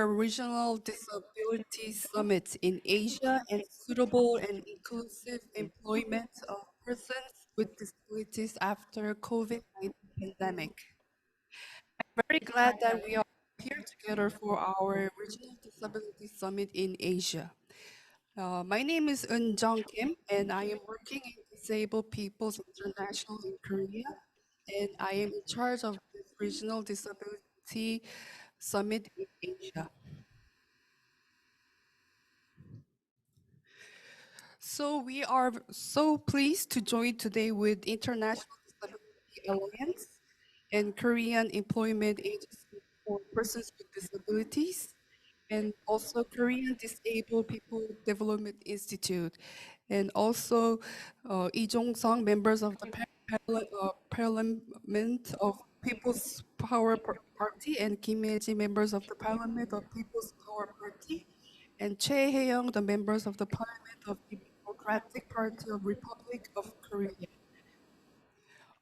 our Regional Disability Summit in Asia and Suitable and Inclusive Employment of Persons with Disabilities after COVID-19 pandemic. Very glad that we are here together for our Regional Disability Summit in Asia. My name is Jong Kim, and I am working in Disabled People's International in Korea, and I am in charge of this Regional Disability Summit in Asia. So we are so pleased to join today with International Disability Alliance and Korean Employment Agency for Persons with Disabilities, and also Korean Disabled People Development Institute, and also Lee Jong-sung, members of the Parliament of People's Party, and Kim Ye-ji, members of the Parliament of People's Power Party, and Choi Hae-young, the members of the Parliament of the Democratic Party of Republic of Korea,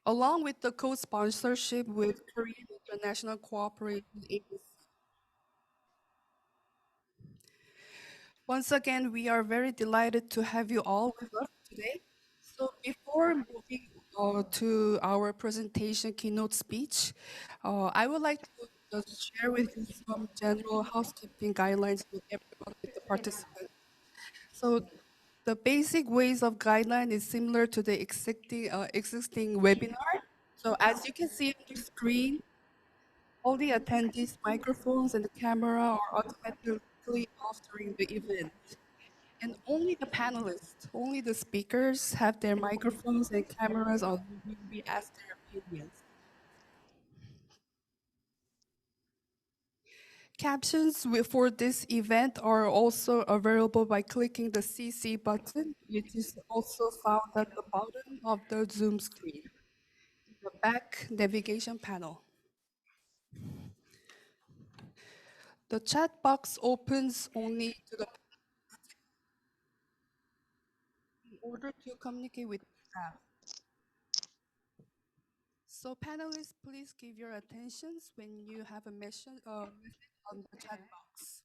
along with the co-sponsorship with Korean International Cooperation Agency. Once again, we are very delighted to have you all with us today. So before moving to our presentation keynote speech, I would like to just share with you some general housekeeping guidelines with everyone, with the participants. So the basic ways of guideline is similar to the existing webinar. So as you can see on the screen, all the attendees' microphones and the camera are automatically off during the event. And only the panelists, only the speakers have their microphones and cameras on when we ask their opinions. Captions for this event are also available by clicking the CC button, which is also found at the bottom of the Zoom screen, the back navigation panel. The chat box opens only to the in order to communicate with staff. So panelists, please give your attentions when you have a message on the chat box.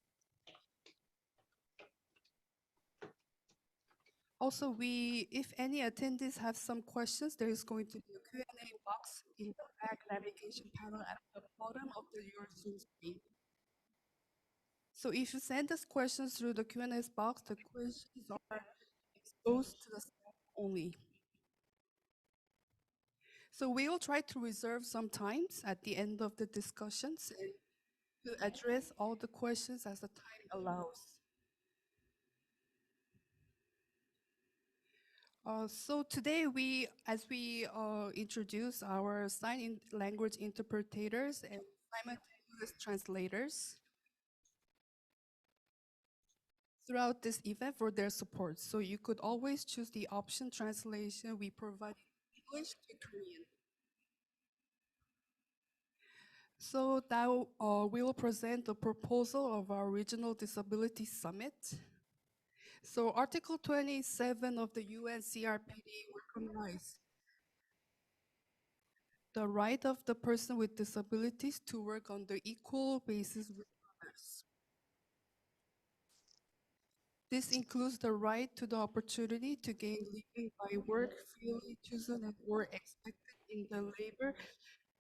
Also, if any attendees have some questions, there is going to be a Q&A box in the back navigation panel at the bottom of your Zoom screen. So if you send us questions through the Q&A box, the questions are exposed to the staff only. So we will try to reserve some times at the end of the discussions and to address all the questions as the time allows. So today, as we introduce our sign language interpreters and simultaneous translators throughout this event for their support. So you could always choose the option translation we provide English to Korean. So now we will present the proposal of our Regional Disability Summit. So Article 27 of the UN CRPD recognizes the right of the person with disabilities to work on the equal basis with others. This includes the right to the opportunity to gain living by work freely chosen and or expected in the labor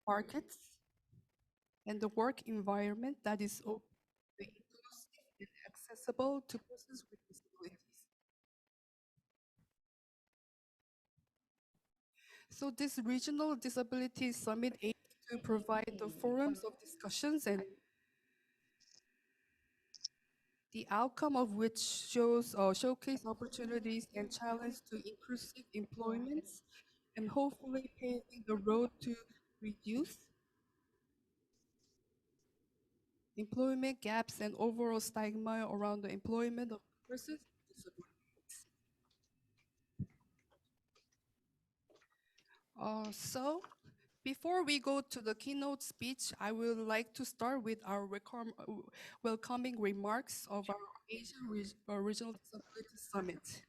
markets and the work environment that is open, inclusive, and accessible to persons with disabilities. So this Regional Disability Summit aims to provide the forums of discussions and the outcome of which showcase opportunities and challenge to inclusive employment and hopefully paving the road to reduce employment gaps and overall stigma around the employment of persons with disabilities. So before we go to the keynote speech, I would like to start with our welcoming remarks of our Asian Regional Disability Summit.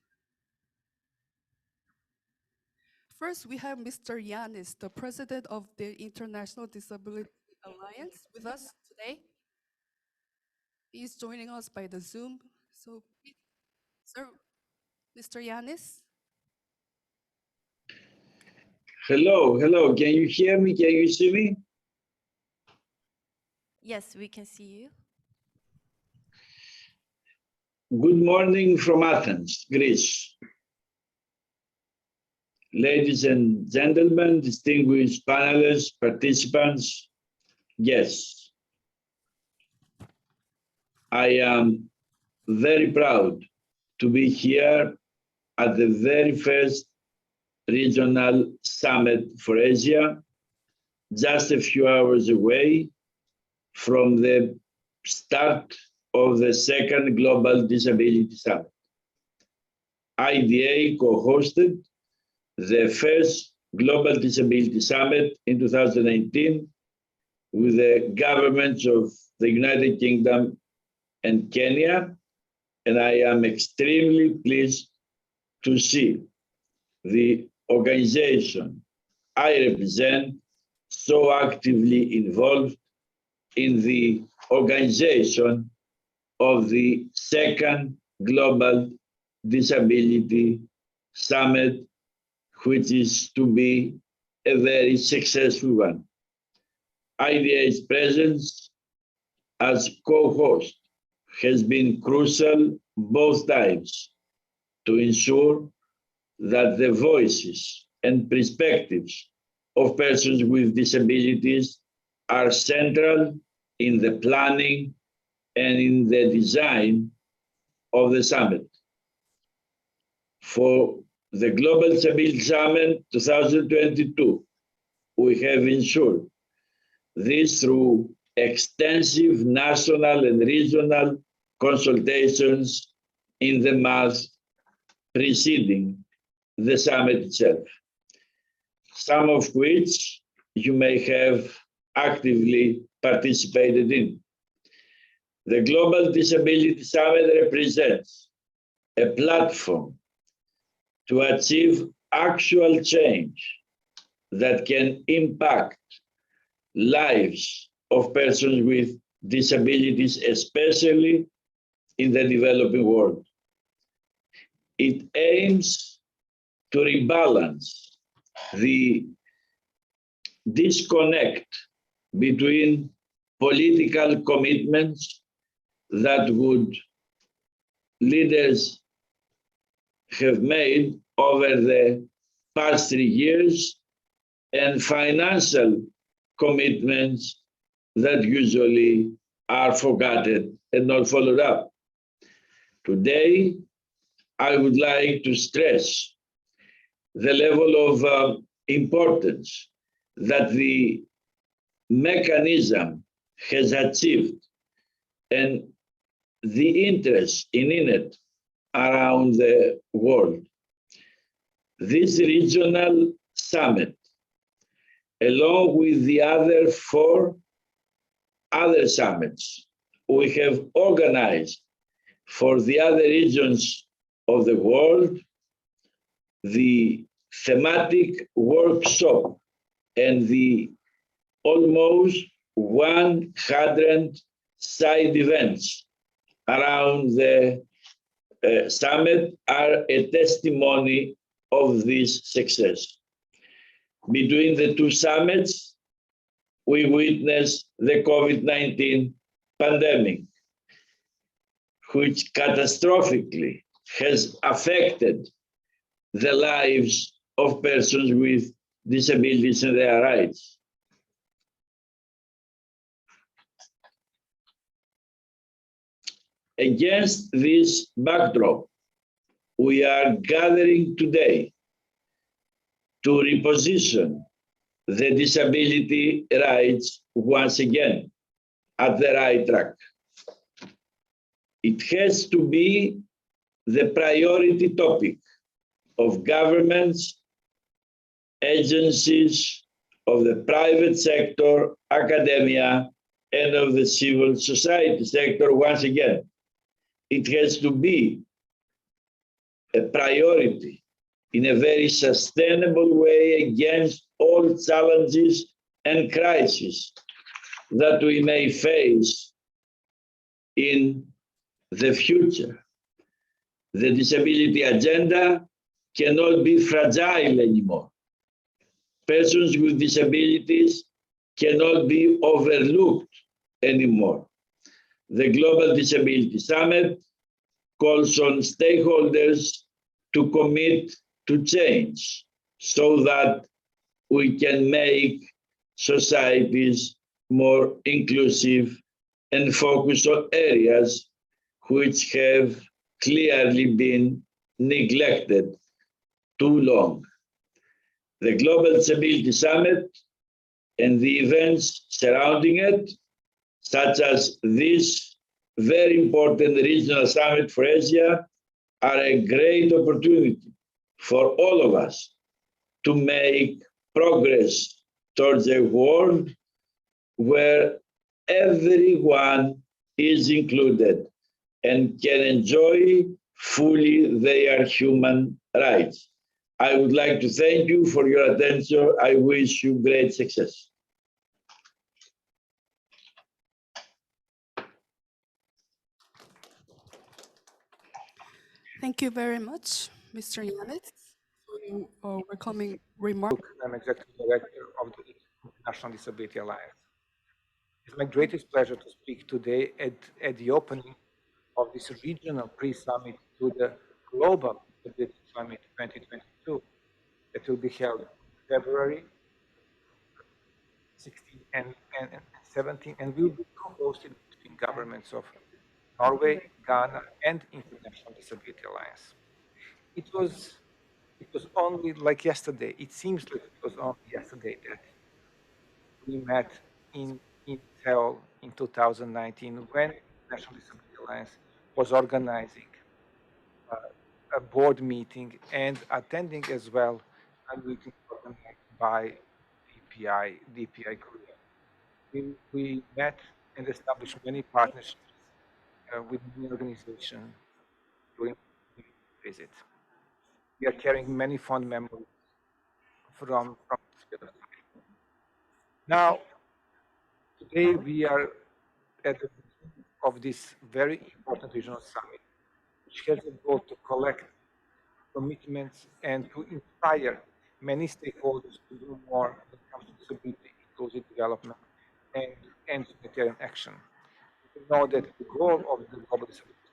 First, we have Mr. Yanis, the president of the International Disability Alliance, with us today. is joining us by the Zoom. So, sir, Mr. Yanis? Hello, hello. Can you hear me? Can you see me? Yes, we can see you. Good morning from Athens, Greece. Ladies and gentlemen, distinguished panelists, participants, guests. I am very proud to be here at the very first regional summit for Asia, just a few hours away from the start of the second Global Disability Summit. IDA co-hosted the first Global Disability Summit in 2019 with the governments of the United Kingdom and Kenya, and I am extremely pleased to see the organization I represent so actively involved in the organization of the second Global Disability Summit, which is to be a very successful one. IDA's presence as co-host has been crucial both times to ensure that the voices and perspectives of persons with disabilities are central in the planning and in the design of the summit. For the Global Disability Summit 2022, we have ensured this through extensive national and regional consultations in the months preceding the summit itself, some of which you may have actively participated in. The Global Disability Summit represents a platform to achieve actual change that can impact lives of persons with disabilities, especially in the developing world. It aims to rebalance the disconnect between political commitments that leaders have made over the past 3 years and financial commitments that usually are forgotten and not followed up. Today, I would like to stress the level of importance that the mechanism has achieved and the interest in it around the world. This regional summit, along with the other 4 other summits we have organized for the other regions of the world, the thematic workshop and the almost 100 side events around the summit are a testimony of this success. Between the 2 summits, we witnessed the COVID-19 pandemic, which catastrophically has affected the lives of persons with disabilities and their rights. Against this backdrop, we are gathering today to reposition the disability rights once again at the right track. It has to be the priority topic of governments, agencies, of the private sector, academia, and of the civil society sector once again. It has to be a priority in a very sustainable way against all challenges and crises that we may face in the future. The disability agenda cannot be fragile anymore. Persons with disabilities cannot be overlooked anymore. The Global Disability Summit calls on stakeholders to commit to change so that we can make societies more inclusive and focus on areas which have clearly been neglected too long. The Global Disability Summit and the events surrounding it, such as this very important regional summit for Asia, are a great opportunity for all of us to make progress towards a world where everyone is included and can enjoy fully their human rights. I would like to thank you for your attention. I wish you great success. Thank you very much, Mr. Yanis, for your welcoming remark. I'm Executive Director of the International Disability Alliance. It's my greatest pleasure to speak today at the opening of this regional pre-summit to the Global Disability Summit 2022 that will be held February 16 and 17 and will be co-hosted between governments of Norway, Ghana, and International Disability Alliance. It was only like yesterday. It seems like it was only yesterday that we met in Seoul in 2019 when National Disability Alliance was organizing a board meeting and attending as well a meeting organized by Dpi Korea. We met and established many partnerships with many organizations during the visit. We are carrying many fond memories from this period of time. Now, today we are at the beginning of this very important regional summit, which has a goal to collect commitments and to inspire many stakeholders to do more when it comes to disability inclusive development and humanitarian action. We know that the goal of the Global Disability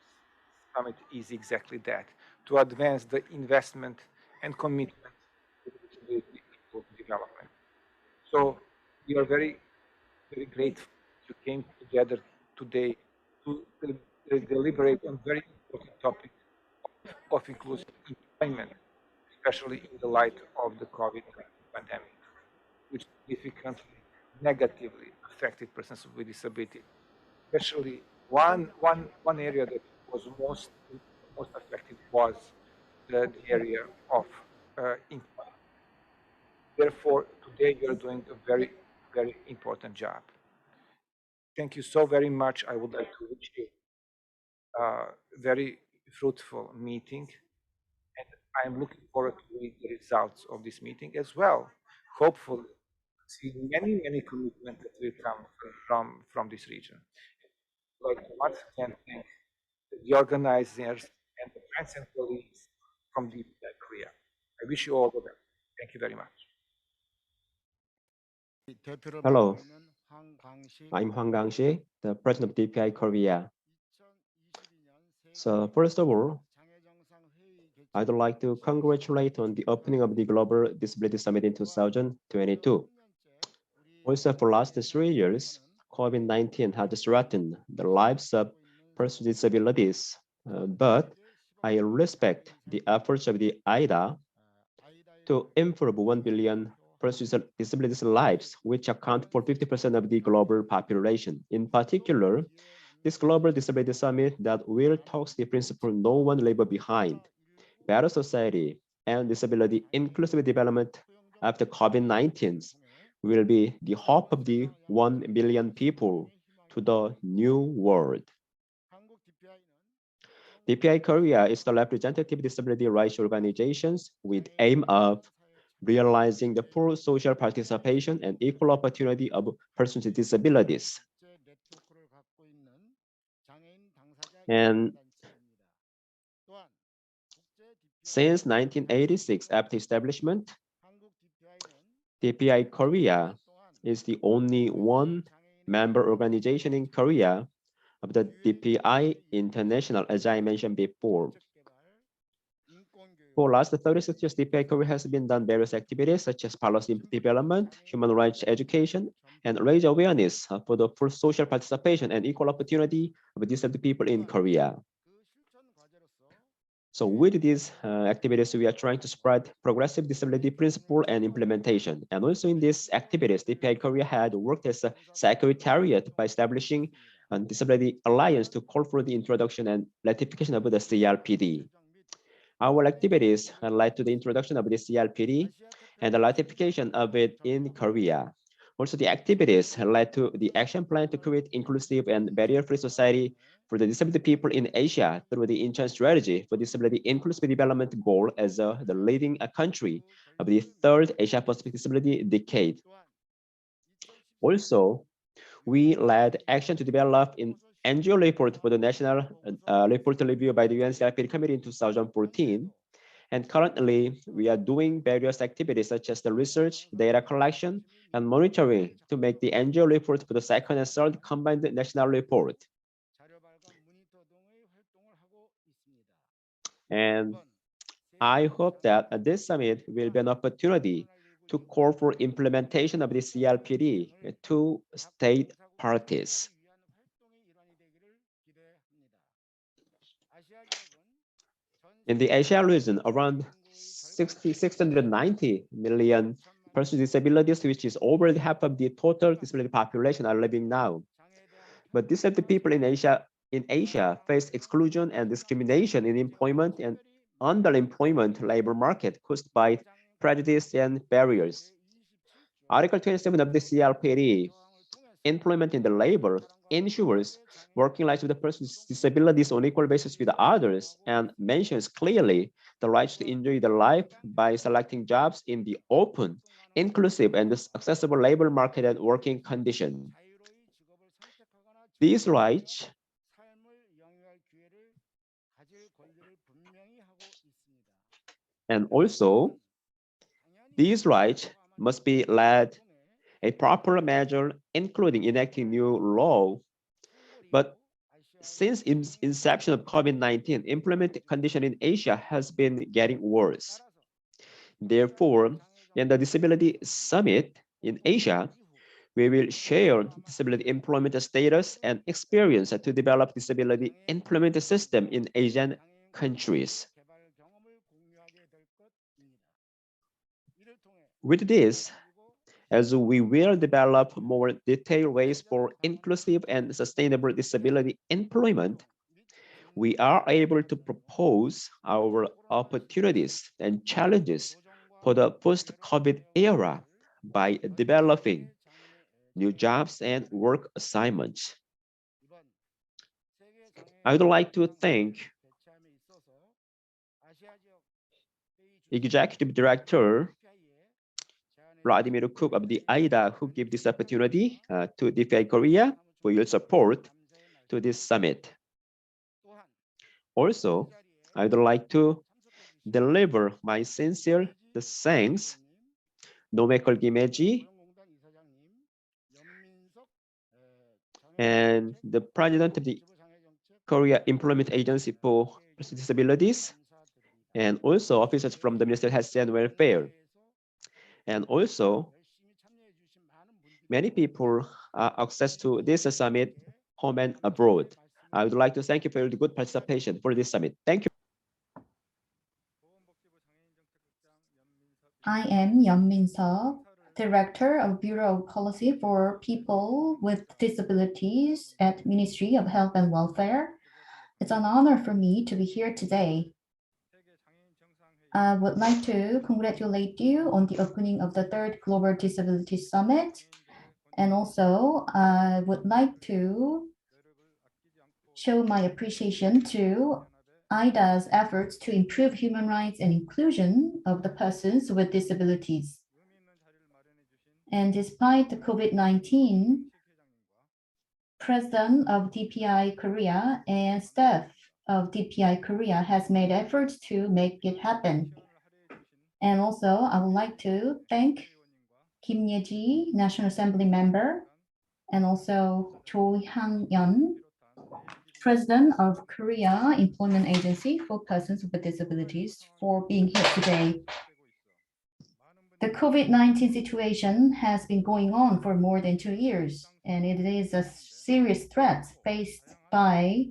Summit is exactly that, to advance the investment and commitment to disability inclusive development. So we are very grateful you came together today to deliberate on very important topic of inclusive employment, especially in the light of the COVID-19 pandemic, which significantly negatively affected persons with disability. Especially one area that was most affected was the area of employment. Therefore, today we are doing a very important job. Thank you so very much. I would like to wish you a very fruitful meeting, and I'm looking forward to read the results of this meeting as well. Hopefully, see many commitments that will come from this region. I'd like to once again thank the organizers and the friends and colleagues from Dpi Korea. I wish you all the best. Thank you very much. Hello, I'm Hwang Gang-shi, the president of DPI Korea. So first of all, I'd like to congratulate on the opening of the Global Disability Summit in 2022. Also, for last 3 years, COVID-19 has threatened the lives of persons with disabilities, but I respect the efforts of the AIDA to improve 1 billion persons with disabilities lives, which account for 50% of the global population. In particular, this Global Disability Summit that will talk the principle no one leave behind, better society, and disability inclusive development after COVID-19 will be the hope of the 1 billion people to the new world. DPI Korea is the representative disability rights organizations with aim of realizing the full social participation and equal opportunity of persons with disabilities. And since 1986, after establishment, Dpi Korea is the only one member organization in Korea of the DPI International, as I mentioned before. For last 36 years, DPI Korea has been done various activities such as policy development, human rights education, and raise awareness for the full social participation and equal opportunity of disabled people in Korea. So with these activities, we are trying to spread progressive disability principle and implementation. And also in these activities, DPI Korea had worked as a secretariat by establishing a disability alliance to call for the introduction and ratification of the CRPD. Our activities led to the introduction of the CRPD and the ratification of it in Korea. Also, the activities led to the action plan to create inclusive and barrier-free society for the disabled people in Asia through the Incheon strategy for disability inclusive development goal as the leading country of the third Asia Pacific Disability Decade. Also, we led action to develop an NGO report for the National Report Review by the UN CRPD Committee in 2014. And currently, we are doing various activities such as the research, data collection, and monitoring to make the NGO report for the second and third combined national report. And I hope that this summit will be an opportunity to call for implementation of the CRPD to state parties. In the Asia region, around 690 million persons with disabilities, which is over half of the total disability population, are living now. But disabled people in Asia face exclusion and discrimination in employment and underemployment labor market caused by prejudice and barriers. Article 27 of the CRPD, employment in the labor, ensures working rights of the persons with disabilities on equal basis with others and mentions clearly the rights to enjoy the life by selecting jobs in the open, inclusive, and accessible labor market and working condition. These rights and also these rights must be led a proper measure, including enacting new law. But since inception of COVID-19, employment condition in Asia has been getting worse. Therefore, in the Disability Summit in Asia, we will share disability employment status and experience to develop disability employment system in Asian countries. With this, as we will develop more detailed ways for inclusive and sustainable disability employment, we are able to propose our opportunities and challenges for the post-COVID era by developing new jobs and work assignments. I would like to thank Executive Director Vladimir Cook of the AIDA who gave this opportunity to DPI Korea for your support to this summit. Also, I would like to deliver my sincere thanks Nomekol Gimeji and the president of the Korea Employment Agency for Disabilities, and also officers from the Ministry of Health and Welfare. And also, many people access to this summit home and abroad. I would like to thank you for your good participation for this summit. Thank you. I am Yeon Min-seok, Director of Bureau of Policy for People with Disabilities at Ministry of Health and Welfare. It's an honor for me to be here today. I would like to congratulate you on the opening of the third Global Disability Summit. And also, I would like to show my appreciation to AIDA's efforts to improve human rights and inclusion of the persons with disabilities. And despite the COVID-19, President of Dpi Korea and staff of Dpi Korea has made efforts to make it happen. And also, I would like to thank Kim Ye-ji, National Assembly member, and also Cho Hang-yeon, President of Korea Employment Agency for Persons with Disabilities, for being here today. The COVID-19 situation has been going on for more than 2 years, and it is a serious threat faced by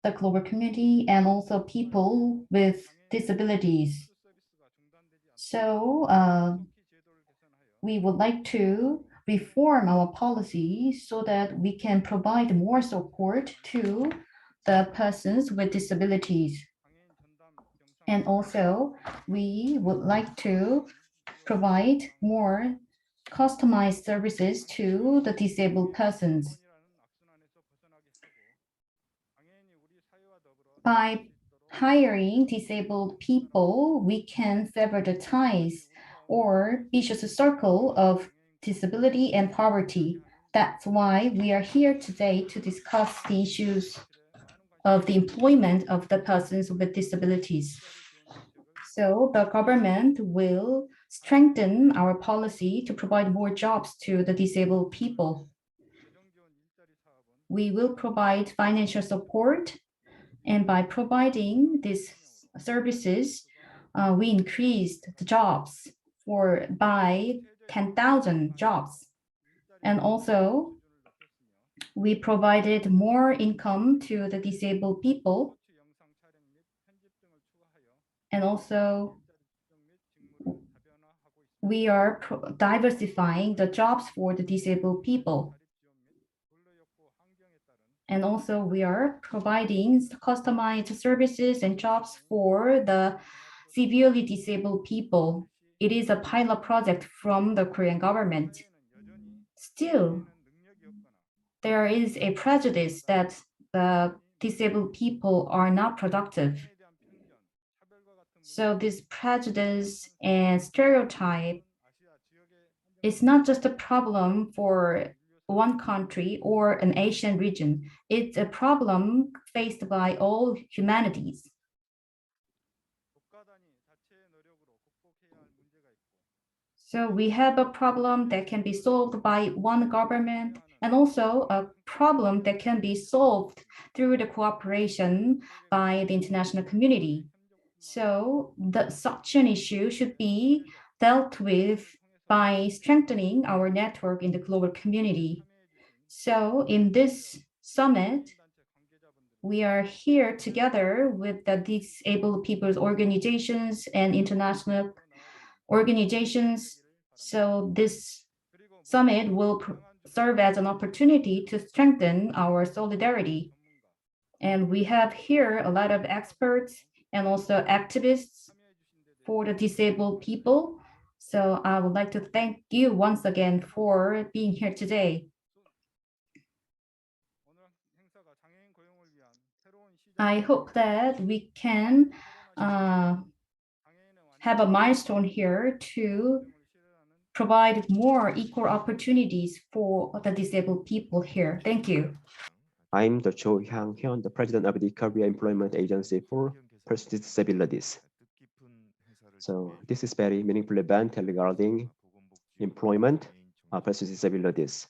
the global community and also people with disabilities. So we would like to reform our policy so that we can provide more support to the persons with disabilities. And also, we would like to provide more customized services to the disabled persons. By hiring disabled people, we can sever the ties or vicious circle of disability and poverty. That's why we are here today to discuss the issues of the employment of the persons with disabilities. So the government will strengthen our policy to provide more jobs to the disabled people. We will provide financial support, and by providing these services, we increased the jobs by 10,000 jobs. And also, we provided more income to the disabled people. And also, we are diversifying the jobs for the disabled people. And also, we are providing customized services and jobs for the severely disabled people. It is a pilot project from the Korean government. Still, there is a prejudice that the disabled people are not productive. So this prejudice and stereotype is not just a problem for one country or an Asian region. It's a problem faced by all humanities. So we have a problem that can be solved by one government, and also a problem that can be solved through the cooperation by the international community. So such an issue should be dealt with by strengthening our network in the global community. So in this summit, we are here together with the disabled people's organizations and international organizations. So this summit will serve as an opportunity to strengthen our solidarity. And we have here a lot of experts and also activists for the disabled people. So I would like to thank you once again for being here today. I hope that we can have a milestone here to provide more equal opportunities for the disabled people here. Thank you. I'm the Choi Hyun, the president of the Korea Employment Agency for Persons with Disabilities. So this is very meaningful event regarding employment of persons with disabilities.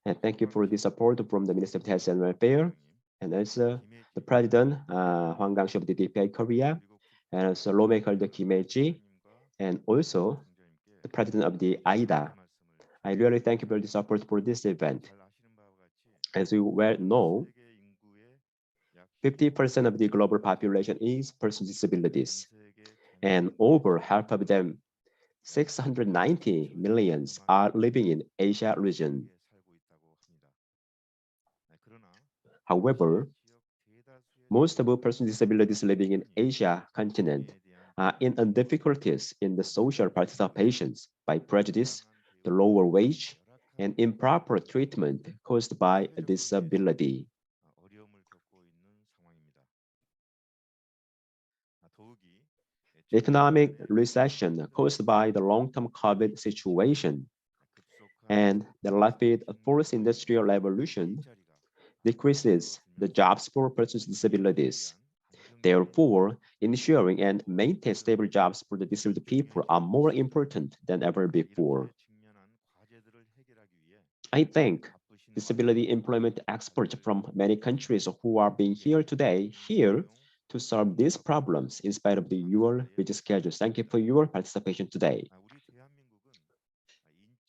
And thank you for the support from the Minister of Health and Welfare, and also the President Hwang Kang-soo of the Dpi Korea, and also lawmaker the Kim Ye-ji, and also the President of the AIDA. I really thank you for the support for this event. As you well know, 50% of the global population is persons with disabilities, and over half of them, 690 millions, are living in Asia region. However, most of persons with disabilities living in Asia continent are in difficulties in the social participation by prejudice, the lower wage, and improper treatment caused by a disability. Economic recession caused by the long-term COVID situation and the rapid fourth industrial revolution decreases the jobs for persons with disabilities. Therefore, ensuring and maintaining stable jobs for the disabled people are more important than ever before. I thank disability employment experts from many countries who are being here to solve these problems in spite of your busy schedule. Thank you for your participation today.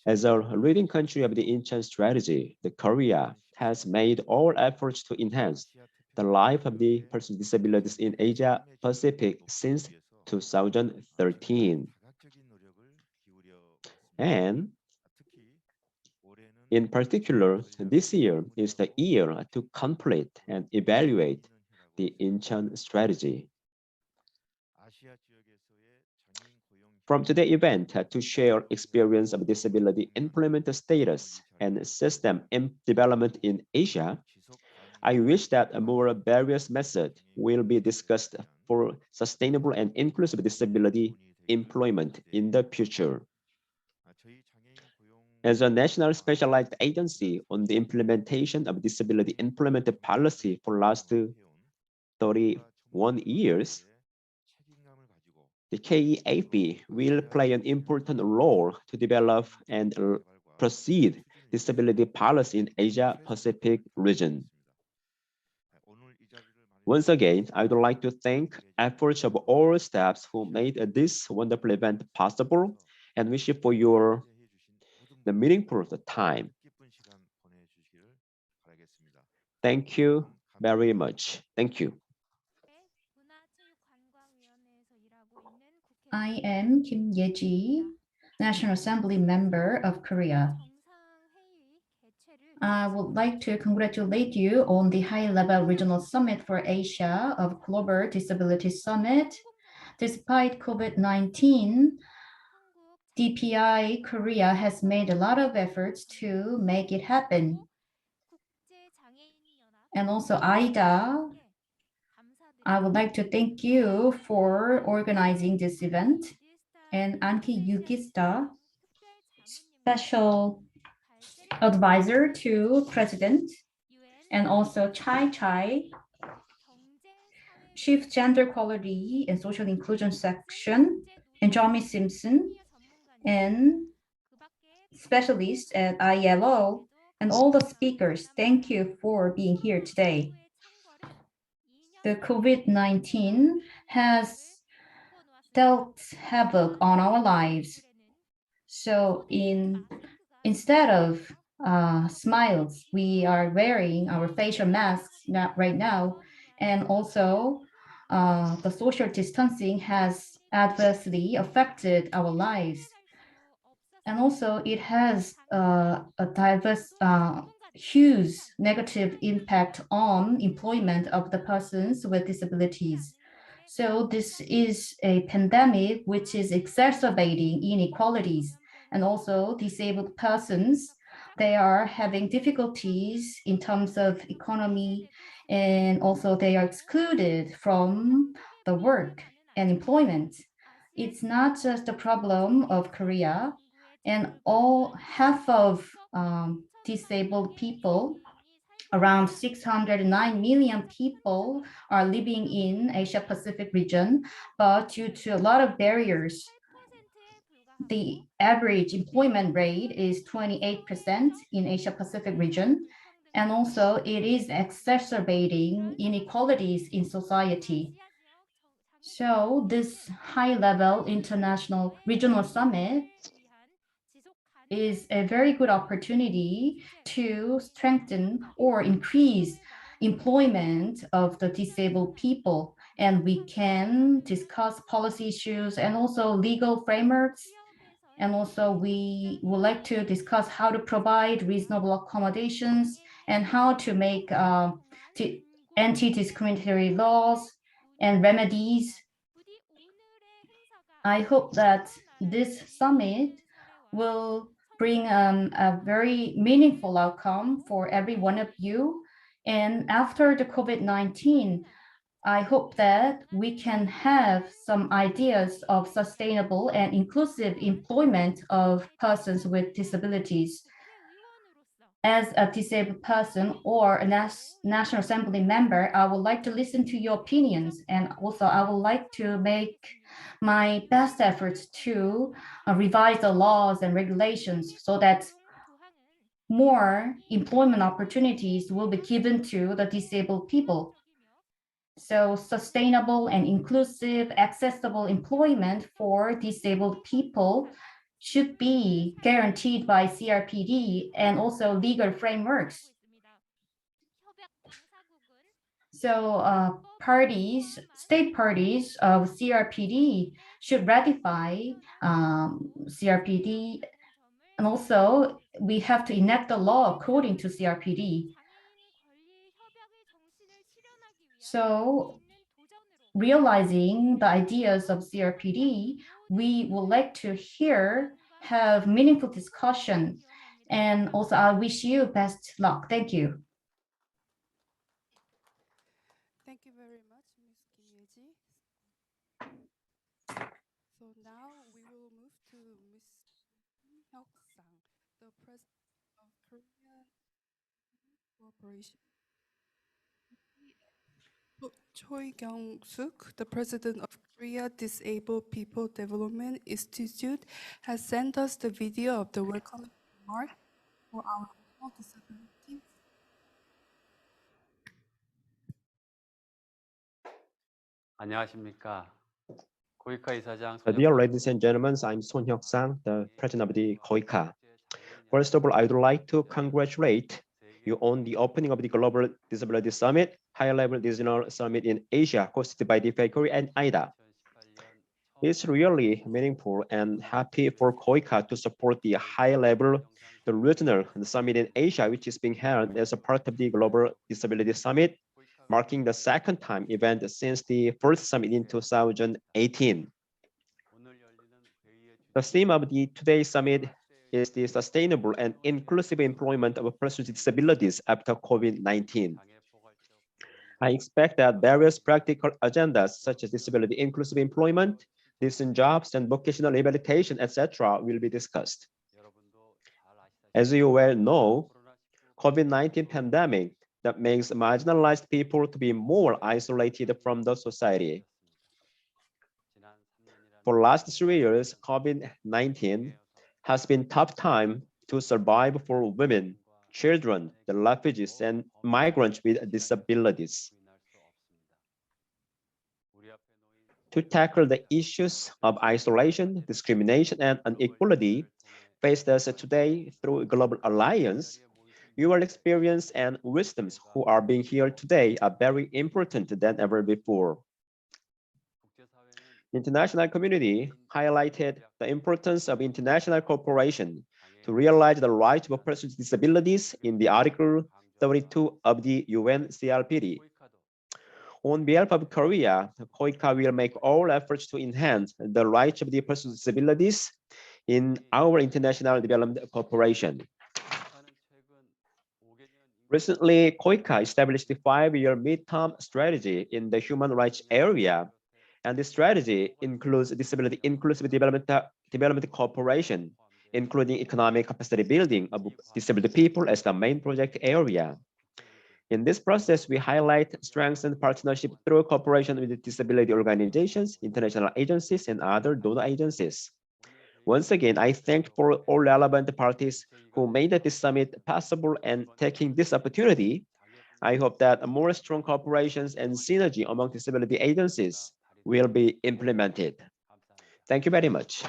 As a leading country of the Incheon strategy, the Korea has made all efforts to enhance the life of the persons with disabilities in Asia Pacific since 2013. And in particular, this year is the year to complete and evaluate the Incheon strategy. From today's event to share experience of disability employment status and system development in Asia, I wish that a more various method will be discussed for sustainable and inclusive disability employment in the future. As a national specialized agency on the implementation of disability employment policy for last 31 years, the KEAP will play an important role to develop and proceed disability policy in Asia Pacific region. Once again, I would like to thank efforts of all staffs who made this wonderful event possible and wish you for the meaningful time. Thank you very much. Thank you. I am Kim Ye-ji, National Assembly member of Korea. I would like to congratulate you on the high-level regional summit for Asia of Global Disability Summit. Despite COVID-19, DPI Korea has made a lot of efforts to make it happen. And also AIDA, I would like to thank you for organizing this event. And Anki Yukista, special advisor to President, and also Chai, Chief Gender Equality and Social Inclusion Section, and Jomi Simpson, and specialists at ILO, and all the speakers. Thank you for being here today. The COVID-19 has dealt havoc on our lives. So instead of smiles, we are wearing our facial masks right now, and also the social distancing has adversely affected our lives. And also it has a huge negative impact on employment of the persons with disabilities. So this is a pandemic which is exacerbating inequalities, and also disabled persons, they are having difficulties in terms of economy, and also they are excluded from the work and employment. It's not just a problem of Korea, and half of disabled people, around 609 million people are living in Asia Pacific region, but due to a lot of barriers, the average employment rate is 28% in Asia Pacific region, and also it is exacerbating inequalities in society. So this high-level international regional summit is a very good opportunity to strengthen or increase employment of the disabled people. And we can discuss policy issues and also legal frameworks. And also we would like to discuss how to provide reasonable accommodations and how to make anti-discriminatory laws and remedies. I hope that this summit will bring a very meaningful outcome for every one of you. And after the COVID-19, I hope that we can have some ideas of sustainable and inclusive employment of persons with disabilities. as a disabled person or a National Assembly member, I would like to listen to your opinions, and also I would like to make my best efforts to revise the laws and regulations so that more employment opportunities will be given to the disabled people. So sustainable and inclusive, accessible employment for disabled people should be guaranteed by CRPD and also legal frameworks. So state parties of CRPD should ratify CRPD, and also we have to enact the law according to CRPD. So realizing the ideas of CRPD, we would like to have meaningful discussion. And also I wish you best luck. Thank you. Thank you very much, Ms. Kim Ye-ji. So now we will move to Ms. Hyuk-sang, the President of Korea Corporation. Choi Kyung-suk, the President of Korea Disabled People Development Institute, has sent us the video of the welcoming remark for our national disabilities. 안녕하십니까. 고이카 이사장 Dear ladies and gentlemen, I'm Son Hyuk-sang, the president of the KOICA. First of all, I would like to congratulate you on the opening of the Global Disability Summit, high-level regional summit in Asia, hosted by Dpi Korea and AIDA. It's really meaningful and happy for KOICA to support the high-level, the regional summit in Asia, which is being held as a part of the Global Disability Summit, marking the second time event since the first summit in 2018. The theme of the today's summit is the sustainable and inclusive employment of persons with disabilities after COVID-19. I expect that various practical agendas such as disability inclusive employment, decent jobs, and vocational rehabilitation, etc. will be discussed. As you well know, COVID-19 pandemic that makes marginalized people to be more isolated from the society. For last 3 years, COVID-19 has been tough time to survive for women, children, the refugees, and migrants with disabilities. To tackle the issues of isolation, discrimination, and inequality faced us today through Global Alliance, your experience and wisdoms who are being here today are very important than ever before. The international community highlighted the importance of international cooperation to realize the rights of persons with disabilities in the Article 32 of the UN CRPD. On behalf of Korea, KOICA will make all efforts to enhance the rights of the persons with disabilities in our international development cooperation. Recently, KOICA established the 5-year midterm strategy in the human rights area, and the strategy includes disability inclusive development cooperation, including economic capacity building of disabled people as the main project area. In this process, we highlight strengthened partnership through cooperation with disability organizations, international agencies, and other donor agencies. Once again, I thank for all relevant parties who made this summit possible and taking this opportunity. I hope that more strong cooperations and synergy among disability agencies will be implemented. Thank you very much.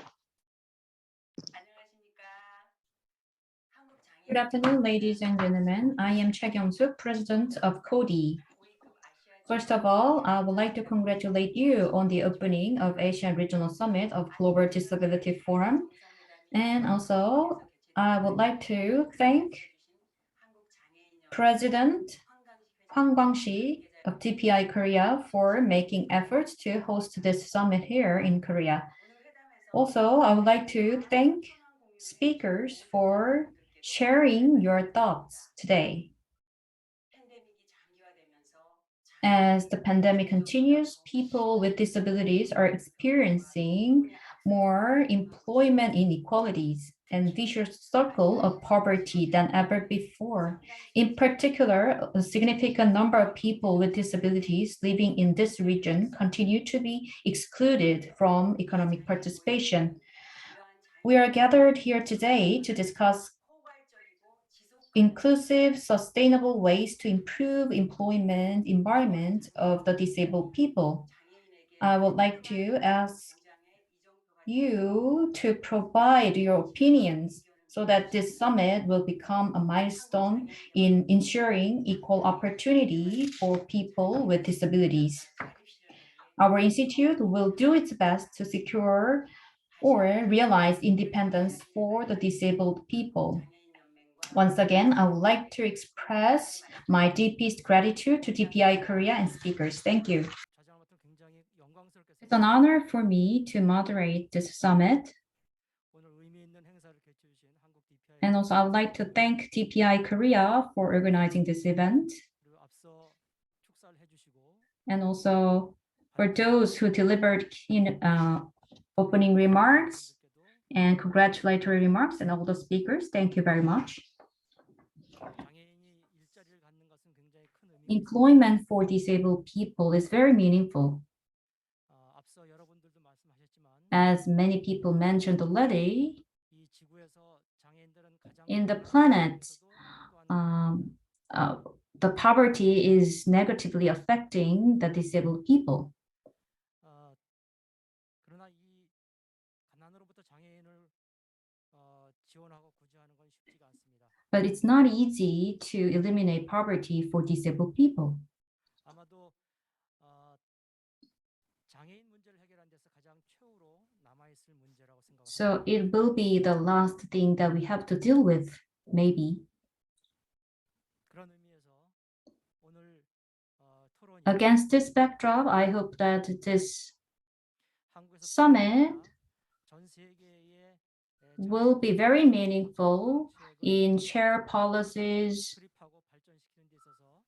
Good afternoon, ladies and gentlemen. I am Choi Kyung-suk, President of CODI. First of all, I would like to congratulate you on the opening of ASEAN Regional Summit of Global Disability Forum. And also, I would like to thank President Hwang Kwang-shi of Dpi Korea for making efforts to host this summit here in Korea. Also, I would like to thank speakers for sharing your thoughts today. As the pandemic continues, people with disabilities are experiencing more employment inequalities. and vicious circle of poverty than ever before. In particular, a significant number of people with disabilities living in this region continue to be excluded from economic participation. We are gathered here today to discuss inclusive, sustainable ways to improve employment environment of the disabled people. I would like to ask you to provide your opinions so that this summit will become a milestone in ensuring equal opportunity for people with disabilities. Our institute will do its best to secure or realize independence for the disabled people. Once again, I would like to express my deepest gratitude to DPI Korea and speakers. Thank you. It's an honor for me to moderate this summit. And also, I would like to thank DPI Korea for organizing this event. And also, for those who delivered opening remarks and congratulatory remarks and all the speakers, thank you very much. Employment for disabled people is very meaningful. As many people mentioned already, in the planet, the poverty is negatively affecting the disabled people. But it's not easy to eliminate poverty for disabled people. So it will be the last thing that we have to deal with, maybe. Against this backdrop, I hope that this summit will be very meaningful in shared policies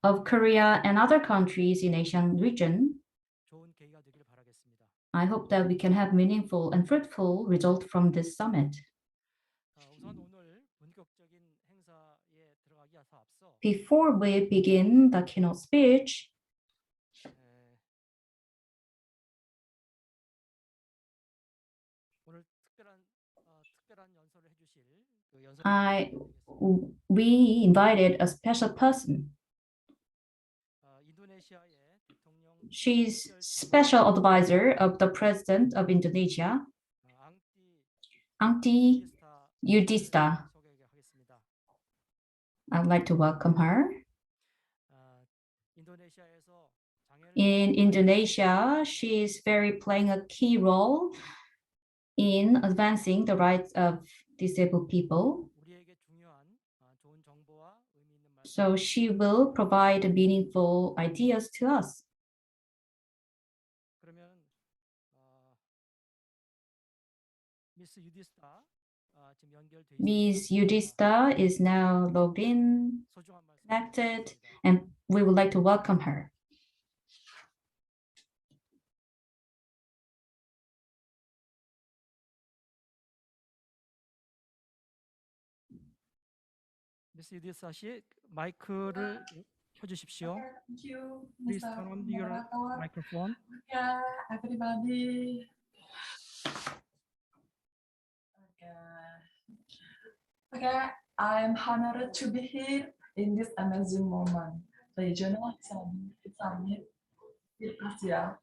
of Korea and other countries in ASEAN region. I hope that we can have meaningful and fruitful result from this summit. Before we begin the keynote speech, we invited a special person. She's special advisor of the President of Indonesia, Auntie Yudhista. I'd like to welcome her. In Indonesia, she is playing a key role in advancing the rights of disabled people. So she will provide meaningful ideas to us. Ms. Yudhista is now logged in, connected, and we would like to welcome her. Ms. 유디사 씨, 마이크를 켜주십시오. Thank you, Please Mr. turn on your Moderator. microphone. Yeah, everybody. Okay, I'm honored to be here in this amazing moment. Regional Summit in Asia.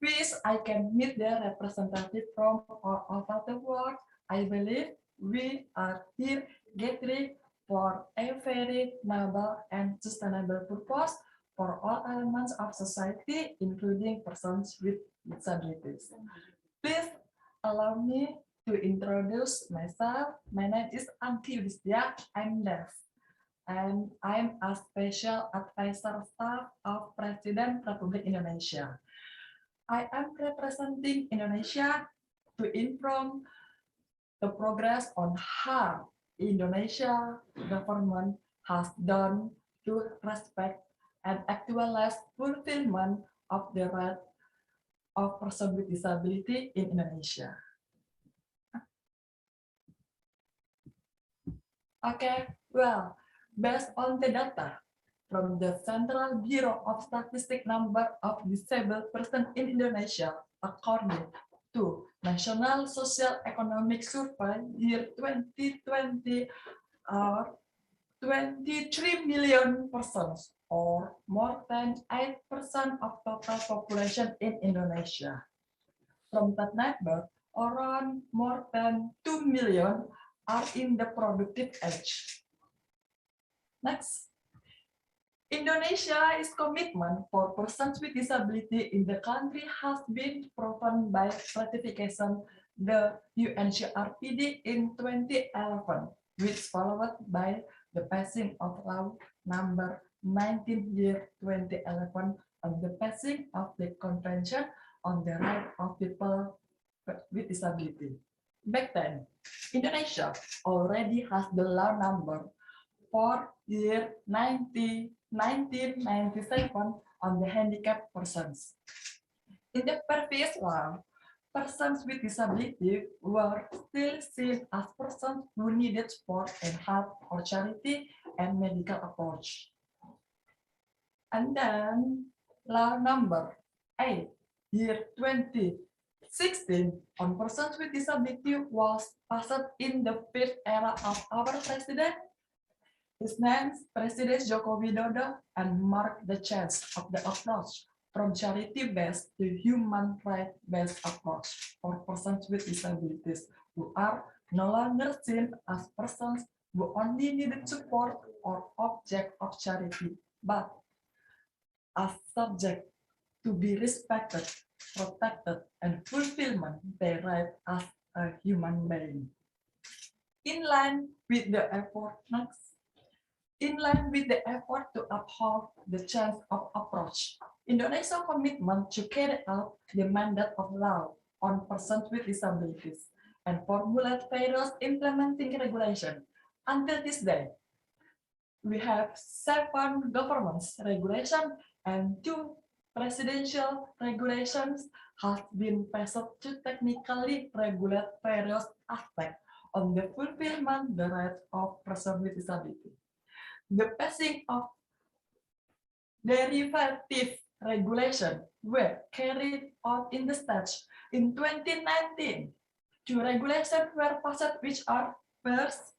Wish I can meet the representative from all over the world. I believe we are here gathering for a very noble and sustainable purpose for all elements of society, including persons with disabilities. Please allow me to introduce myself. My name is Auntie Yudhista. I'm deaf, and I'm a special advisor staff of President Republic Indonesia. I am representing Indonesia to inform the progress on how Indonesia government has done to respect and actualize fulfillment of the right of persons with disability in Indonesia. Okay, well, based on the data from the Central Bureau of Statistics, number of disabled persons in Indonesia, according to National Social Economic Survey year 2020, are 23 million persons, or more than 8% of total population in Indonesia. From that number, around more than 2 million are in the productive age. Next, Indonesia's commitment for persons with disability in the country has been proven by ratification the UNCRPD in 2011, which followed by the passing of law number 19 year 2011 and the passing of the Convention on the Right of People with Disability. Back then, Indonesia already has the law number for year 1997 on the handicapped persons. In the previous law, persons with disability were still seen as persons who needed support and help or charity and medical approach. And then law number 8, year 2016 on persons with disability was passed in the fifth era of our president. His name is President Joko Widodo and marked the change of the approach from charity-based to human right-based approach for persons with disabilities who are no longer seen as persons who only needed support or object of charity, but as subject to be respected, protected, and fulfillment their right as a human being. In line with the effort to uphold the change of approach, Indonesia's commitment to carry out the mandate of law on persons with disabilities and formulate various implementing regulations. Until this day, we have 7 governments regulations and 2 presidential regulations have been passed to technically regulate various aspects on the fulfillment the rights of persons with disability. The passing of derivative regulation were carried out in the stage in 2019. 2 regulations were passed which are first,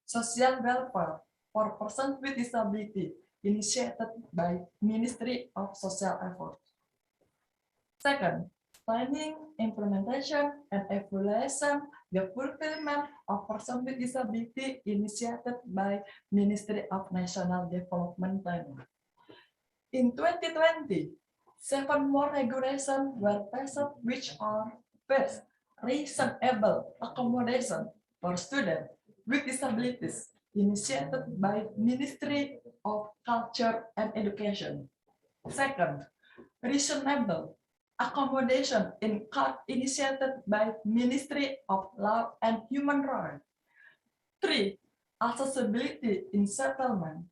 social welfare for persons with disability initiated by Ministry of Social Affairs. Second, planning, implementation, and evaluation the fulfillment of persons with disability initiated by Ministry of National Development Planning. In 2020, 7 more regulations were passed which are first, reasonable accommodation for students with disabilities initiated by Ministry of Culture and Education. Second, reasonable accommodation in court initiated by Ministry of Law and Human Rights. 3, accessibility in settlement,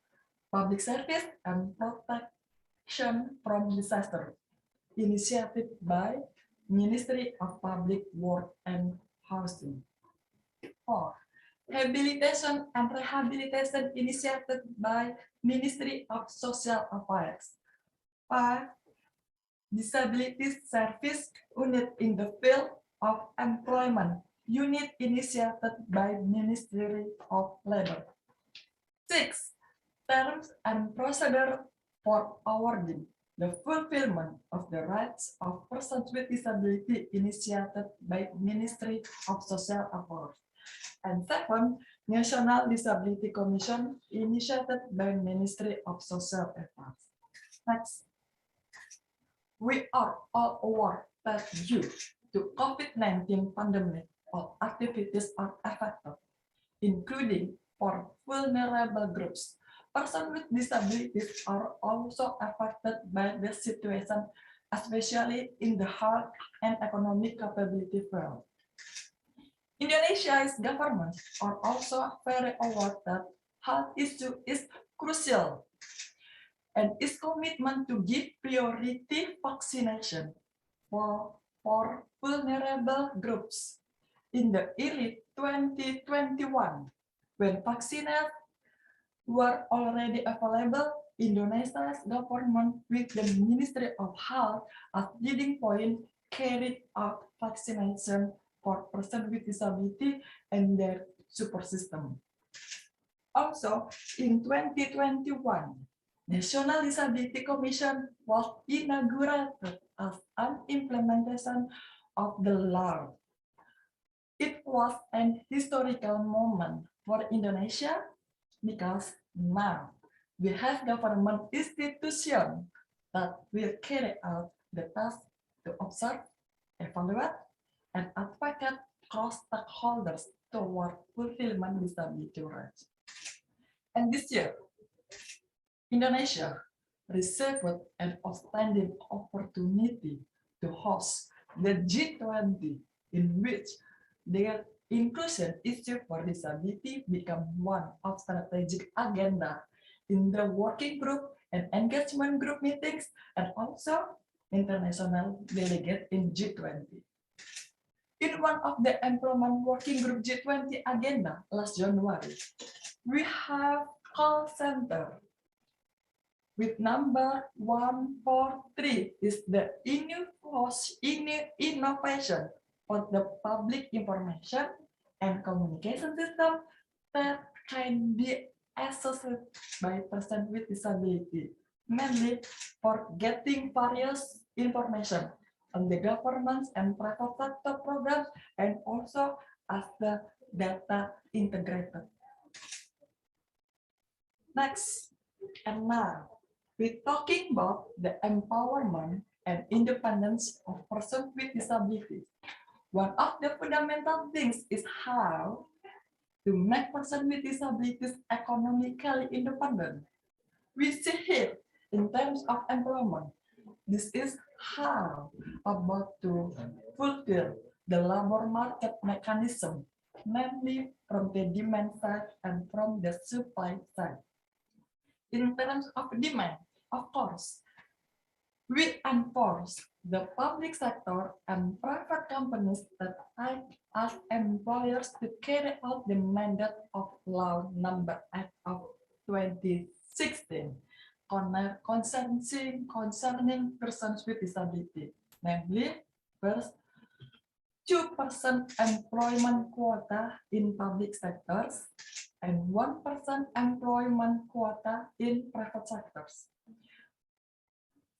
public service and protection from disaster initiated by Ministry of Public Works and Housing. 4, rehabilitation and rehabilitation initiated by Ministry of Social Affairs. 5, disability service unit in the field of employment unit initiated by Ministry of Labor. 6, terms and procedure for awarding the fulfillment of the rights of persons with disability initiated by Ministry of Social Affairs. And 7, National Disability Commission initiated by Ministry of Social Affairs. Next. We are all aware that due to COVID-19 pandemic, all activities are affected, including for vulnerable groups. Persons with disabilities are also affected by the situation, especially in the health and economic capability field. Indonesia's government are also very aware that health issue is crucial and its commitment to give priority vaccination for vulnerable groups. In the early 2021, When vaccines were already available, Indonesia's government, with the Ministry of Health as leading point, carried out vaccination for persons with disability and their support system. Also, in 2021, National Disability Commission was inaugurated as an implementation of the law. It was an historical moment for Indonesia because now we have government institutions that will carry out the task to observe, evaluate, and advocate cross stakeholders toward fulfillment disability rights. And this year, Indonesia received an outstanding opportunity to host the G20, in which their inclusion issue for disability become one of strategic agenda in the working group and engagement group meetings, and also international delegate in G20. In one of the employment working group G20 agenda last January, we have call center with number 143 is the innovation for the public information and communication system that can be associated by persons with disability, mainly for getting various information on the government and private sector programs, and also as the data integrator. Next, and now we're talking about the empowerment and independence of persons with disabilities. One of the fundamental things is how to make persons with disabilities economically independent. We see here in terms of employment, this is how about to fulfill the labor market mechanism, namely from the demand side and from the supply side. In terms of demand, of course, we enforce the public sector and private companies that act as employers to carry out the mandate of Law Number 8 of 2016 concerning persons with disability, namely, first, 2% employment quota in public sectors and 1% employment quota in private sectors.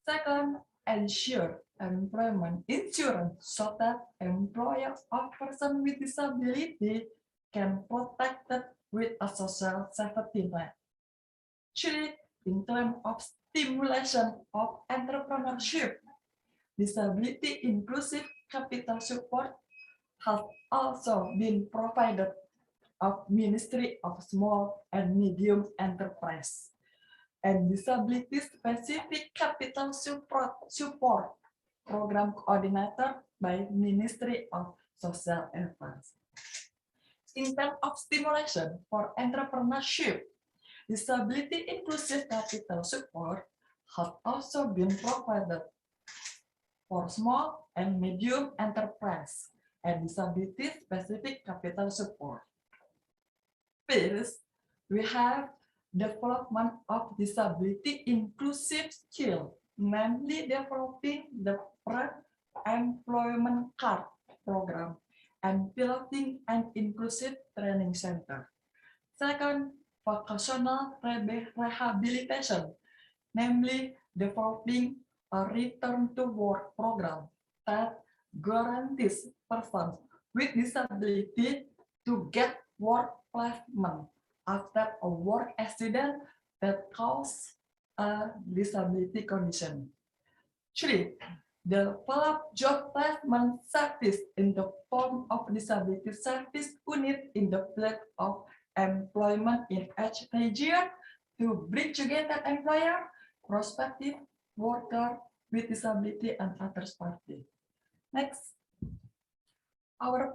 Second, ensure employment insurance so that employers of persons with disability can protect it with a social safety net. Three, in terms of stimulation of entrepreneurship, disability inclusive capital support has also been provided of Ministry of Small and Medium Enterprise and disability specific capital support program coordinator by Ministry of Social Affairs. In terms of stimulation for entrepreneurship, disability inclusive capital support has also been provided for small and medium enterprise and disability specific capital support. First, we have development of disability inclusive skill, namely developing the pre-employment card program and piloting an inclusive training center. Second, vocational rehabilitation, namely developing a return to work program that guarantees persons with disability to get work placement after a work accident that caused a disability condition. Three, develop job placement service in the form of disability service unit in the field of employment in each region to bring together employer, prospective worker with disability, and other parties. Next, our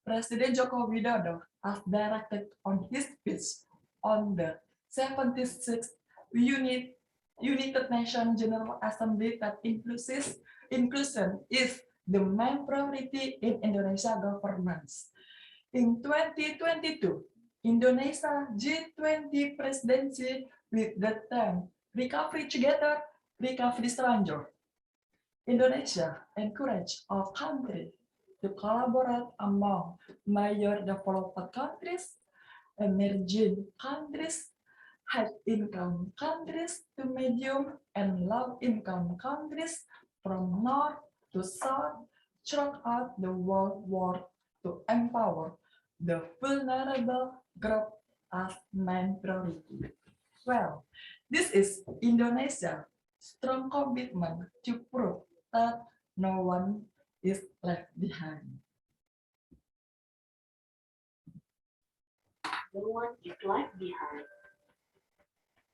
President Joko Widodo, as directed on his speech on the 76th United Nations General Assembly, that inclusion is the main priority in Indonesia governance. In 2022, Indonesia G20 presidency with the theme Recovery Together, Recovery Stranger. Indonesia encouraged all countries to collaborate among major developed countries, emerging countries, high-income countries to medium and low-income countries from north to south throughout the world to empower the vulnerable group as main priority. Well, this is Indonesia's strong commitment to prove that no one is left behind. No one is left behind.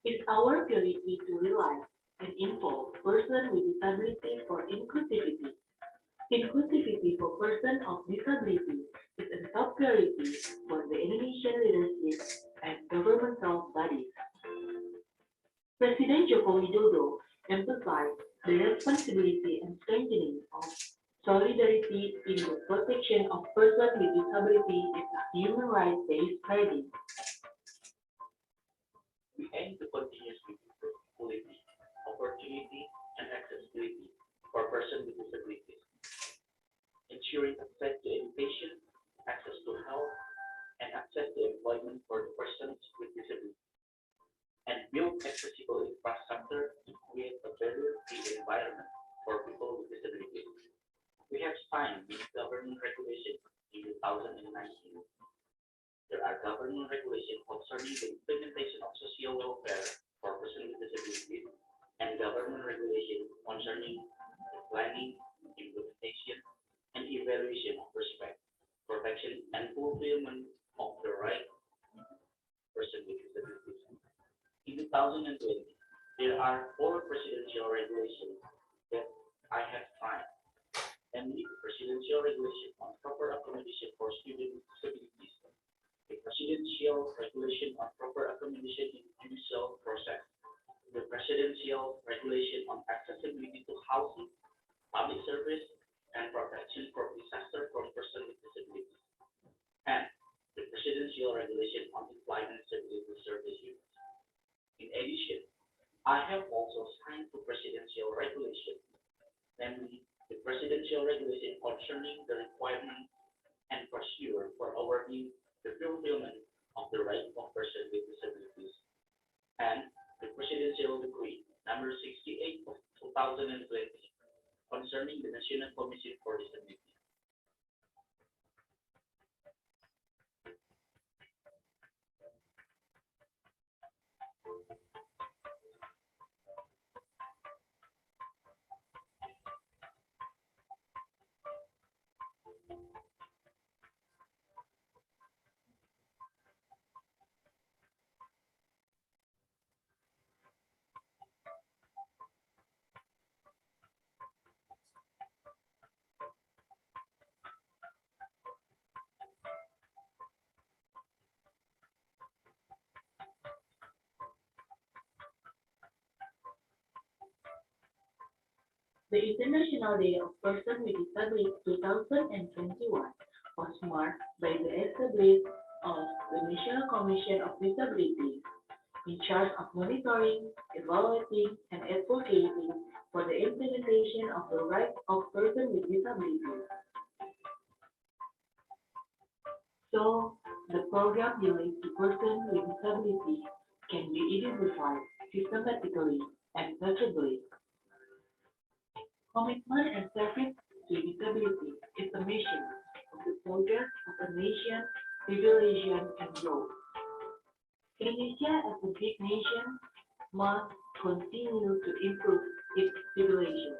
It's our ability to realize and involve persons with disabilities for inclusivity. Inclusivity for persons of disability is a top priority for the Indonesian leadership and governmental bodies. President Joko Widodo emphasized the responsibility and strengthening of solidarity in the protection of persons with disability as a human rights-based paradigm. We aim to continuously improve equality, opportunity, and accessibility for persons with disabilities, ensuring access to education, access to health, and access to employment for the persons with disabilities, and build accessible infrastructure to create a better environment for people with disabilities. We have signed this governing regulation in 2019. There are governing regulations concerning the implementation of social welfare for persons with disabilities and government regulations concerning the planning, implementation, and evaluation of respect, protection, and fulfillment of the right of persons with disabilities. In 2020, there are 4 presidential regulations that I have signed, namely the Presidential Regulation on Proper Accommodation for Students with Disabilities, the Presidential Regulation on Proper Accommodation in Judicial Process, the Presidential Regulation on Accessibility to Housing, Public Service, and Protection from Disaster from Persons with Disabilities, and the Presidential Regulation on Employment Stability Service Units. In addition, I have also signed 2 presidential regulations, namely the Presidential Regulation concerning the requirement and procedure for awarding the fulfillment of the right of persons with disabilities, and the Presidential Decree number 68 of 2020 concerning the National Commission for Disability. The International Day of Persons with Disabilities 2021 was marked by the establishment of the National Commission of Disabilities, in charge of monitoring, evaluating, and advocating for the implementation of the rights of persons with disabilities. So, the program related to persons with disabilities can be identified systematically and measurably. Commitment and service to disability is the mission of the progress of a nation, civilization, and growth. Indonesia, as a big nation, must continue to improve its civilization.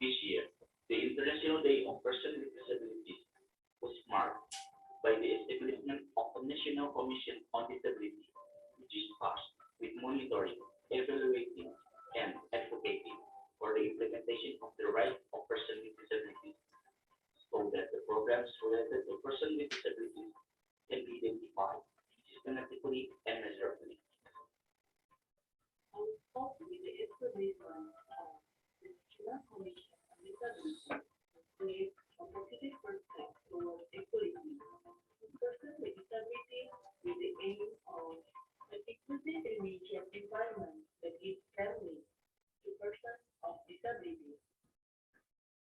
This year, the International Day of Persons with Disabilities was marked by the establishment of a National Commission on Disability, which is tasked with monitoring, evaluating, and advocating for the implementation of the rights of persons with disabilities, so that the programs related to persons with disabilities can be identified systematically and measurably.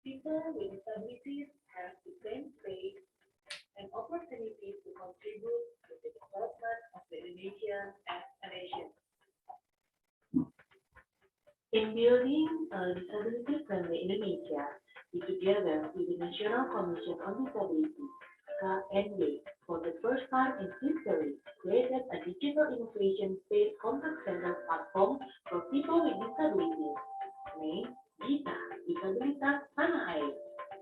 People with disabilities have the same faith and opportunities to contribute to the development of the Indonesia as a nation. In building a disability-friendly Indonesia, we together with the National Commission on Disabilities, KND, for the first time in history, created a digital innovation-based contact center platform for people with disabilities, named Dita Disabilitas Tanah Air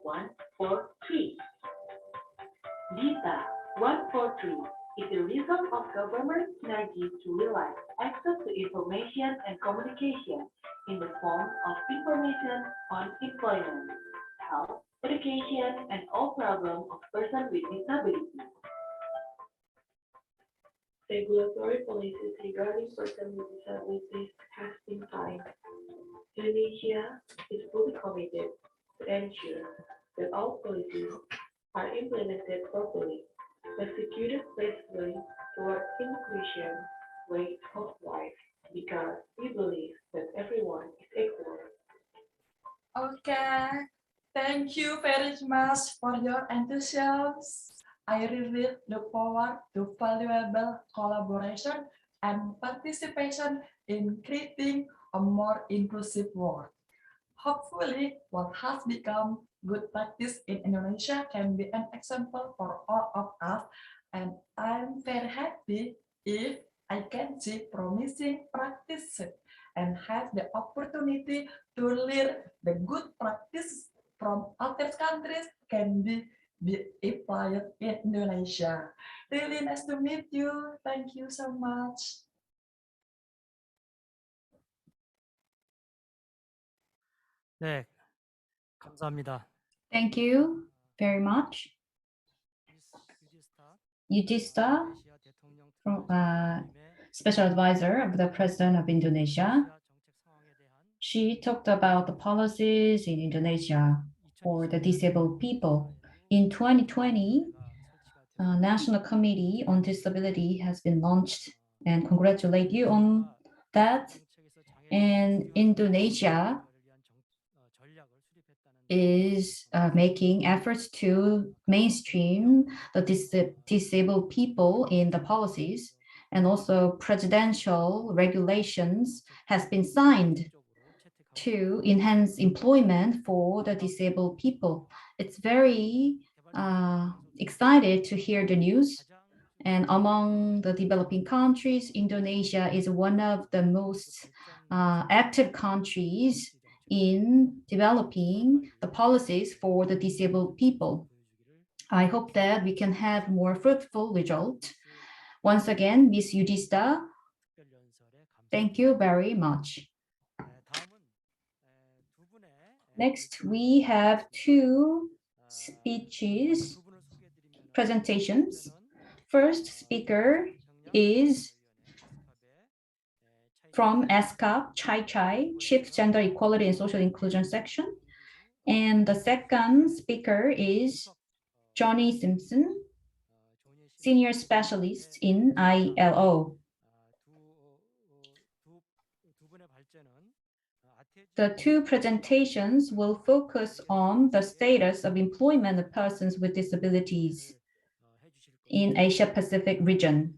143. Dita 143 is the result of government synergy to realize access to information and communication in the form of information on employment, health, education, and all problems of persons with disabilities. Regulatory policies regarding persons with disabilities have been signed. Indonesia is fully committed to ensure that all policies are implemented properly, executed faithfully toward inclusion, way of life, because we believe that everyone is equal. Okay, thank you very much for your enthusiasm. I really look forward to valuable collaboration and participation in creating a more inclusive world. Hopefully, what has become good practice in Indonesia can be an example for all of us, and I'm very happy if I can see promising practices and have the opportunity to learn the good practice from other countries can be applied in Indonesia. Really nice to meet you. Thank you so much. 네, 감사합니다. Thank you very much. Yudhista, Special Advisor of the President of Indonesia. She talked about the policies in Indonesia for the disabled people. In 2020, National Committee on Disability has been launched, and congratulate you on that. And Indonesia is making efforts to mainstream the disabled people in the policies, and also presidential regulations has been signed to enhance employment for the disabled people. It's very excited to hear the news. And among the developing countries, Indonesia is one of the most active countries in developing the policies for the disabled people. I hope that we can have more fruitful results. Once again, Ms. Yudhista, thank you very much. Next, we have two presentations. First speaker is from ASCAP, Choi, Chief Gender Equality and Social Inclusion Section. And the second speaker is Johnny Simpson, Senior Specialist in ILO. The two presentations will focus on the status of employment of persons with disabilities in Asia-Pacific region.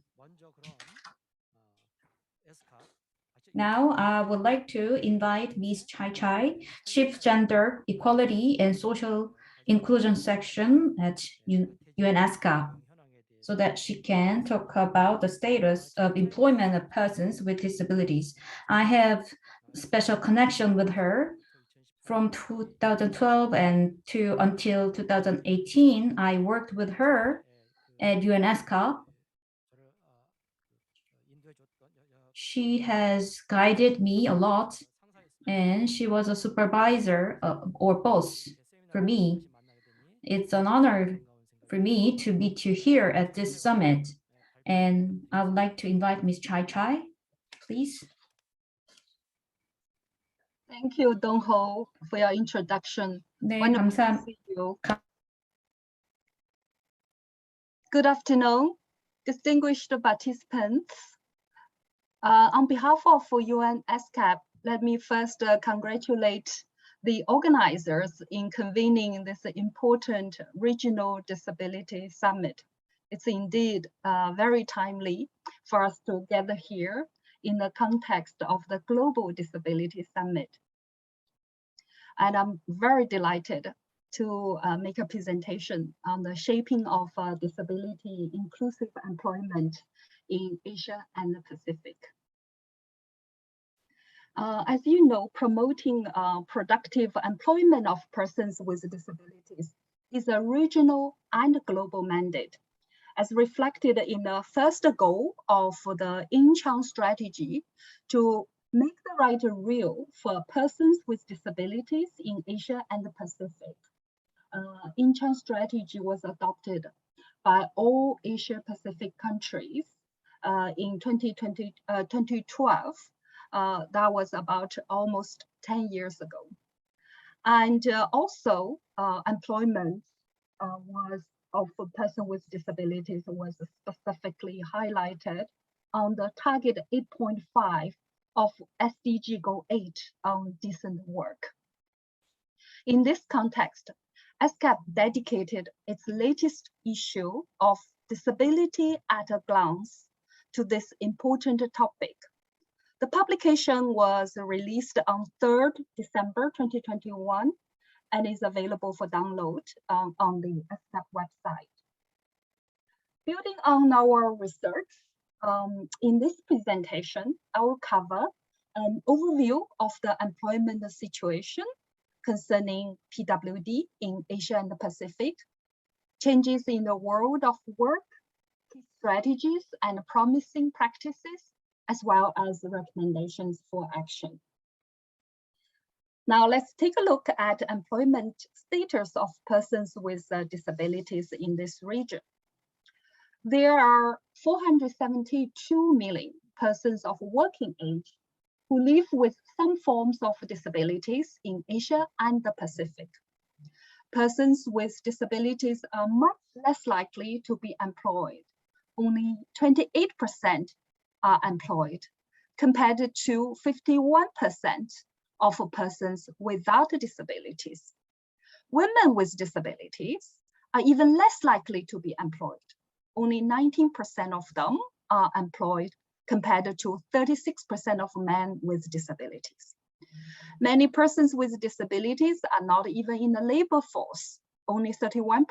Now, I would like to invite Ms. Choi, Chief Gender Equality and Social Inclusion Section at UNASCA, so that she can talk about the status of employment of persons with disabilities. I have special connection with her. From 2012 and until 2018, I worked with her at UNASCA. She has guided me a lot, and she was a supervisor or boss for me. It's an honor for me to meet you here at this summit. And I would like to invite Ms. Choi, please. Thank you, Dong-ho, for your introduction. 네, 감사합니다. Good afternoon, distinguished participants. On behalf of UN ASCAP, let me first congratulate the organizers in convening this important regional disability summit. It's indeed very timely for us to gather here in the context of the Global Disability Summit. And I'm very delighted to make a presentation on the shaping of disability inclusive employment in Asia and the Pacific. As you know, promoting productive employment of persons with disabilities is a regional and global mandate, as reflected in the first goal of the In-Chang strategy to make the right real for persons with disabilities in Asia and the Pacific. In-Chang strategy was adopted by all Asia Pacific countries in 2012. That was about almost 10 years ago. And also employment was of a person with disabilities was specifically highlighted on the target 8.5 of SDG Goal 8 on decent work. In this context, SCAP dedicated its latest issue of Disability at a Glance to this important topic. The publication was released on 3rd December 2021 and is available for download on the SCAP website. Building on our research, in this presentation, I will cover an overview of the employment situation concerning PWD in Asia and the Pacific, changes in the world of work, key strategies and promising practices, as well as recommendations for action. Now let's take a look at employment status of persons with disabilities in this region. There are 472 million persons of working age who live with some forms of disabilities in Asia and the Pacific. Persons with disabilities are much less likely to be employed. Only 28% are employed, compared to 51% of persons without disabilities. Women with disabilities are even less likely to be employed. Only 19% of them are employed, compared to 36% of men with disabilities. Many persons with disabilities are not even in the labor force. Only 31%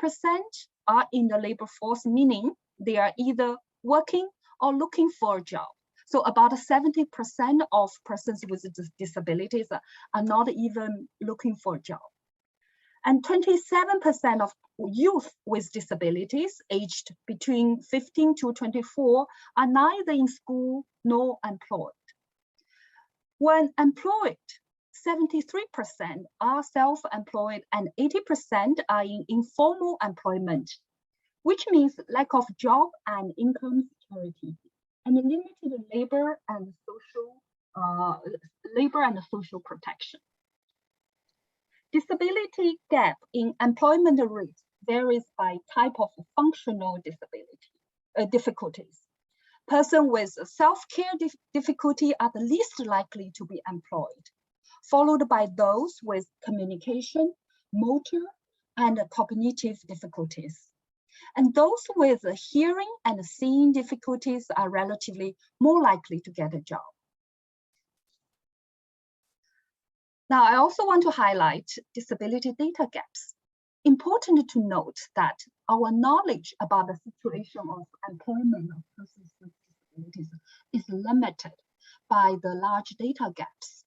are in the labor force, meaning they are either working or looking for a job. So about 70% of persons with disabilities are not even looking for a job. And 27% of youth with disabilities aged between 15 to 24 are neither in school nor employed. When employed, 73% are self-employed and 80% are in informal employment, which means lack of job and income security and limited labor and social protection. Disability gap in employment rate varies by type of functional disability difficulties. Persons with self-care difficulty are the least likely to be employed, followed by those with communication, motor, and cognitive difficulties. And those with hearing and seeing difficulties are relatively more likely to get a job. Now, I also want to highlight disability data gaps. Important to note that our knowledge about the situation of employment of persons with disabilities is limited by the large data gaps.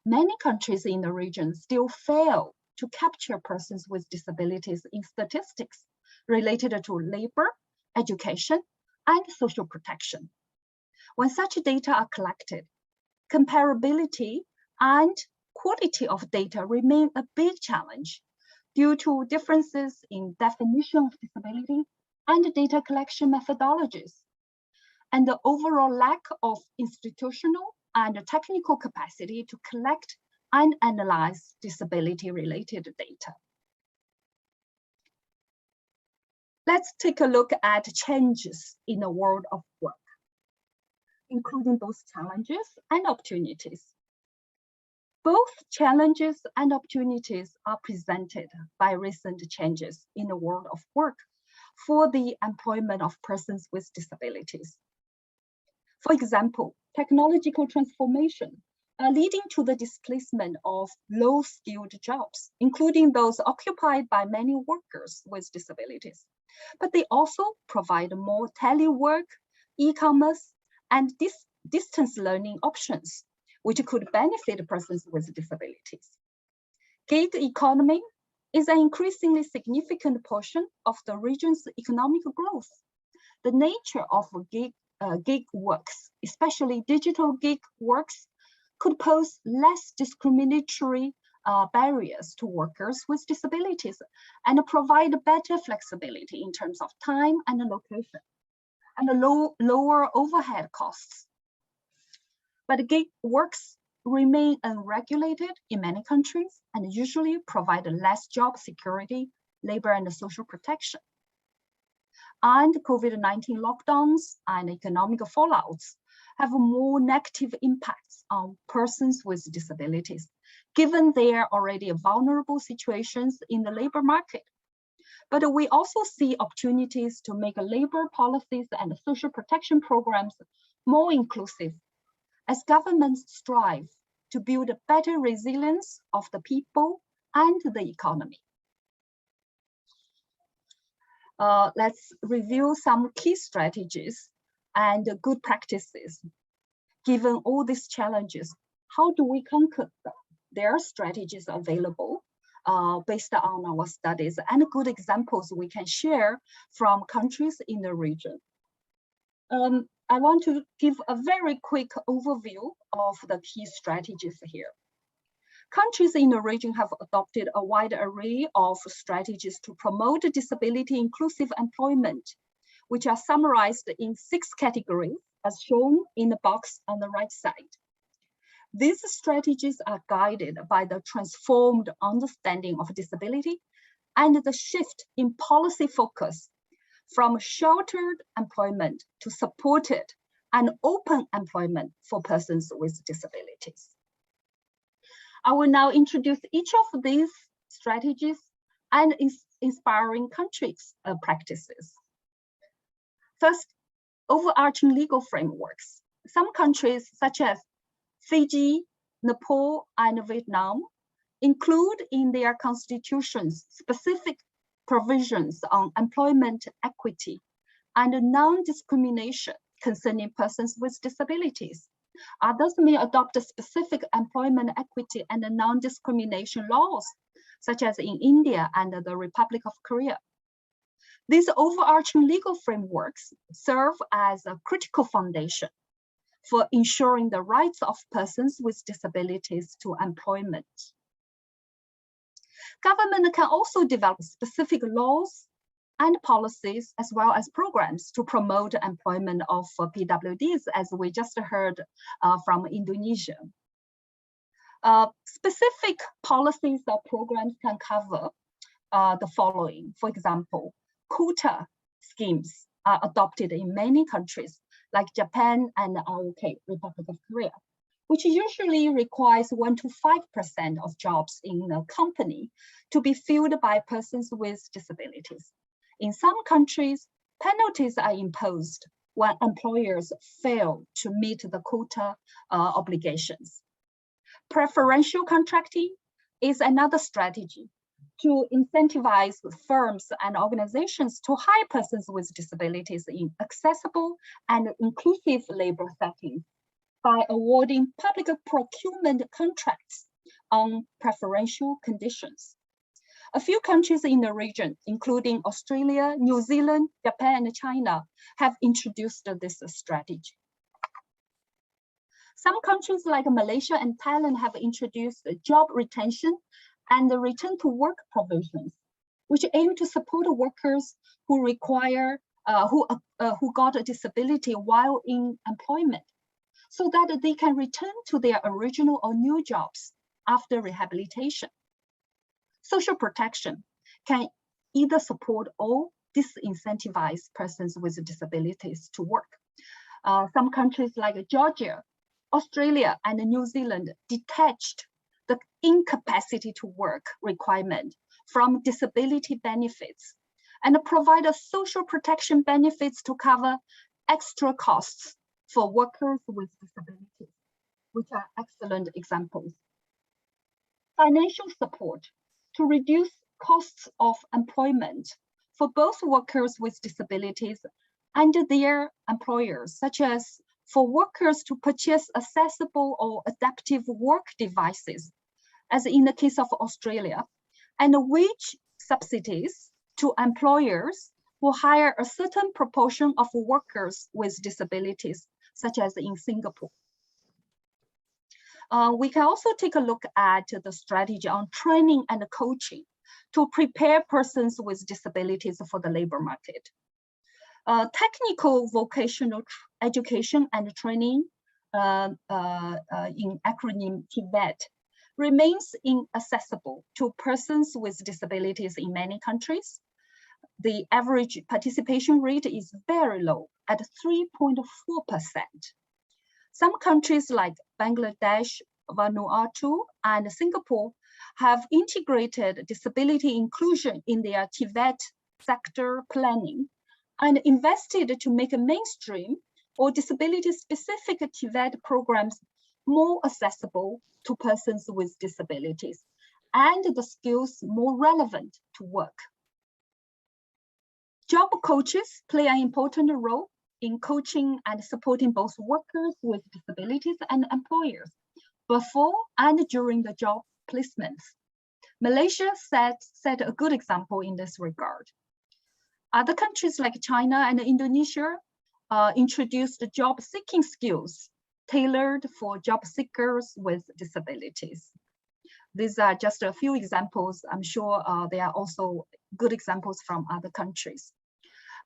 Many countries in the region still fail to capture persons with disabilities in statistics related to labor, education, and social protection. When such data are collected, comparability and quality of data remain a big challenge due to differences in definition of disability and data collection methodologies, and the overall lack of institutional and technical capacity to collect and analyze disability-related data. Let's take a look at changes in the world of work, including both challenges and opportunities. Both challenges and opportunities are presented by recent changes in the world of work for the employment of persons with disabilities. For example, technological transformation are leading to the displacement of low-skilled jobs, including those occupied by many workers with disabilities. But they also provide more telework, e-commerce, and distance learning options, which could benefit persons with disabilities. Gig economy is an increasingly significant portion of the region's economic growth. The nature of gig works, especially digital gig works, could pose less discriminatory barriers to workers with disabilities and provide better flexibility in terms of time and location and lower overhead costs. But gig works remain unregulated in many countries and usually provide less job security, labor and social protection. And COVID-19 lockdowns and economic fallouts have more negative impacts on persons with disabilities, given their already vulnerable situations in the labor market. But we also see opportunities to make labor policies and social protection programs more inclusive as governments strive to build a better resilience of the people and the economy. Let's review some key strategies and good practices. Given all these challenges, how do we conquer them? There are strategies available based on our studies and good examples we can share from countries in the region. I want to give a very quick overview of the key strategies here. Countries in the region have adopted a wide array of strategies to promote disability inclusive employment, which are summarized in 6 categories as shown in the box on the right side. These strategies are guided by the transformed understanding of disability and the shift in policy focus from sheltered employment to supported and open employment for persons with disabilities. I will now introduce each of these strategies and inspiring countries' practices. First, overarching legal frameworks. Some countries, such as Fiji, Nepal, and Vietnam, include in their constitutions specific provisions on employment equity and non-discrimination concerning persons with disabilities. Others may adopt specific employment equity and non-discrimination laws, such as in India and the Republic of Korea. These overarching legal frameworks serve as a critical foundation for ensuring the rights of persons with disabilities to employment. Government can also develop specific laws and policies as well as programs to promote employment of PWDs, as we just heard from Indonesia. Specific policies or programs can cover the following. For example, quota schemes are adopted in many countries like Japan and ROK, Republic of Korea, which usually requires 1 to 5% of jobs in a company to be filled by persons with disabilities. In some countries, penalties are imposed when employers fail to meet the quota obligations. Preferential contracting is another strategy to incentivize firms and organizations to hire persons with disabilities in accessible and inclusive labor settings by awarding public procurement contracts on preferential conditions. A few countries in the region, including Australia, New Zealand, Japan, and China, have introduced this strategy. Some countries like Malaysia and Thailand have introduced job retention and the return to work provisions, which aim to support workers who who got a disability while in employment, so that they can return to their original or new jobs after rehabilitation. Social protection can either support or disincentivize persons with disabilities to work. Some countries like Georgia, Australia, and New Zealand detached the incapacity to work requirement from disability benefits and provide a social protection benefits to cover extra costs for workers with disabilities, which are excellent examples. Financial support to reduce costs of employment for both workers with disabilities and their employers, such as for workers to purchase accessible or adaptive work devices, as in the case of Australia, and wage subsidies to employers who hire a certain proportion of workers with disabilities, such as in Singapore. We can also take a look at the strategy on training and coaching to prepare persons with disabilities for the labor market. Technical vocational education and training, in acronym TVET, remains inaccessible to persons with disabilities in many countries. The average participation rate is very low at 3.4%. Some countries like Bangladesh, Vanuatu, and Singapore have integrated disability inclusion in their TVET sector planning and invested to make a mainstream or disability-specific TVET programs more accessible to persons with disabilities and the skills more relevant to work. Job coaches play an important role in coaching and supporting both workers with disabilities and employers before and during the job placements. Malaysia set a good example in this regard. Other countries like China and Indonesia introduced job-seeking skills tailored for job seekers with disabilities. These are just a few examples. I'm sure there are also good examples from other countries.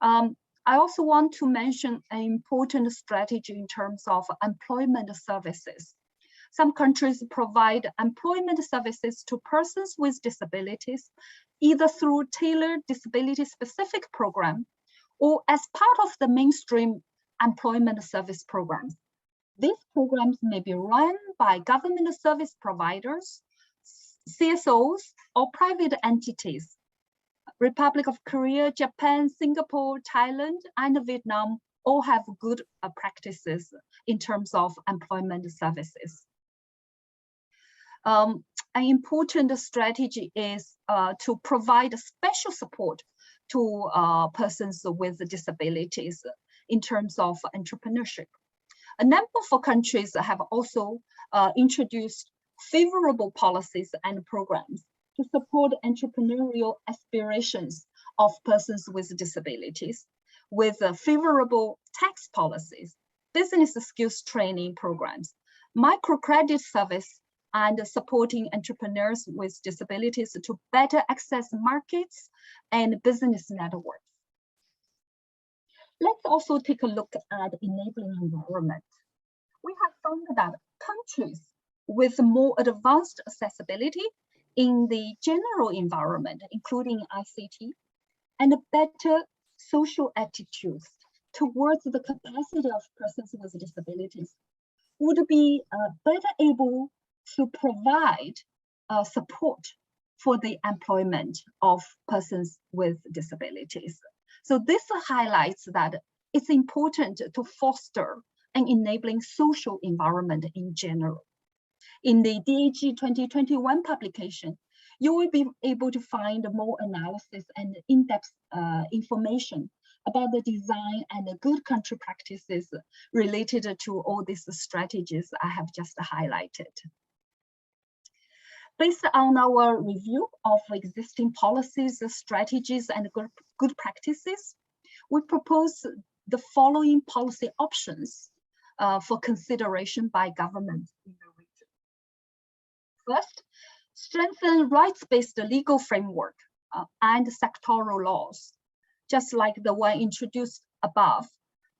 I also want to mention an important strategy in terms of employment services. Some countries provide employment services to persons with disabilities, either through tailored disability-specific program or as part of the mainstream employment service programs. These programs may be run by government service providers, CSOs, or private entities. Republic of Korea, Japan, Singapore, Thailand, and Vietnam all have good practices in terms of employment services. An important strategy is to provide special support to persons with disabilities in terms of entrepreneurship. A number of countries have also introduced favorable policies and programs to support entrepreneurial aspirations of persons with disabilities with favorable tax policies, business skills training programs, microcredit service, and supporting entrepreneurs with disabilities to better access markets and business networks. Let's also take a look at enabling environment. We have found that countries with more advanced accessibility in the general environment, including ICT, and better social attitudes towards the capacity of persons with disabilities would be better able to provide support for the employment of persons with disabilities. So this highlights that it's important to foster an enabling social environment in general. In the DAG 2021 publication, you will be able to find more analysis and in-depth information about the design and the good country practices related to all these strategies I have just highlighted. Based on our review of existing policies, strategies, and good practices, we propose the following policy options for consideration by governments in the region. First, strengthen rights-based legal framework and sectoral laws, just like the one introduced above,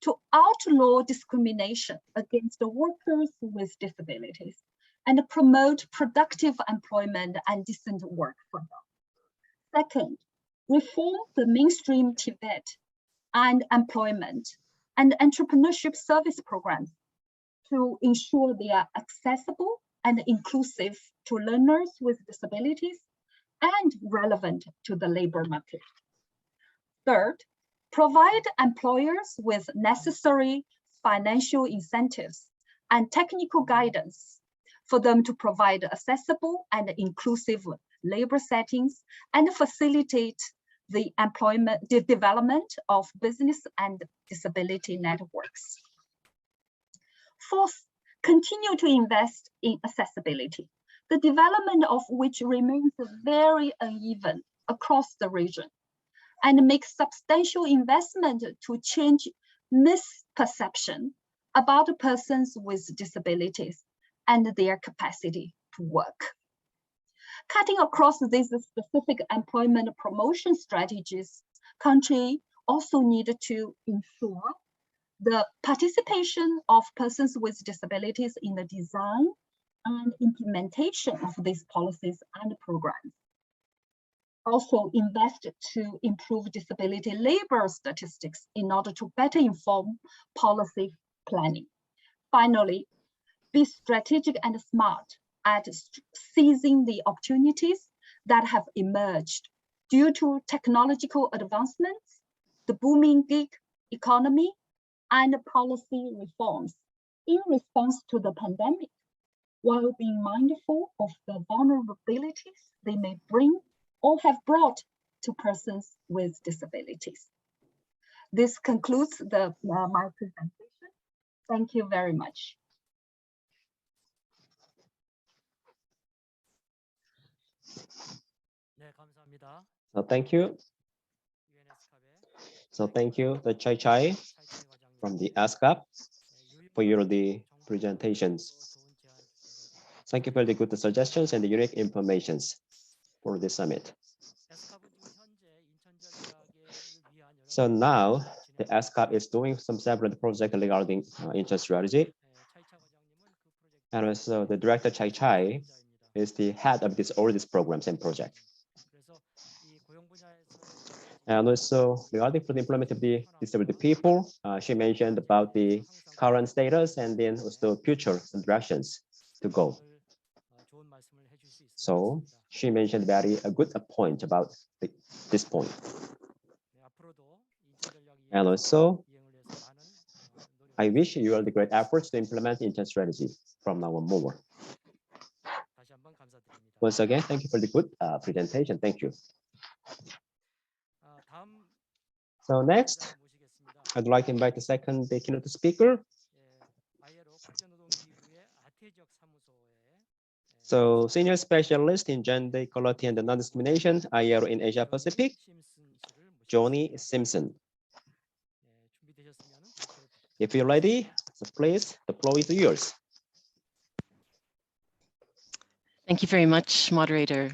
to outlaw discrimination against the workers with disabilities and promote productive employment and decent work for them. Second, reform the mainstream TVET and employment and entrepreneurship service programs to ensure they are accessible and inclusive to learners with disabilities and relevant to the labor market. Third, provide employers with necessary financial incentives and technical guidance for them to provide accessible and inclusive labor settings and facilitate the development of business and disability networks. Fourth, continue to invest in accessibility, the development of which remains very uneven across the region, and make substantial investment to change misperception about persons with disabilities and their capacity to work. Cutting across these specific employment promotion strategies, countries also need to ensure the participation of persons with disabilities in the design and implementation of these policies and programs. Also invest to improve disability labor statistics in order to better inform policy planning. Finally, be strategic and smart at seizing the opportunities that have emerged due to technological advancements, the booming gig economy, and policy reforms in response to the pandemic, while being mindful of the vulnerabilities they may bring or have brought to persons with disabilities. This concludes my presentation. Thank you very much. 네, 감사합니다. So thank you. So thank you, the Choi from the ASCAP for your presentations. Thank you for the good suggestions and the unique informations for this summit. So now the ASCAP is doing some several projects regarding Incheon strategy. And also the director Choi is the head of all these programs and projects. And also regarding for the employment of the disabled people, she mentioned about the current status and then also future directions to go. So she mentioned a good point about this point. And also, I wish you all the great efforts to implement Incheon strategy from now on more. Once again, thank you for the good presentation. Thank you. So next, I'd like to invite the second keynote speaker. So senior specialist in gender equality and non-discrimination, ILO in Asia Pacific, Johnny Simpson. If you're ready, so please, the floor is yours. Thank you very much, moderator.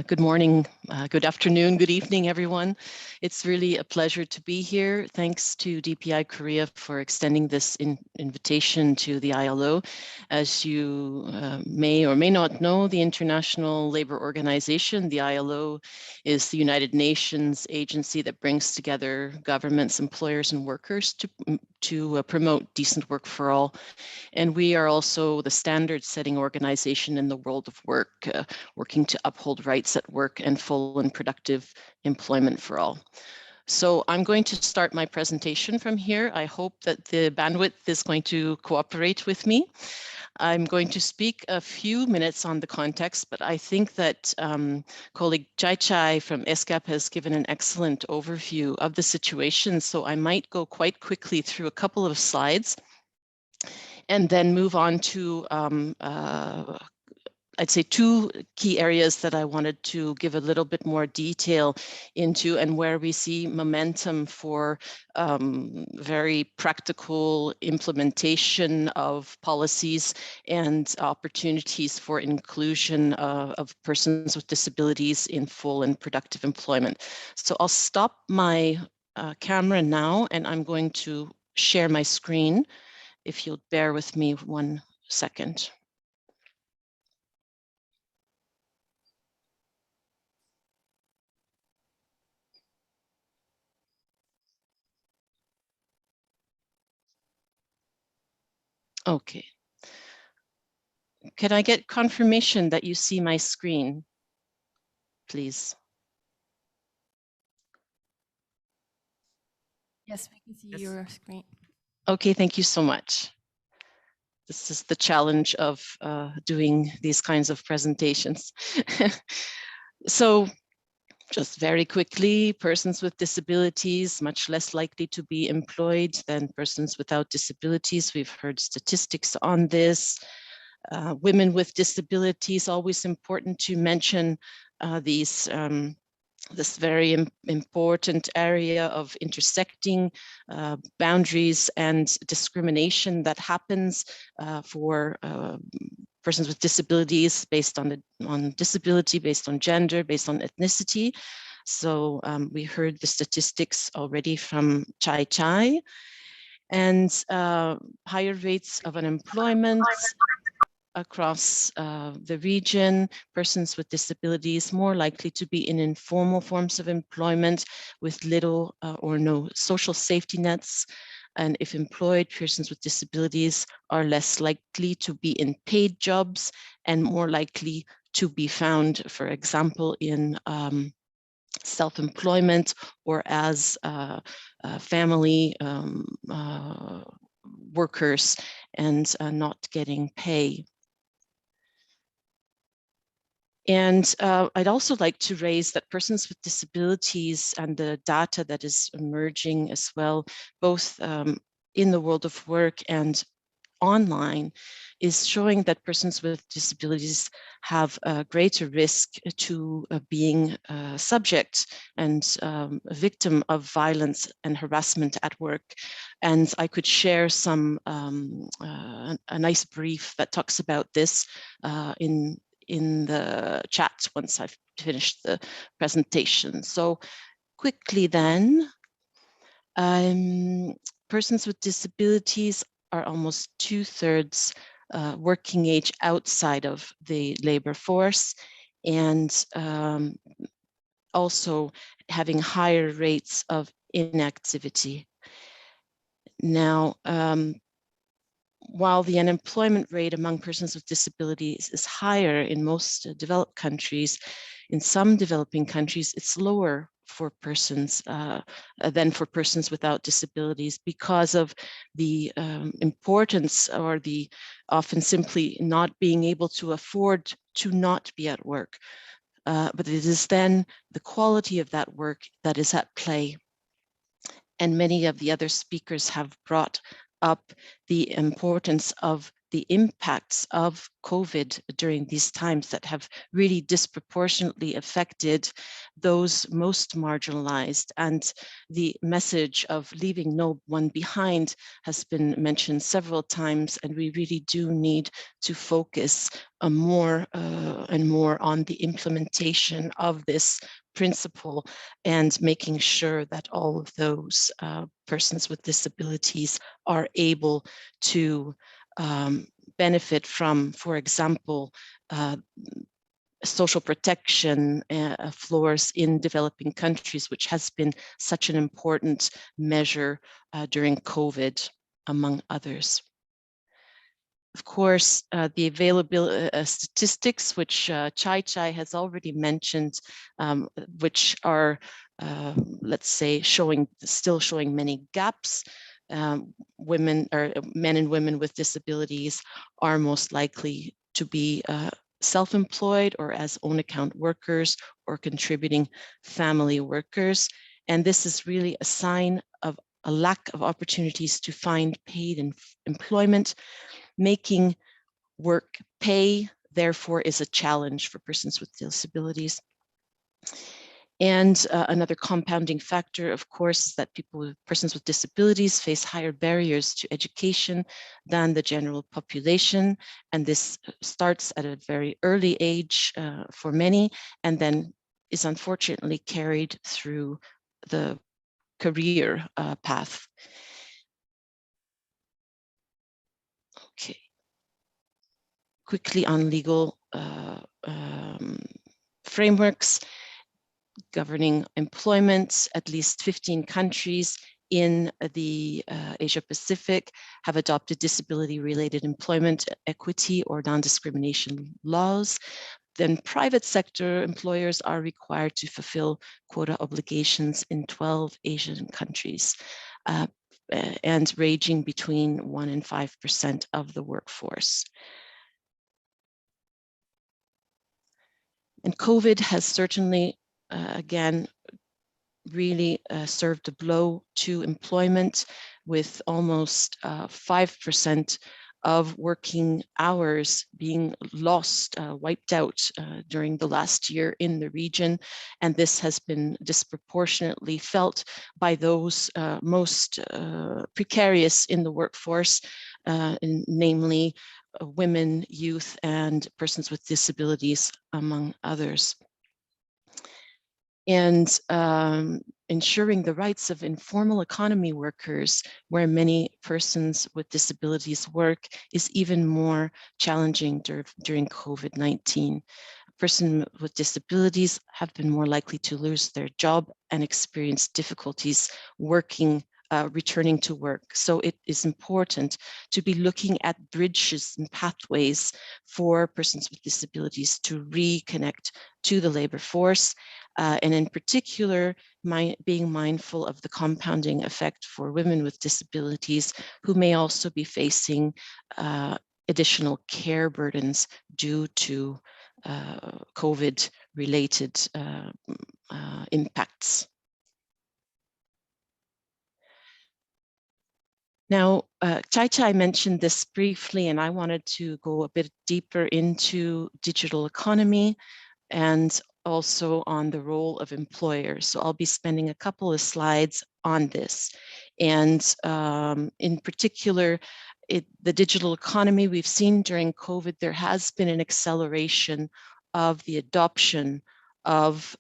Good morning, good afternoon, good evening, everyone. It's really a pleasure to be here. Thanks to Dpi Korea for extending this invitation to the ILO. As you may or may not know, the International Labor Organization, the ILO, is the United Nations agency that brings together governments, employers, and workers to promote decent work for all. And we are also the standard-setting organization in the world of work, working to uphold rights at work and full and productive employment for all. So I'm going to start my presentation from here. I hope that the bandwidth is going to cooperate with me. I'm going to speak a few minutes on the context, but I think that colleague Choi from ESCAP has given an excellent overview of the situation. So I might go quite quickly through a couple of slides and then move on to I'd say two key areas that I wanted to give a little bit more detail into, and where we see momentum for very practical implementation of policies and opportunities for inclusion of persons with disabilities in full and productive employment. So I'll stop my camera now, and I'm going to share my screen. If you'll bear with me 1 second. Okay. Can I get confirmation that you see my screen, please? Yes, we can see your screen. Okay, thank you so much. This is the challenge of doing these kinds of presentations. So just very quickly, persons with disabilities much less likely to be employed than persons without disabilities. We've heard statistics on this. Women with disabilities, always important to mention this very important area of intersecting boundaries and discrimination that happens for persons with disabilities based on disability, based on gender, based on ethnicity. So we heard the statistics already from Choi, and higher rates of unemployment across the region, persons with disabilities more likely to be in informal forms of employment with little or no social safety nets. And if employed, persons with disabilities are less likely to be in paid jobs and more likely to be found, for example, in self-employment or as family workers and not getting pay. And I'd also like to raise that persons with disabilities and the data that is emerging as well, both in the world of work and online, is showing that persons with disabilities have a greater risk to being subject and a victim of violence and harassment at work. And I could share some a nice brief that talks about this in the chat once I've finished the presentation. So quickly then, persons with disabilities are almost 2/3 working age outside of the labor force, and also having higher rates of inactivity. Now, while the unemployment rate among persons with disabilities is higher in most developed countries, in some developing countries, it's lower for persons than for persons without disabilities because of the importance or the often simply not being able to afford to not be at work. But it is then the quality of that work that is at play. And many of the other speakers have brought up the importance of the impacts of COVID during these times that have really disproportionately affected those most marginalized. And the message of leaving no one behind has been mentioned several times, and we really do need to focus more and more on the implementation of this principle and making sure that all of those persons with disabilities are able to benefit from, for example, social protection floors in developing countries, which has been such an important measure during COVID, among others. Of course, the available statistics, which Choi has already mentioned, which are, let's say, still showing many gaps. Women or men and women with disabilities are most likely to be self-employed or as own account workers or contributing family workers. And this is really a sign of a lack of opportunities to find paid employment. Making work pay, therefore, is a challenge for persons with disabilities. And another compounding factor, of course, is that persons with disabilities face higher barriers to education than the general population. And this starts at a very early age for many, and then is unfortunately carried through the career path. Okay. Quickly on legal frameworks governing employment. At least 15 countries in the Asia Pacific have adopted disability-related employment equity or non-discrimination laws. Then private sector employers are required to fulfill quota obligations in 12 Asian countries, and ranging between 1% and 5% of the workforce. And COVID has certainly, again, really served a blow to employment, with almost 5% of working hours being lost, wiped out during the last year in the region. And this has been disproportionately felt by those most precarious in the workforce, namely women, youth, and persons with disabilities, among others. And ensuring the rights of informal economy workers, where many persons with disabilities work, is even more challenging during COVID-19. Persons with disabilities have been more likely to lose their job and experience difficulties returning to work. So it is important to be looking at bridges and pathways for persons with disabilities to reconnect to the labor force, and in particular, being mindful of the compounding effect for women with disabilities who may also be facing additional care burdens due to COVID-related impacts. Now, Chai mentioned this briefly, and I wanted to go a bit deeper into digital economy and also on the role of employers. So I'll be spending a couple of slides on this. And in particular, the digital economy we've seen during COVID, there has been an acceleration of the adoption of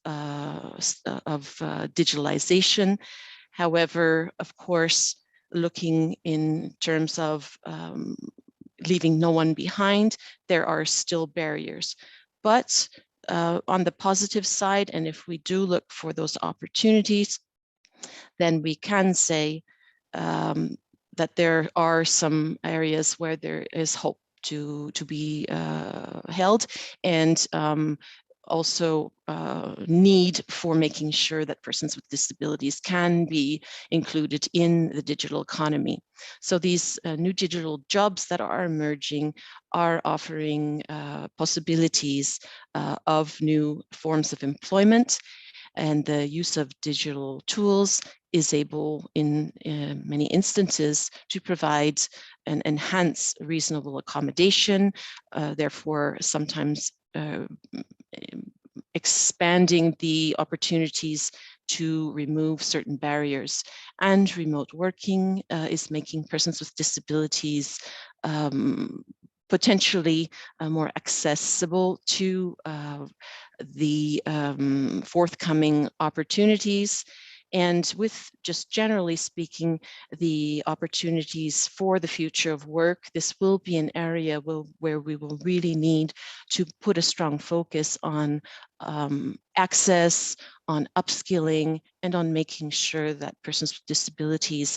digitalization. However, of course, looking in terms of leaving no one behind, there are still barriers. But on the positive side, and if we do look for those opportunities, then we can say that there are some areas where there is hope to be held, and also need for making sure that persons with disabilities can be included in the digital economy. So these new digital jobs that are emerging are offering possibilities of new forms of employment, and the use of digital tools is able in many instances to provide and enhance reasonable accommodation, therefore sometimes expanding the opportunities to remove certain barriers. And remote working is making persons with disabilities potentially more accessible to the forthcoming opportunities. And with just generally speaking, the opportunities for the future of work, this will be an area where we will really need to put a strong focus on access, on upskilling, and on making sure that persons with disabilities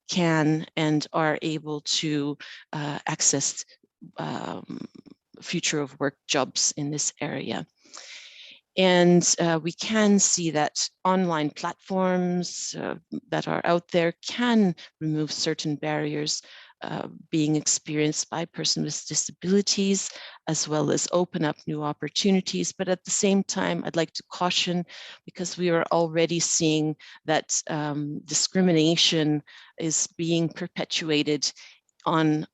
can and are able to access future of work jobs in this area. And we can see that online platforms that are out there can remove certain barriers being experienced by persons with disabilities, as well as open up new opportunities. But at the same time, I'd like to caution, because we are already seeing that discrimination is being perpetuated in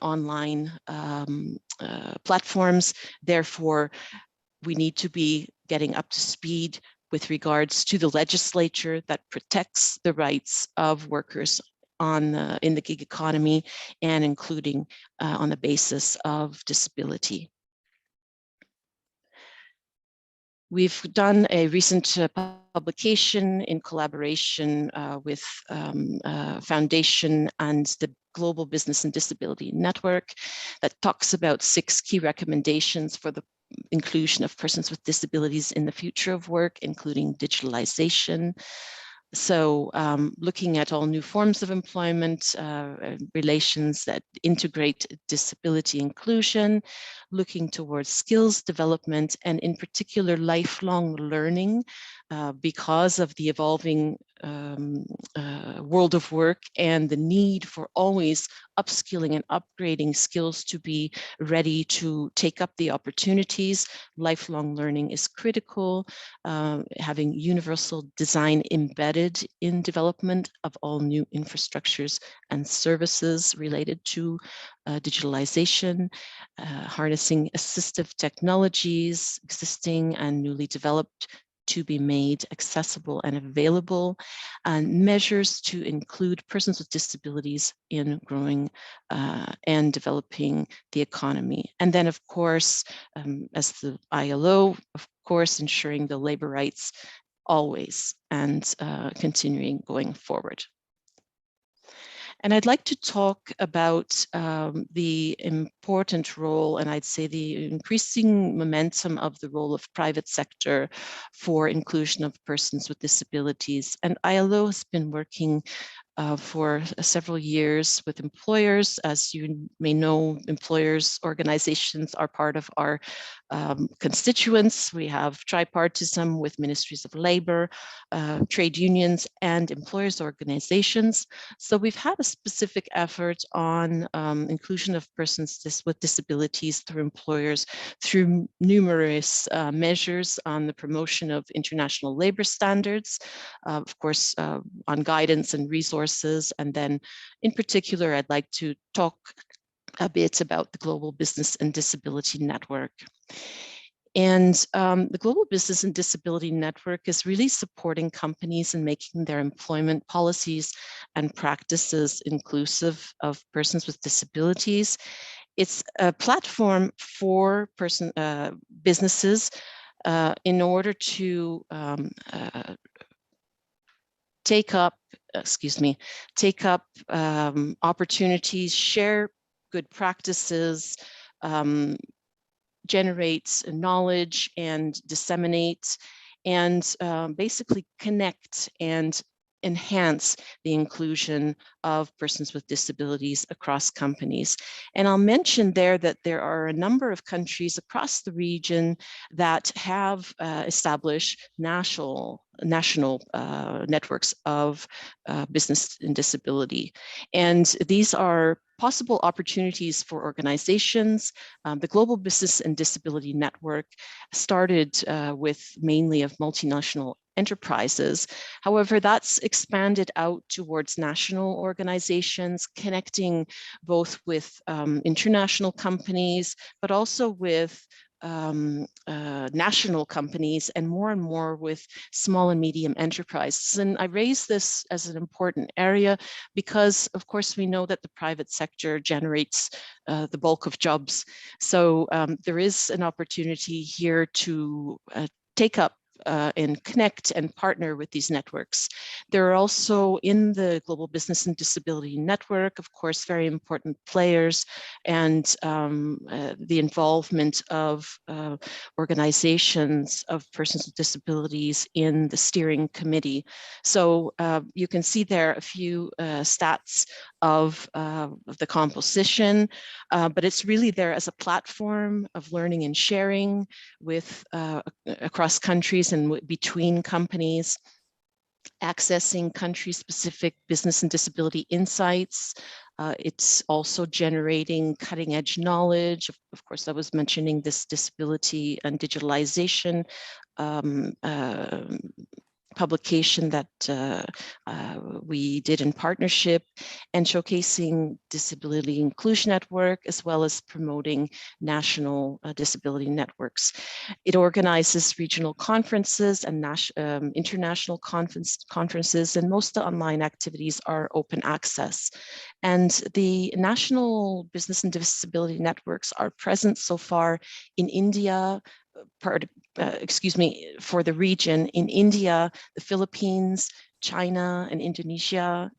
online platforms. Therefore, we need to be getting up to speed with regards to the legislature that protects the rights of workers in the gig economy, and including on the basis of disability. We've done a recent publication in collaboration with Foundation and the Global Business and Disability Network that talks about 6 key recommendations for the inclusion of persons with disabilities in the future of work, including digitalization, So looking at all new forms of employment, relations that integrate disability inclusion, looking towards skills development, and in particular lifelong learning because of the evolving world of work and the need for always upskilling and upgrading skills to be ready to take up the opportunities. Lifelong learning is critical. Having universal design embedded in development of all new infrastructures and services related to digitalization, harnessing assistive technologies, existing and newly developed, to be made accessible and available, and measures to include persons with disabilities in growing and developing the economy. And then, of course, as the ILO, of course, ensuring the labor rights always and continuing going forward. And I'd like to talk about the important role, and I'd say the increasing momentum of the role of private sector for inclusion of persons with disabilities. And ILO has been working for several years with employers. As you may know, employers organizations are part of our constituents. We have tripartism with ministries of labor, trade unions, and employers organizations. So we've had a specific effort on inclusion of persons with disabilities through employers through numerous measures on the promotion of international labor standards, of course, on guidance and resources. And then in particular, I'd like to talk a bit about the Global Business and Disability Network. And the Global Business and Disability Network is really supporting companies in making their employment policies and practices inclusive of persons with disabilities. It's a platform for businesses in order to take up opportunities, share good practices, generate knowledge and disseminate, and basically connect and enhance the inclusion of persons with disabilities across companies. And I'll mention there that there are a number of countries across the region that have established national networks of business and disability. And these are possible opportunities for organizations. The Global Business and Disability Network started with mainly of multinational enterprises. However, that's expanded out towards national organizations, connecting both with international companies, but also with national companies, and more with small and medium enterprises. And I raise this as an important area because, of course, we know that the private sector generates the bulk of jobs. So there is an opportunity here to take up and connect and partner with these networks. There are also in the Global Business and Disability Network, of course, very important players, and the involvement of organizations of persons with disabilities in the steering committee. So you can see there a few stats of the composition, but it's really there as a platform of learning and sharing with across countries and between companies, accessing country-specific business and disability insights. It's also generating cutting-edge knowledge. Of course, I was mentioning this disability and digitalization publication that we did in partnership, and showcasing disability inclusion network, as well as promoting national disability networks. It organizes regional conferences and international conferences, and most of the online activities are open access. And the national business and disability networks are present so far in India, for the region, in India, the Philippines, China and Indonesia,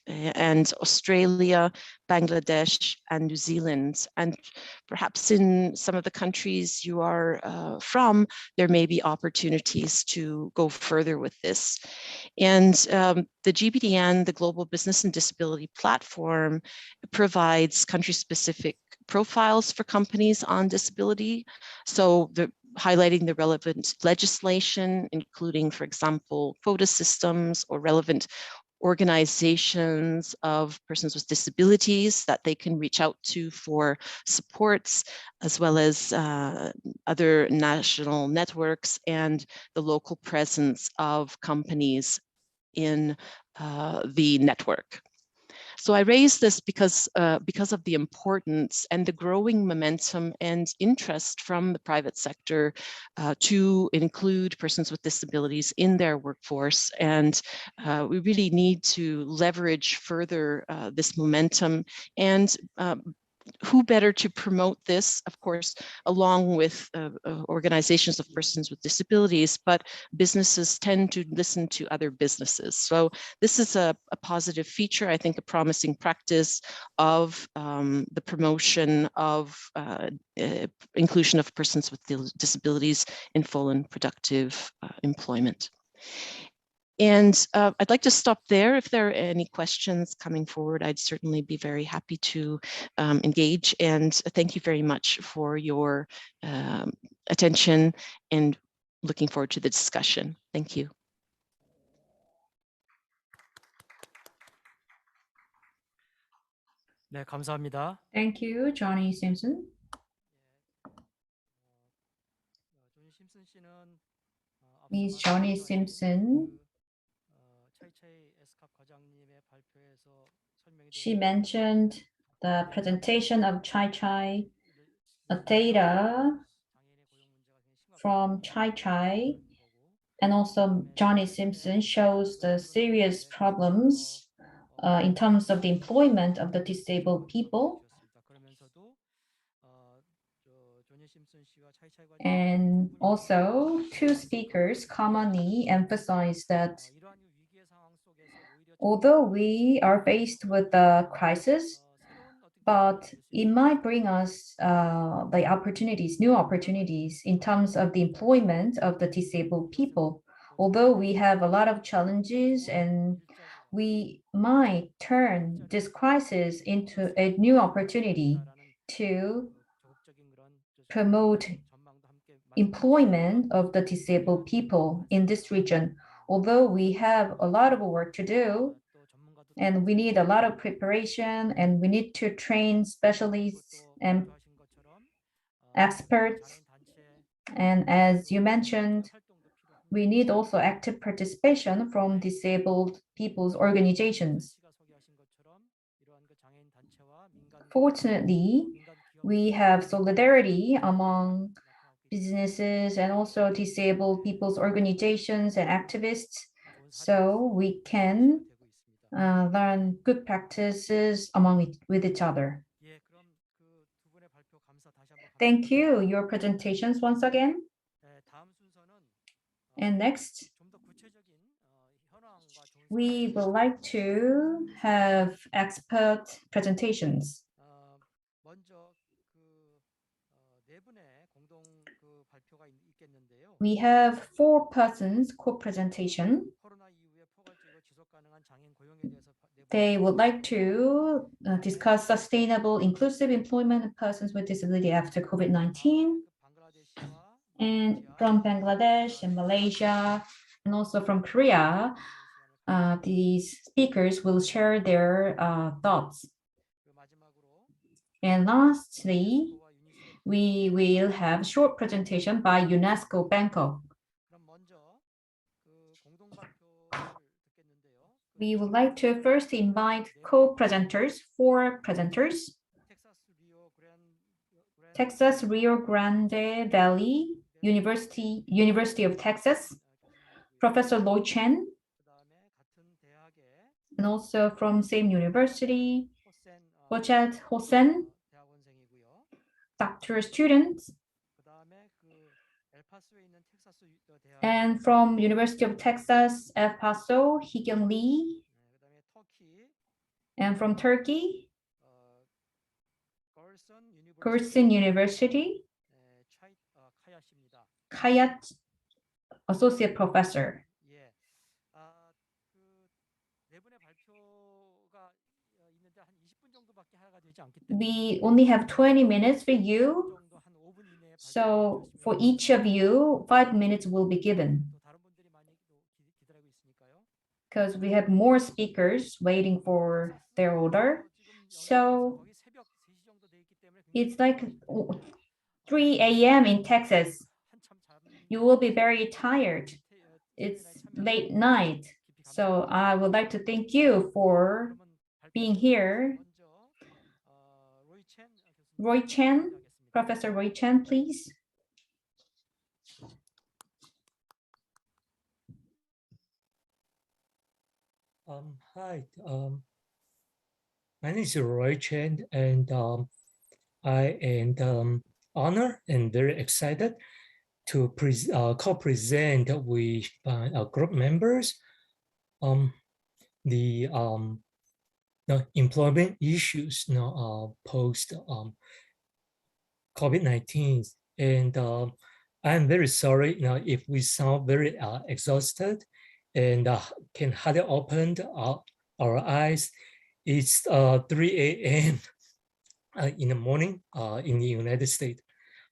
and Australia, Bangladesh, and New Zealand. And perhaps in some of the countries you are from, there may be opportunities to go further with this. And the GBDN, the Global Business and Disability Platform, provides country-specific profiles for companies on disability. So highlighting the relevant legislation, including, for example, quota systems or relevant organizations of persons with disabilities that they can reach out to for supports, as well as other national networks and the local presence of companies in the network. So I raise this because of the importance and the growing momentum and interest from the private sector to include persons with disabilities in their workforce. And we really need to leverage further this momentum, and who better to promote this, of course, along with organizations of persons with disabilities, but businesses tend to listen to other businesses. So this is a positive feature, I think a promising practice of the promotion of inclusion of persons with disabilities in full and productive employment. And I'd like to stop there. If there are any questions coming forward, I'd certainly be very happy to engage. And thank you very much for your attention, and looking forward to the discussion. Thank you. 네, 감사합니다. Thank you, Johnny Simpson. Ms. Johnny Simpson, she mentioned the presentation of Chai Chai, data from Chai Chai, and also Johnny Simpson shows the serious problems in terms of the employment of the disabled people. And also, two speakers commonly emphasize that although we are faced with a crisis, but it might bring us the opportunities, new opportunities in terms of the employment of the disabled people. Although we have a lot of challenges, and we might turn this crisis into a new opportunity to promote employment of the disabled people in this region. Although we have a lot of work to do, and we need a lot of preparation, and we need to train specialists and experts. And as you mentioned, we need also active participation from disabled people's organizations. Fortunately, we have solidarity among businesses and also disabled people's organizations and activists, so we can learn good practices with each other. Thank you. Your presentations once again. And next, we would like to have expert presentations. We have 4 persons co-presentation. They would like to discuss sustainable, inclusive employment of persons with disability after COVID-19. And from Bangladesh and Malaysia, and also from Korea, these speakers will share their thoughts. And lastly, we will have a short presentation by UNESCO Bangkok. We would like to first invite co-presenters, 4 presenters. Texas Rio Grande Valley University of Texas, Professor Lloyd Chen, and also from same university, Bochat Hossein, doctoral students, And from University of Texas, El Paso, Hee-kyung Lee. And from Turkey, Kursin University, Kayat, Associate Professor. We only have 20 minutes for you. So for each of you, 5 minutes will be given. Because we have more speakers waiting for their order. So it's like 3 a.m. in Texas. You will be very tired. It's late night. So I would like to thank you for being here. Roy Chen, Professor Roy Chen, please. Hi, my name is Roy Chen, and I am honored and very excited to co-present with our group members the employment issues post COVID-19, and I'm very sorry if we sound very exhausted and can hardly open our eyes. It's 3 a.m. In the morning in the United States.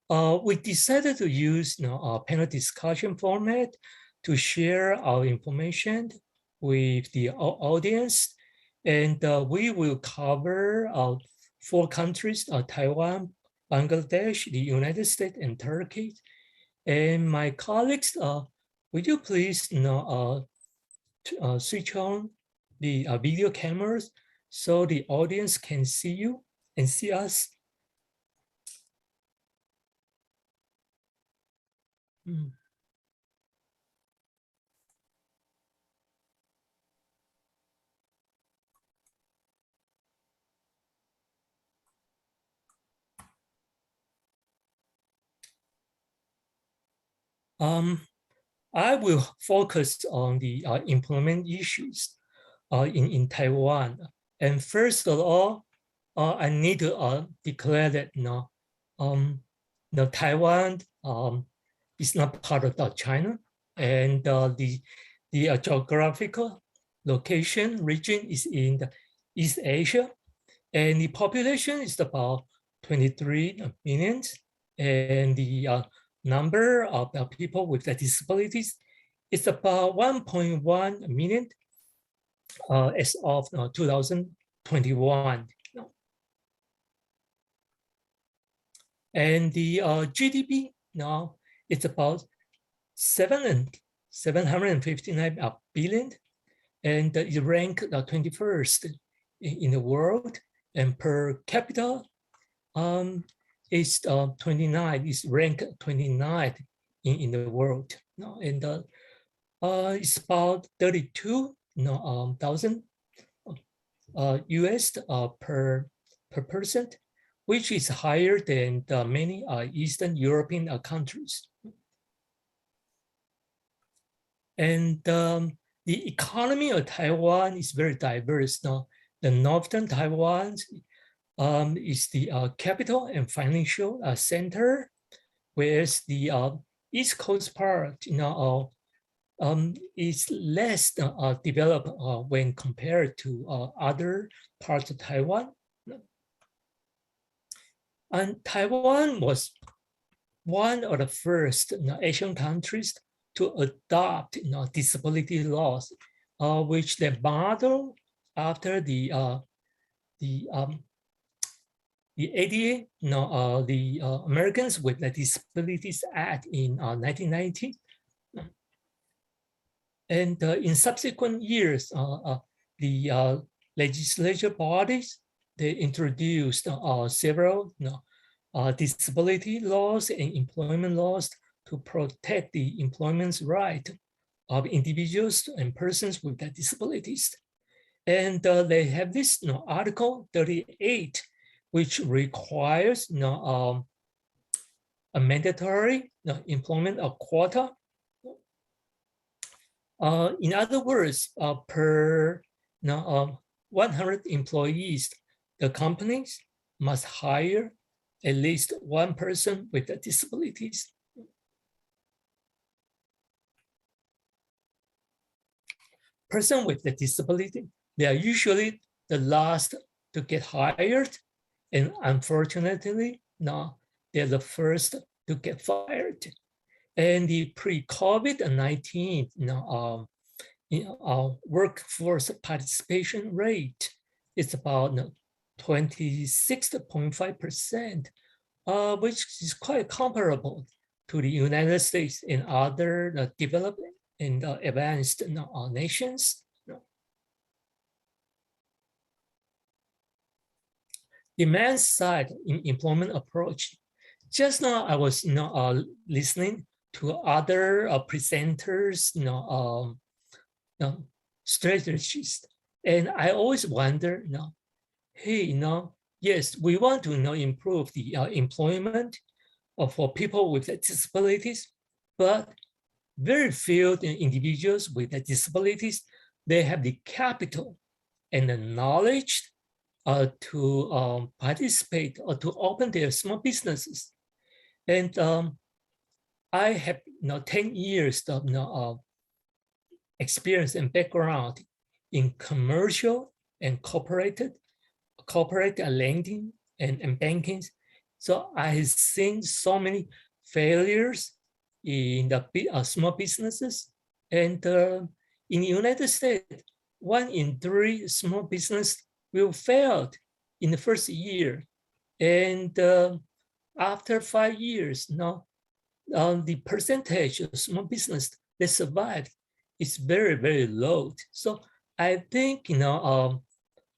We decided to use a panel discussion format to share our information with the audience, and we will cover 4 countries: Taiwan, Bangladesh, the United States, and Turkey. And my colleagues, would you please switch on the video cameras so the audience can see you and see us? I will focus on the employment issues in Taiwan. And first of all, I need to declare that Taiwan is not part of China, and the geographical location region is in the East Asia, and the population is about 23 million, and the number of people with disabilities is about 1.1 million as of 2021. And the GDP now it's about 759 billion, and it ranked 21st in the world, and per capita is 29, is ranked 29 in the world. And it's about 32,000 US per person, which is higher than many Eastern European countries. And the economy of Taiwan is very diverse. Now, the northern Taiwan is the capital and financial center, whereas the East Coast part is less developed when compared to other parts of Taiwan. And Taiwan was one of the first Asian countries to adopt disability laws, which they model after the ADA, the Americans with Disabilities Act in 1990. And in subsequent years, the legislature bodies, they introduced several disability laws and employment laws to protect the employment right of individuals and persons with disabilities. And they have this Article 38, which requires a mandatory employment of quota In other words, per 100 employees, the companies must hire at least one person with disabilities. Person with a disability, they are usually the last to get hired, and unfortunately, now they're the first to get fired. And the pre-COVID-19 workforce participation rate is about 26.5%, which is quite comparable to the United States and other developed and advanced nations. Demand side in employment approach. Just now I was listening to other presenters, strategists, and I always wonder, hey, yes, we want to improve the employment for people with disabilities, but very few individuals with disabilities, they have the capital and the knowledge to participate or to open their small businesses. And I have 10 years of experience and background in commercial and corporate lending and banking. So I've seen so many failures in the small businesses. And in the United States, 1 in 3 small business will fail in the first year. And after 5 years, the percentage of small business that survive is very, very low. So I think,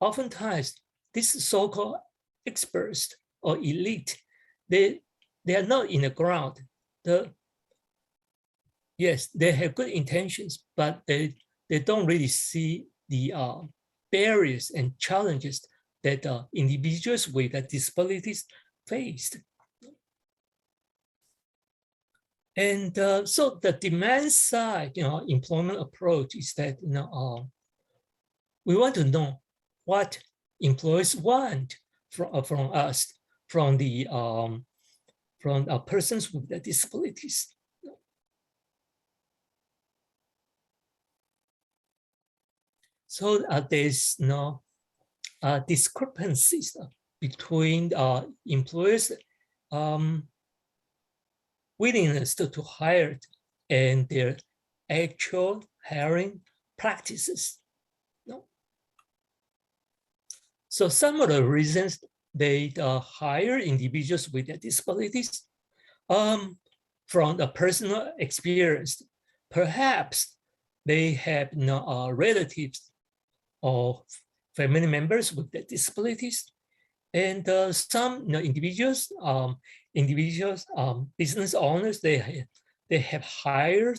oftentimes these so-called experts or elite, they are not in the ground. Yes, they have good intentions, but they don't really see the barriers and challenges that individuals with disabilities faced. And so the demand side, employment approach is that, we want to know what employers want from us, from persons with disabilities. So there's discrepancies between employers' willingness to hire and their actual hiring practices. So some of the reasons they hire individuals with disabilities, from the personal experience, perhaps they have relatives or family members with disabilities, and some individuals, business owners, they have hired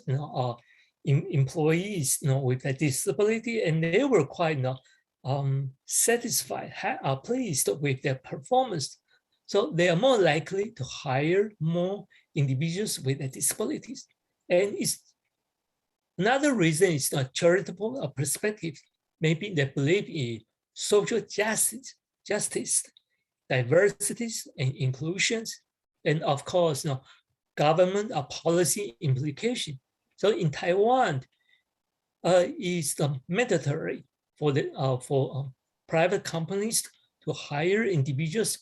employees with a disability, and they were quite satisfied, pleased with their performance. So they are more likely to hire more individuals with disabilities. And it's another reason is a charitable perspective. Maybe they believe in social justice, diversities and inclusions, and of course, government policy implication. So in Taiwan, it's mandatory for private companies to hire individuals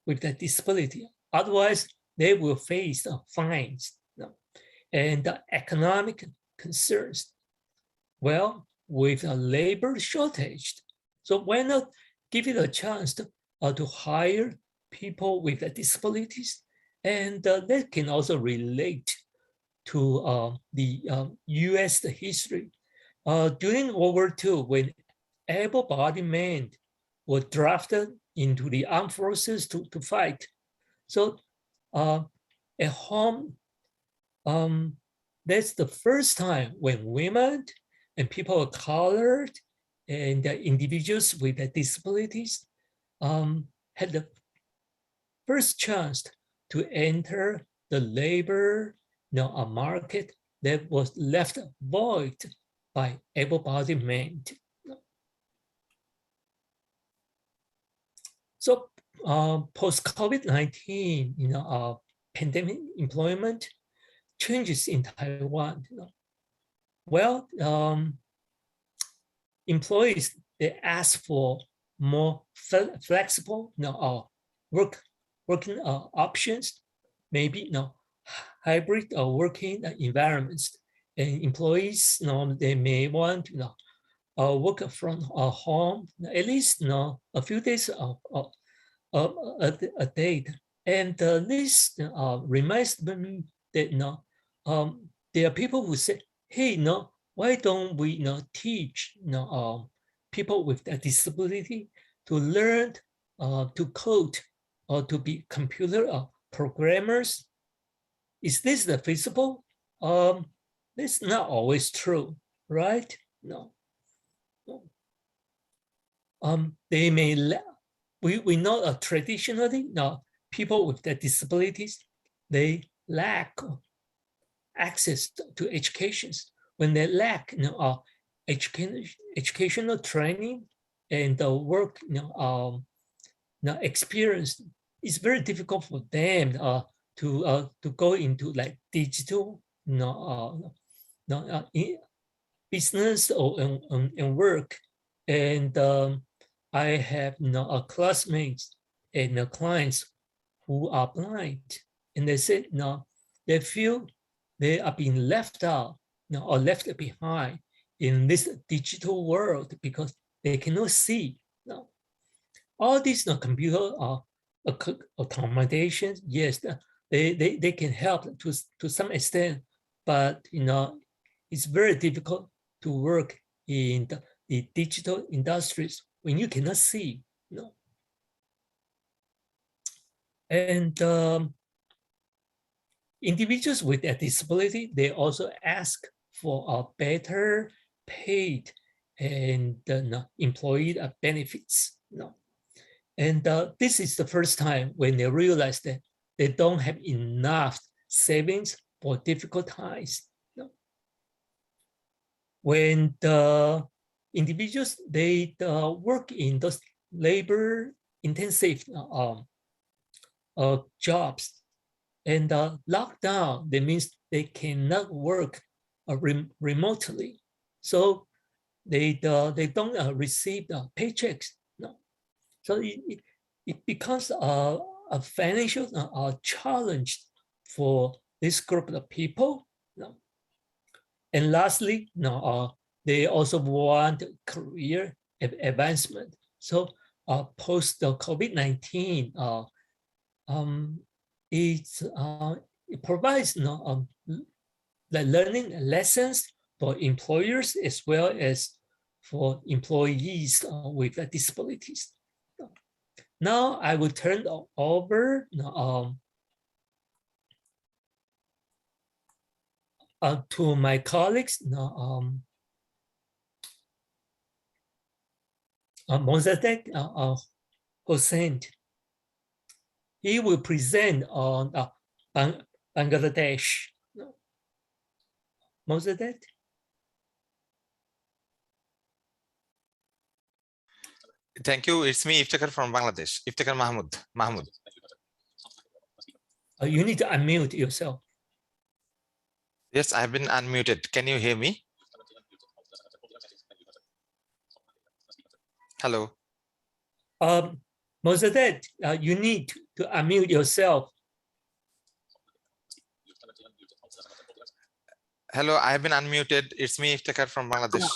with a disability. Otherwise, they will face fines and economic concerns. Well, with a labor shortage, so why not give it a chance to hire people with disabilities? And that can also relate to the US history. During World War II, when able-bodied men were drafted into the armed forces to fight. So at home, that's the first time when women and people of color and individuals with disabilities had the first chance to enter the labor market that was left void by able-bodied men. So post-COVID-19, pandemic employment changes in Taiwan. Well, employees, they ask for more flexible working options, maybe hybrid working environments. And employees, they may want work from home at least a few days a day. And this reminds me that there are people who say, hey, why don't we teach people with a disability to learn to code or to be computer programmers? Is this feasible? That's not always true, right? No. They may, we know traditionally, people with the disabilities, they lack access to educations. When they lack educational training and work experience, it's very difficult for them to go into like digital business or and work. And I have classmates and clients who are blind, and they said they feel they are being left out or left behind in this digital world because they cannot see. All these computer accommodations, yes, they can help to some extent, but it's very difficult to work in the digital industries when you cannot see. And individuals with a disability, they also ask for a better paid and employee benefits. And this is the first time when they realize that they don't have enough savings for difficult times. When the individuals, they work in those labor intensive jobs, and lockdown, that means they cannot work remotely. So they don't receive paychecks. So it becomes a financial challenge for this group of people. And lastly, they also want career advancement. So post COVID-19, it provides the learning lessons for employers as well as for employees with disabilities. Now I will turn over to my colleagues, Mozadek Hossein. He will present on Bangladesh. Mozadek? Thank you. It's me, Iftikhar from Bangladesh. Iftikhar Mahmud. You need to unmute yourself. Yes, I've been unmuted. Can you hear me? Hello. Mozadek, you need to unmute yourself. Hello, I've been unmuted. It's me, Iftikhar from Bangladesh.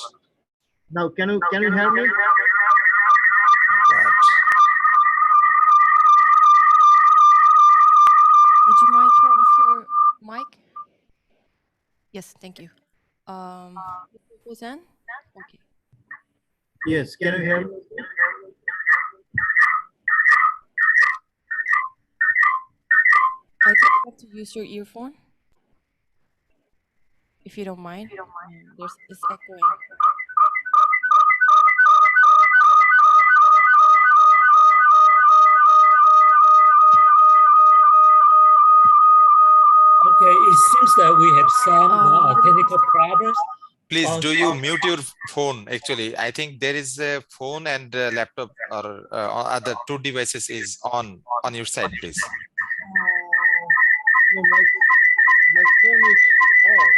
Now, can you hear me? Would you mind turn off your mic? Yes, thank you. Hussein? Okay. Yes, can you hear me? I think you have to use your earphone, if you don't mind. It's echoing. Okay, it seems that we have some technical problems. Please, do you mute your phone? Actually, I think there is a phone and a laptop or other two devices is on your side, please. No, my phone is off.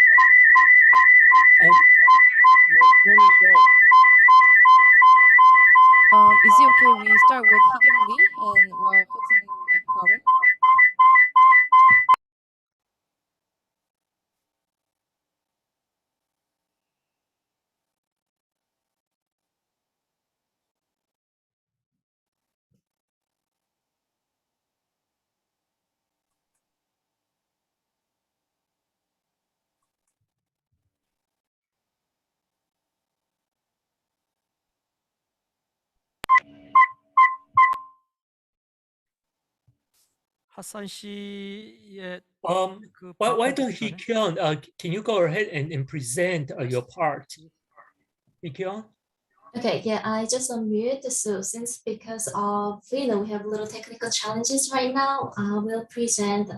My phone is off. Is it okay? We start with Hee-Kyung Lee and while fixing the problem. 핫산 씨의 Why don't Hee-Kyung, can you go ahead and present your part? Hee-Kyung? Okay, yeah, I just unmute. So since because of we have little technical challenges right now, I will present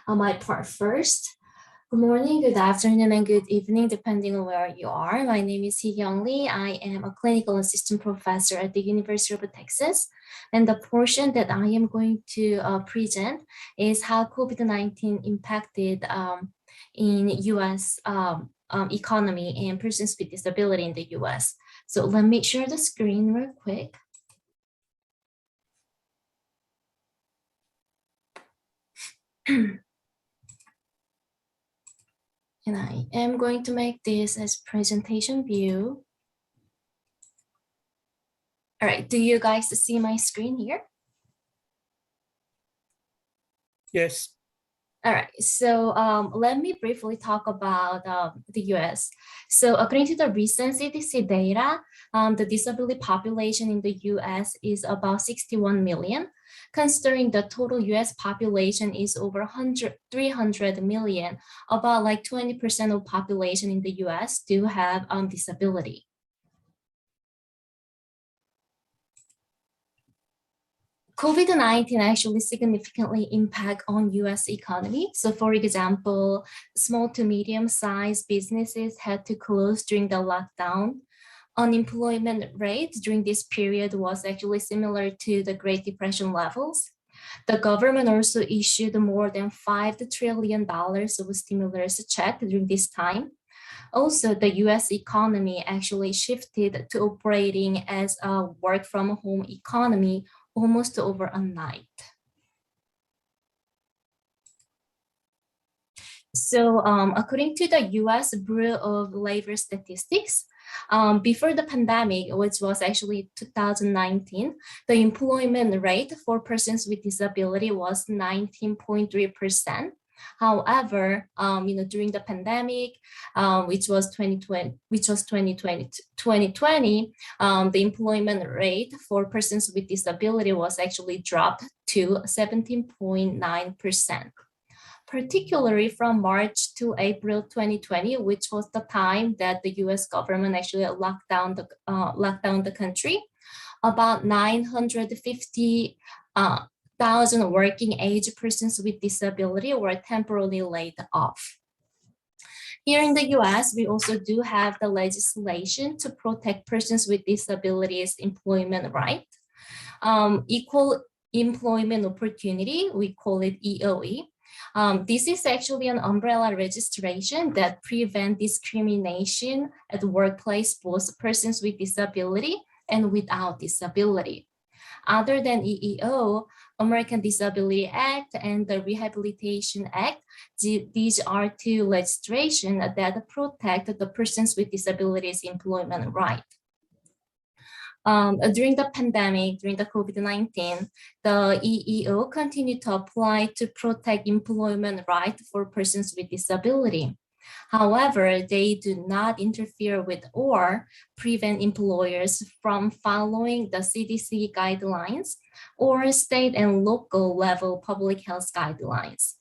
my part first. Good morning, good afternoon, and good evening, depending on where you are. My name is Hee-Kyung Lee. I am a clinical assistant professor at the University of Texas. And the portion that I am going to present is how COVID-19 impacted in U.S. Economy and persons with disability in the U.S. So let me share the screen real quick. And I am going to make this as presentation view. All right, do you guys see my screen here? Yes. All right, so let me briefly talk about the US. So according to the recent CDC data, the disability population in the US is about 61 million. Considering the total US population is over 300 million, about like 20% of population in the US do have disability. COVID-19 actually significantly impact on US economy. So for example, small to medium-sized businesses had to close during the lockdown. Unemployment rate during this period was actually similar to the Great Depression levels. The government also issued more than $5 trillion of stimulus check during this time. Also, the US economy actually shifted to operating as a work from home economy almost overnight. So according to the US Bureau of Labor Statistics, before the pandemic, which was actually 2019, the employment rate for persons with disability was 19.3%. However, during the pandemic, which was 2020, the employment rate for persons with disability was actually dropped to 17.9%. Particularly from March to April 2020, which was the time that the U.S. government actually locked down the country, about 950,000 working age persons with disability were temporarily laid off. Here in the US, we also do have the legislation to protect persons with disabilities employment right. Equal employment opportunity, we call it EOE. This is actually an umbrella registration that prevents discrimination at the workplace, both persons with disability and without disability. Other than EEO, American Disability Act and the Rehabilitation Act, these are two legislation that protect the persons with disabilities employment right. During the pandemic, during the COVID-19, the EEO continued to apply to protect employment right for persons with disability. However, they do not interfere with or prevent employers from following the CDC guidelines or state and local level public health guidelines.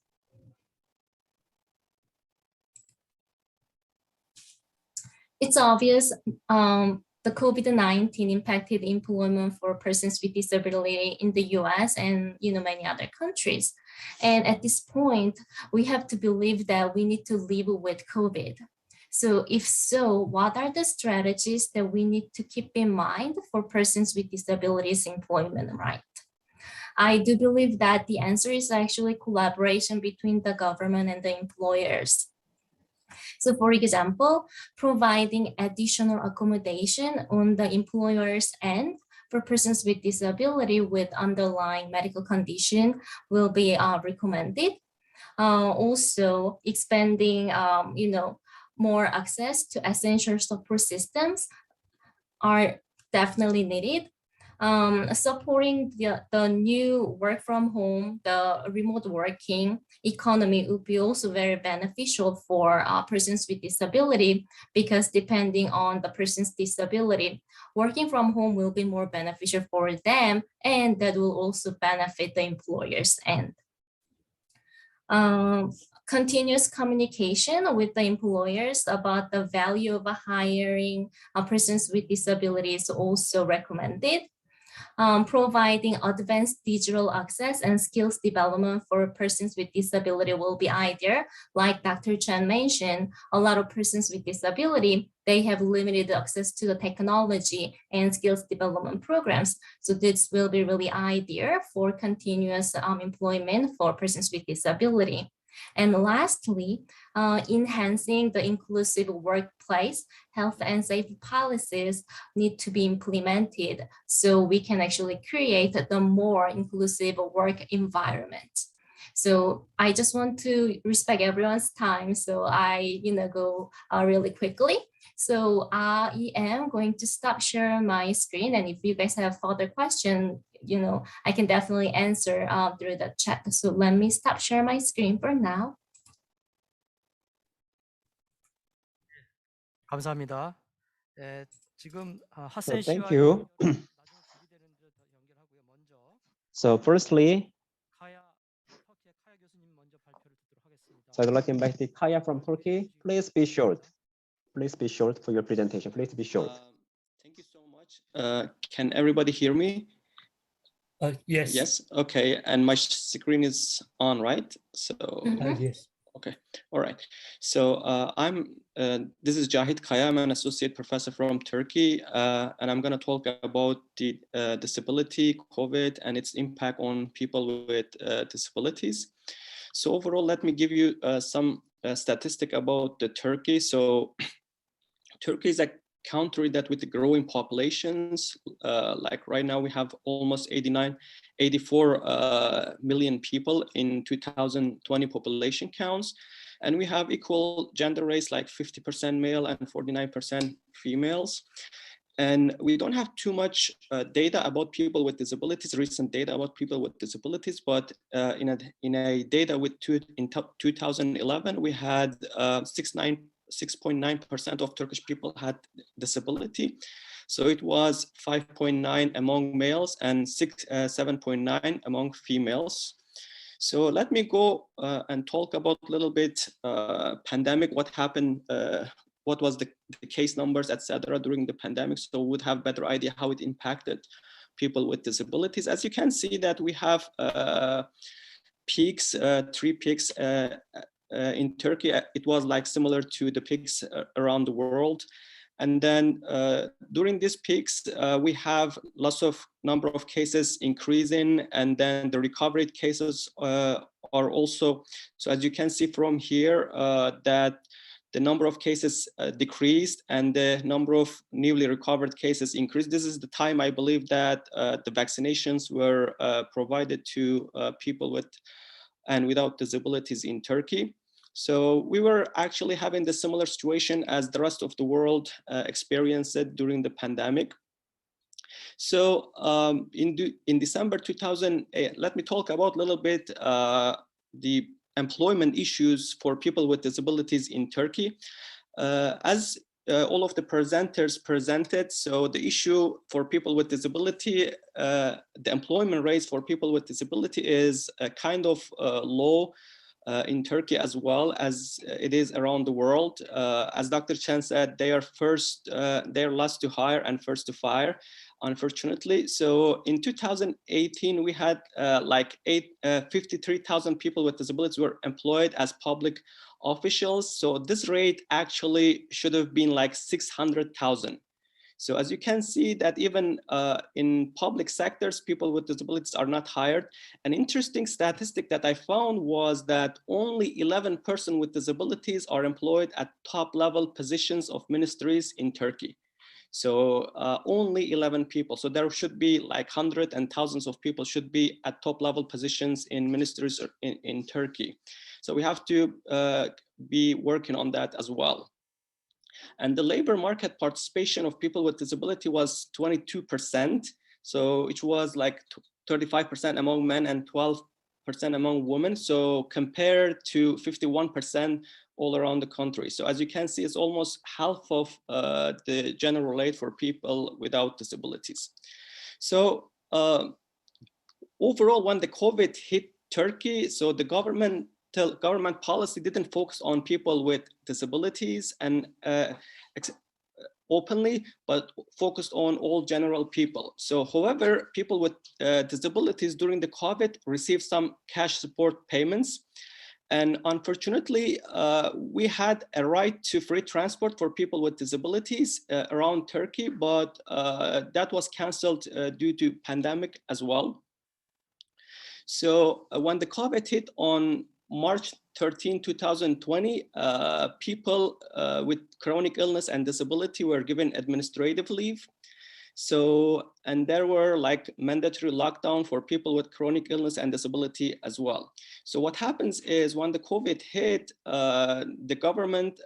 It's obvious the COVID-19 impacted employment for persons with disability in the US and many other countries. And at this point, we have to believe that we need to live with COVID. So if so, what are the strategies that we need to keep in mind for persons with disabilities employment right? I do believe that the answer is actually collaboration between the government and the employers. So for example, providing additional accommodation on the employer's end for persons with disability with underlying medical condition will be recommended. Also expanding, more access to essential support systems are definitely needed. Supporting the new work from home, the remote working economy would be also very beneficial for persons with disability, because depending on the person's disability, working from home will be more beneficial for them, and that will also benefit the employers end. Continuous communication with the employers about the value of hiring persons with disabilities is also recommended. Providing advanced digital access and skills development for persons with disability will be ideal. Like Dr. Chen mentioned, a lot of persons with disability, they have limited access to the technology and skills development programs. So this will be really ideal for continuous employment for persons with disability. And lastly, enhancing the inclusive workplace, health and safety policies need to be implemented so we can actually create the more inclusive work environment. So I just want to respect everyone's time, so I go really quickly. So I am going to stop sharing my screen, and if you guys have further questions, I can definitely answer through the chat. So let me stop sharing my screen for now. 감사합니다. 네, 지금 So 하센 thank 씨와 you. 나중에 준비되는 데 연결하고요. 먼저 So firstly, 터키의 카야 교수님 먼저 발표를 듣도록 하겠습니다. so I'd like to invite Kaya from Turkey. Please be short. Please be short for your presentation. Please be short. Thank you so much. Can everybody hear me? Yes. Yes. Okay. And my screen is on, right? So. Yes. Okay. All right. So this is Cahit Kaya. I'm an associate professor from Turkey, and I'm going to talk about the disability, COVID, and its impact on people with disabilities. So overall, let me give you some statistic about the Turkey. So Turkey is a country that with the growing populations, like right now we have almost 84 million people in 2020 population counts. And we have equal gender race, like 50% male and 49% females. And we don't have too much data about people with disabilities, recent data about people with disabilities, but in a data in 2011, we had 6.9% of Turkish people had disability. So it was 5.9 among males and 7.9 among females. So let me go and talk about a little bit pandemic, what happened, what was the case numbers, etc. during the pandemic, so we would have better idea how it impacted people with disabilities. As you can see that we have peaks, 3 peaks in Turkey. It was like similar to the peaks around the world. And then during these peaks, we have lots of number of cases increasing, and then the recovery cases are also, so as you can see from here, that the number of cases decreased and the number of newly recovered cases increased. This is the time I believe that the vaccinations were provided to people with and without disabilities in Turkey. So we were actually having the similar situation as the rest of the world experienced it during the pandemic. So in December 2008, let me talk about a little bit the employment issues for people with disabilities in Turkey. As all of the presenters presented, so the issue for people with disability, the employment rates for people with disability is kind of low in Turkey as well as it is around the world. As Dr. Chen said, they are they're last to hire and first to fire, unfortunately. So in 2018, we had like 53,000 people with disabilities were employed as public officials. So this rate actually should have been like 600,000. So as you can see that even in public sectors, people with disabilities are not hired. An interesting statistic that I found was that only 11% with disabilities are employed at top level positions of ministries in Turkey. So only 11 people. So there should be like hundreds and thousands of people should be at top level positions in ministries in Turkey. So we have to be working on that as well. And the labor market participation of people with disability was 22%. So it was like 35% among men and 12% among women. So compared to 51% all around the country. So as you can see, it's almost half of the general rate for people without disabilities. So overall, when the COVID hit Turkey, so the government policy didn't focus on people with disabilities and openly, but focused on all general people. So however, people with disabilities during the COVID received some cash support payments. And unfortunately, we had a right to free transport for people with disabilities around Turkey, but that was canceled due to pandemic as well. So when the COVID hit on March 13, 2020, people with chronic illness and disability were given administrative leave. So, and there were like mandatory lockdown for people with chronic illness and disability as well. So what happens is when the COVID hit, the government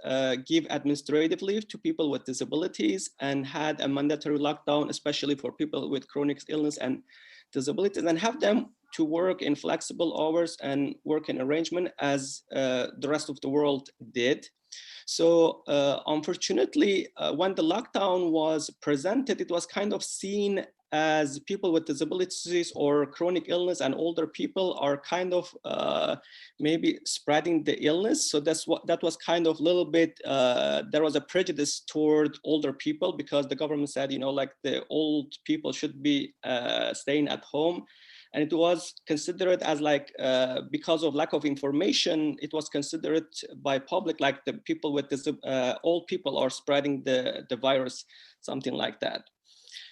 gave administrative leave to people with disabilities and had a mandatory lockdown, especially for people with chronic illness and disabilities, and have them to work in flexible hours and work in arrangement as the rest of the world did. So unfortunately, when the lockdown was presented, it was kind of seen as people with disabilities or chronic illness and older people are kind of maybe spreading the illness. So that was kind of a little bit, there was a prejudice toward older people because the government said, you know, like the old people should be staying at home. And it was considered as like, because of lack of information, it was considered by public like the people with this, old people are spreading the virus, something like that.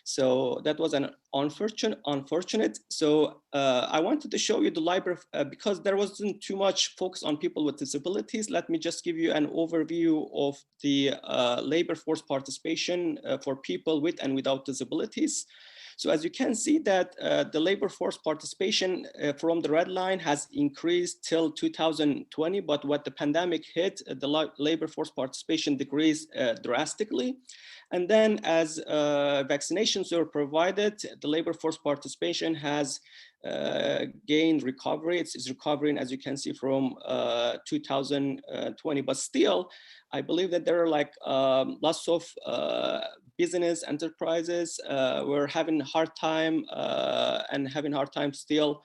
So that was an unfortunate. So I wanted to show you the library because there wasn't too much focus on people with disabilities. Let me just give you an overview of the labor force participation for people with and without disabilities. So as you can see that the labor force participation from the red line has increased till 2020, but when the pandemic hit, the labor force participation decreased drastically. And then as vaccinations were provided, the labor force participation has gained recovery. It's recovering, as you can see, from 2020, but still, I believe that there are like lots of business enterprises were having a hard time and having a hard time still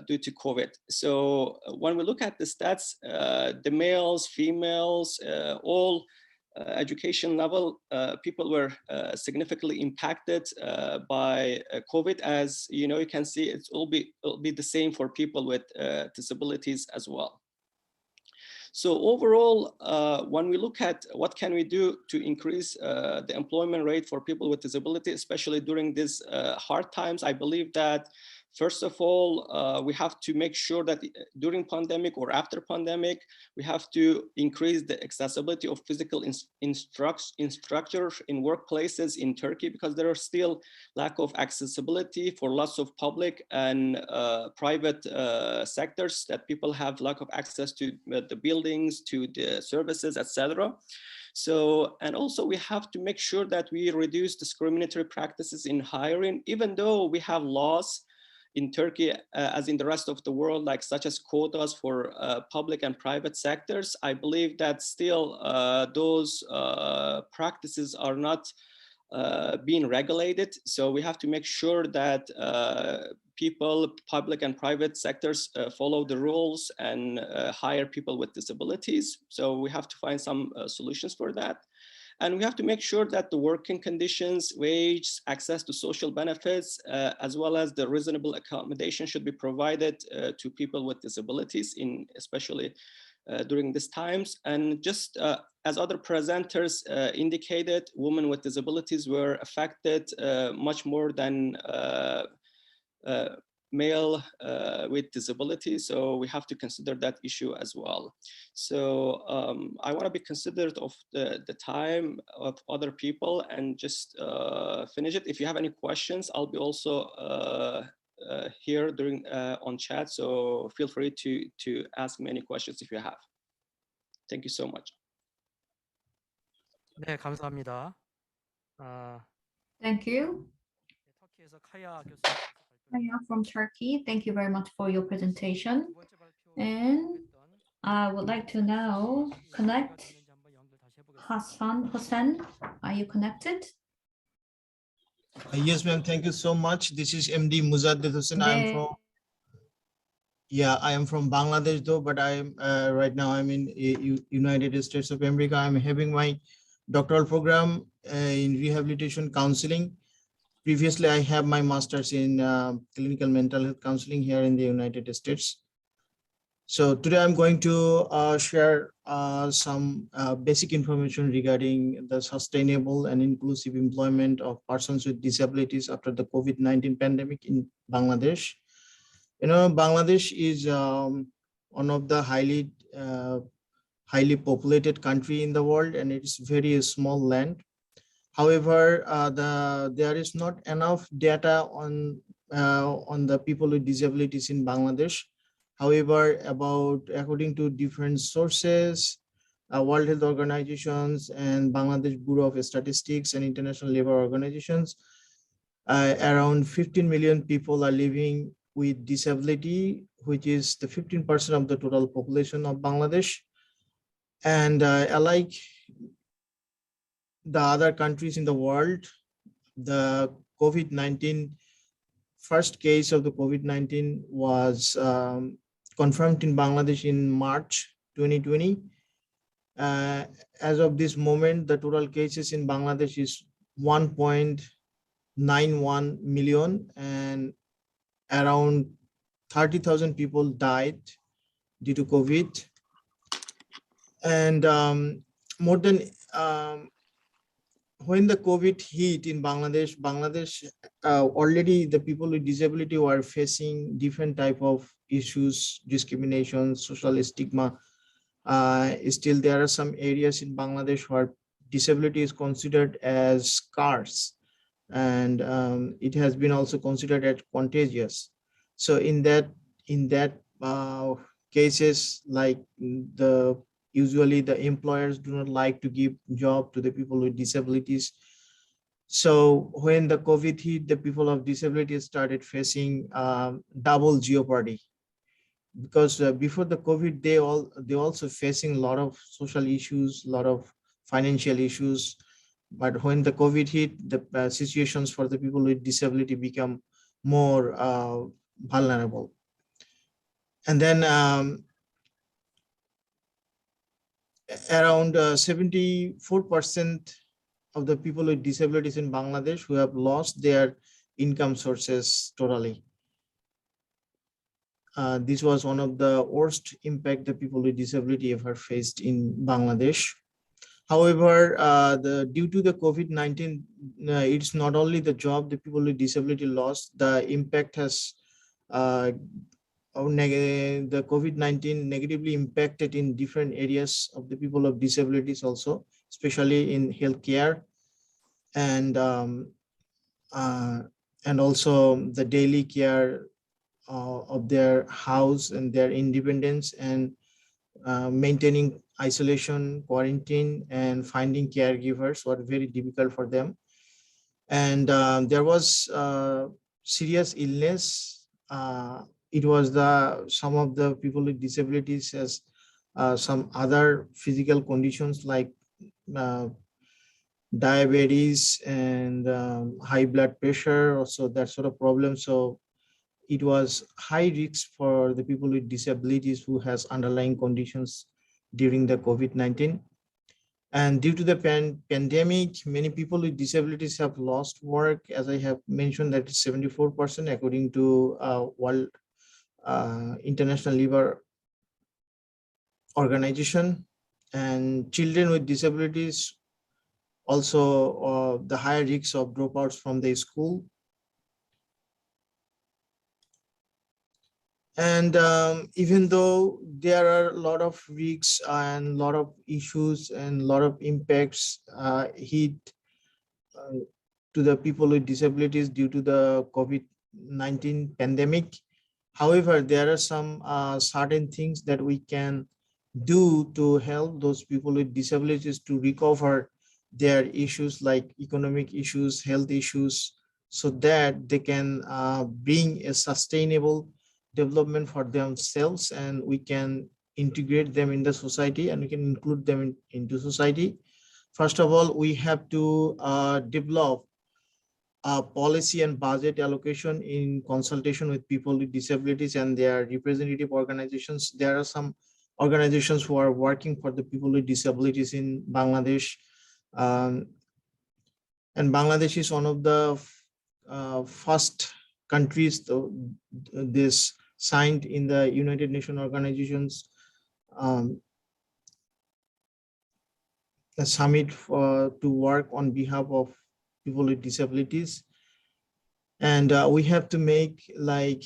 due to COVID. So when we look at the stats, the males, females, all education level, people were significantly impacted by COVID. As you know, you can see it'll be the same for people with disabilities as well. So overall, when we look at what can we do to increase the employment rate for people with disability, especially during these hard times, I believe that first of all, we have to make sure that during pandemic or after pandemic, we have to increase the accessibility of physical infrastructure in workplaces in Turkey, because there are still lack of accessibility for lots of public and private sectors, that people have lack of access to the buildings, to the services, etc. So, and also we have to make sure that we reduce discriminatory practices in hiring, even though we have laws in Turkey, as in the rest of the world, like such as quotas for public and private sectors. I believe that still those practices are not being regulated. So we have to make sure that people, public and private sectors follow the rules and hire people with disabilities. So we have to find some solutions for that. And we have to make sure that the working conditions, wage, access to social benefits, as well as the reasonable accommodation should be provided to people with disabilities, especially during these times. And just as other presenters indicated, women with disabilities were affected much more than male with disabilities. So we have to consider that issue as well. So I want to be considerate of the time of other people and just finish it. If you have any questions, I'll be also here during on chat. So feel free to ask me any questions if you have. Thank you so much. 네, 감사합니다. Thank you. 터키에서 카야 교수님. Kaya from Turkey, thank you very much for your presentation. And I would like to now connect Hussein. Are you connected? Yes, ma'am. Thank you so much. This is MD Muzaddid Hussain. I am from Bangladesh though, but I'm right now I'm in United States of America. I'm having my doctoral program in rehabilitation counseling. Previously, I have my master's in clinical mental health counseling here in the United States. So today I'm going to share some basic information regarding the sustainable and inclusive employment of persons with disabilities after the COVID-19 pandemic in Bangladesh. You know, Bangladesh is one of the highly populated country in the world, and it's very small land. However, there is not enough data on the people with disabilities in Bangladesh. However, according to different sources, World Health Organizations and Bangladesh Bureau of Statistics and International Labour Organizations, around 15 million people are living with disability, which is the 15% of the total population of Bangladesh. And unlike the other countries in the world, the COVID-19 first case of the COVID-19 was confirmed in Bangladesh in March 2020. As of this moment, the total cases in Bangladesh is 1.91 million, and around 30,000 people died due to COVID. And more than when the COVID hit in Bangladesh, already the people with disability were facing different type of issues, discrimination, social stigma. Still, there are some areas in Bangladesh where disability is considered as scarce, and it has been also considered as contagious. So in that cases, like usually the employers do not like to give job to the people with disabilities. So when the COVID hit, the people of disabilities started facing double jeopardy, because before the COVID, they also facing a lot of social issues, a lot of financial issues. But when the COVID hit, the situations for the people with disability become more vulnerable. And then around 74% of the people with disabilities in Bangladesh who have lost their income sources totally. This was one of the worst impact the people with disability ever faced in Bangladesh. However, due to the COVID-19, it's not only the job the people with disability lost. The impact has the COVID-19 negatively impacted in different areas of the people of disabilities also, especially in healthcare and also the daily care of their house and their independence, and maintaining isolation, quarantine, and finding caregivers were very difficult for them. And there was serious illness. It was some of the people with disabilities has some other physical conditions like diabetes and high blood pressure, also that sort of problem. So it was high risk for the people with disabilities who has underlying conditions during the COVID-19. And due to the pandemic, many people with disabilities have lost work. As I have mentioned, that is 74% according to World International Labour Organization. And children with disabilities also the higher risks of dropouts from the school. And even though there are a lot of risks and a lot of issues and a lot of impacts hit to the people with disabilities due to the COVID-19 pandemic, however, there are some certain things that we can do to help those people with disabilities to recover their issues like economic issues, health issues, so that they can bring a sustainable development for themselves, and we can integrate them in the society and we can include them into society. First of all, we have to develop policy and budget allocation in consultation with people with disabilities and their representative organizations. There are some organizations who are working for the people with disabilities in Bangladesh. And Bangladesh is one of the first countries this signed in the United Nations organizations a summit to work on behalf of people with disabilities. And we have to make like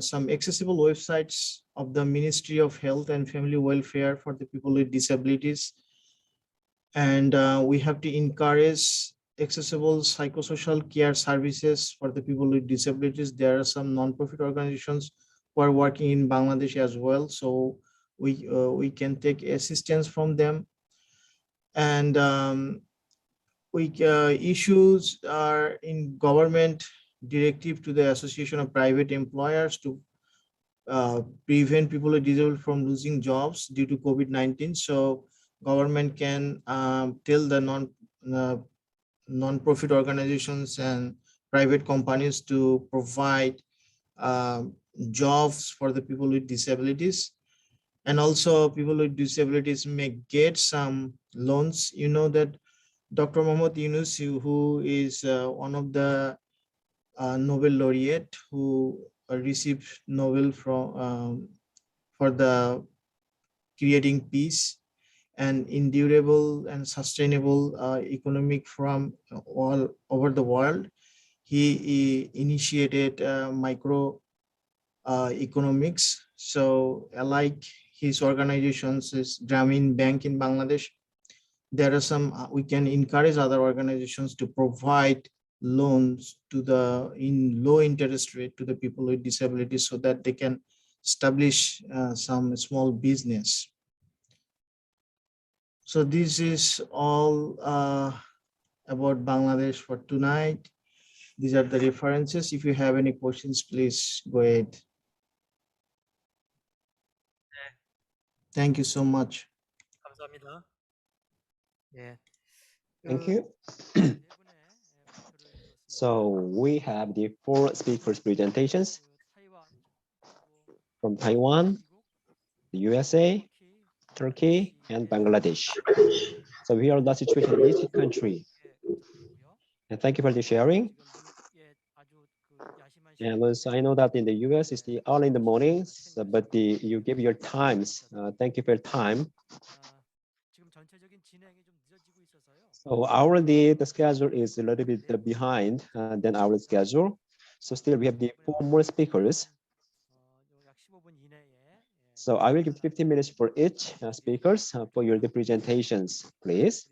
some accessible websites of the Ministry of Health and Family Welfare for the people with disabilities. And we have to encourage accessible psychosocial care services for the people with disabilities. There are some non-profit organizations who are working in Bangladesh as well, so we can take assistance from them. And issues are in government directive to the Association of Private Employers to prevent people with disabilities from losing jobs due to COVID-19. So government can tell the non-profit organizations and private companies to provide jobs for the people with disabilities. And also people with disabilities may get some loans. You know that Dr. Mohammad Yunus, who is one of the Nobel laureate who received Nobel from for the creating peace and endurable and sustainable economic from all over the world. He initiated micro economics. So like his organizations is Grameen Bank in Bangladesh. There are some we can encourage other organizations to provide loans to the in low interest rate to the people with disabilities so that they can establish some small business. So this is all about Bangladesh for tonight. These are the references. If you have any questions, please go ahead. Thank you so much. 감사합니다. 예. Thank you. So we have the 4 speakers' presentations from Taiwan, the USA, Turkey, and Bangladesh. So we are the situation in each country. And thank you for the sharing. And also, I know that in the US it's the early in the mornings, but you give your times. Thank you for your time. So the schedule is a little bit behind than our schedule. So still we have the 4 more speakers. So I will give 15 minutes for each speakers for your presentations, please.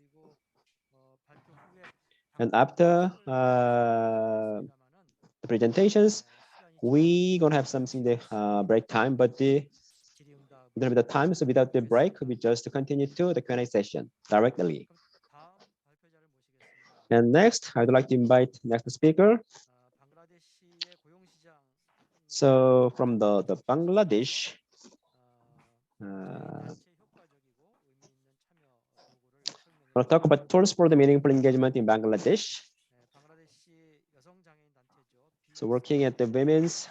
And after the presentations, we gonna have something the break time, but we don't have the time, so without the break, we just continue to the Q&A session directly. And next, I'd like to invite next speaker. So from the Bangladesh, We'll talk about tools for the meaningful engagement in Bangladesh. So working at the Women's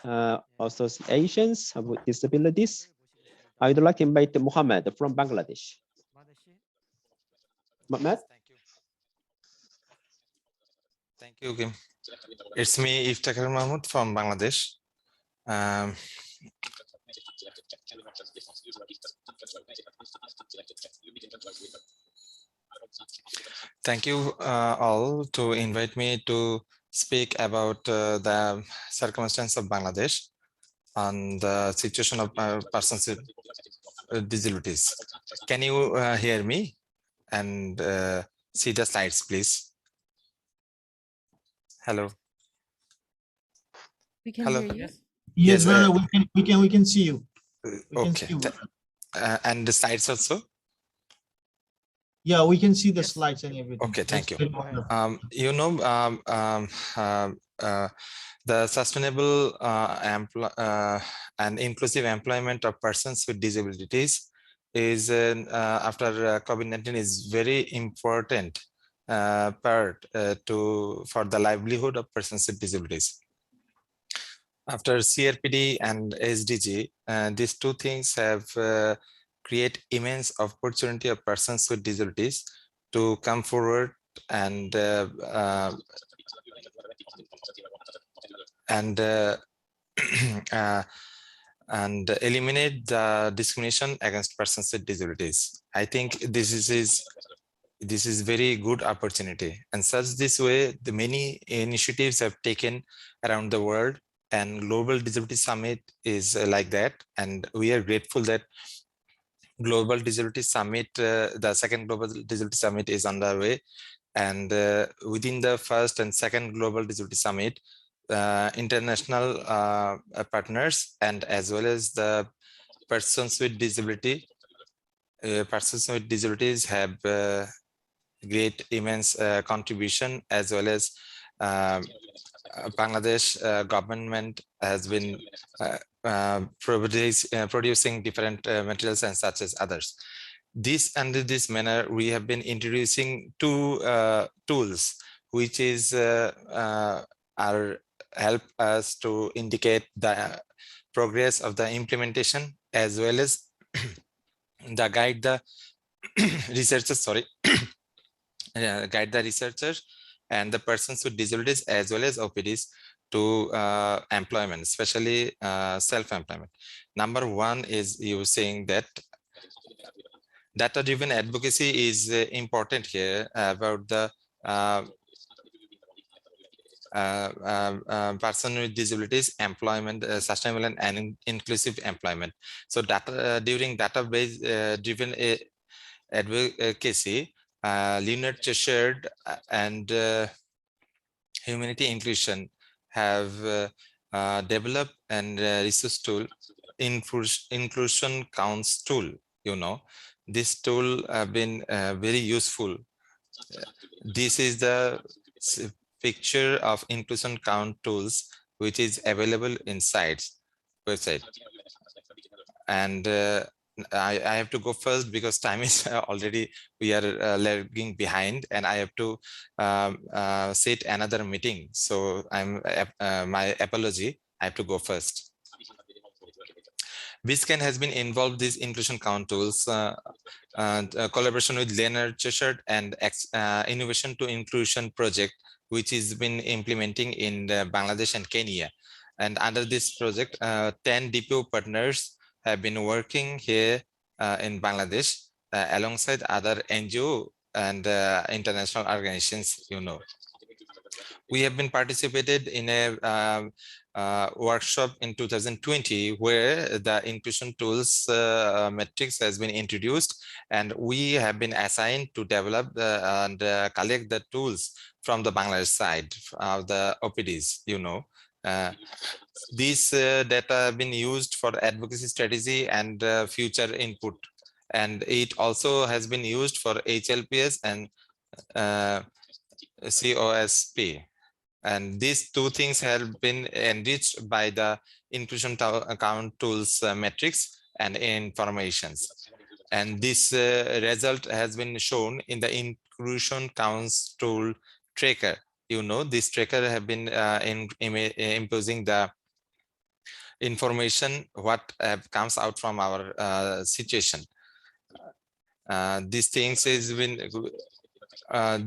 Associations of Disabilities, I would like to invite Muhammad from Bangladesh. Muhammad? Thank you, Kim. It's me, Iftikhar Mahmood from Bangladesh. Thank you all to invite me to speak about the circumstance of Bangladesh and the situation of persons with disabilities. Can you hear me and see the slides, please? Hello. We can Hello. hear you. Yes, brother, we can see you. We can Okay. see you. And the slides also? Yeah, we can see the slides and everything. Okay, thank you. Very You know, the sustainable and inclusive employment of persons with disabilities is after COVID-19 is very important part for the livelihood of persons with disabilities. After CRPD and SDG, these two things have create immense opportunity of persons with disabilities to come forward and and eliminate the discrimination against persons with disabilities. I think this is very good opportunity, and such this way the many initiatives have taken around the world, and Global Disability Summit is like that, and we are grateful that Global Disability Summit, the second Global Disability Summit is underway, and within the first and second Global Disability Summit, international partners and as well as the persons with disabilities have great immense contribution, as well as Bangladesh government has been producing different materials and such as others. Under this manner, we have been introducing two tools, which is help us to indicate the progress of the implementation, as well as the guide the researchers, guide the researchers and the persons with disabilities as well as OPDs to employment, especially self-employment. Number one is you saying that data-driven advocacy is important here about the person with disabilities employment, sustainable and inclusive employment. So during database driven advocacy, Leonard Cheshire and Humanity Inclusion have developed and resource tool, inclusion counts tool. You know, this tool have been very useful. This is the picture of inclusion count tools, which is available inside website. And I have to go first because time is already, we are lagging behind, and I have to sit another meeting. So my apology, I have to go first. BISCAN has been involved these inclusion count tools and collaboration with Leonard Cheshire and Innovation to Inclusion project, which has been implementing in Bangladesh and Kenya. And under this project, 10 DPO partners have been working here in Bangladesh alongside other NGO and international organizations, you know. We have been participated in a workshop in 2020 where the inclusion tools metrics has been introduced, and we have been assigned to develop and collect the tools from the Bangladesh side of the OPDs, you know. These data have been used for advocacy strategy and future input, and it also has been used for HLPS and COSP. And these two things have been enriched by the inclusion account tools metrics and informations. And this result has been shown in the Inclusion Council tracker. You know, this tracker have been imposing the information what comes out from our situation. These things is when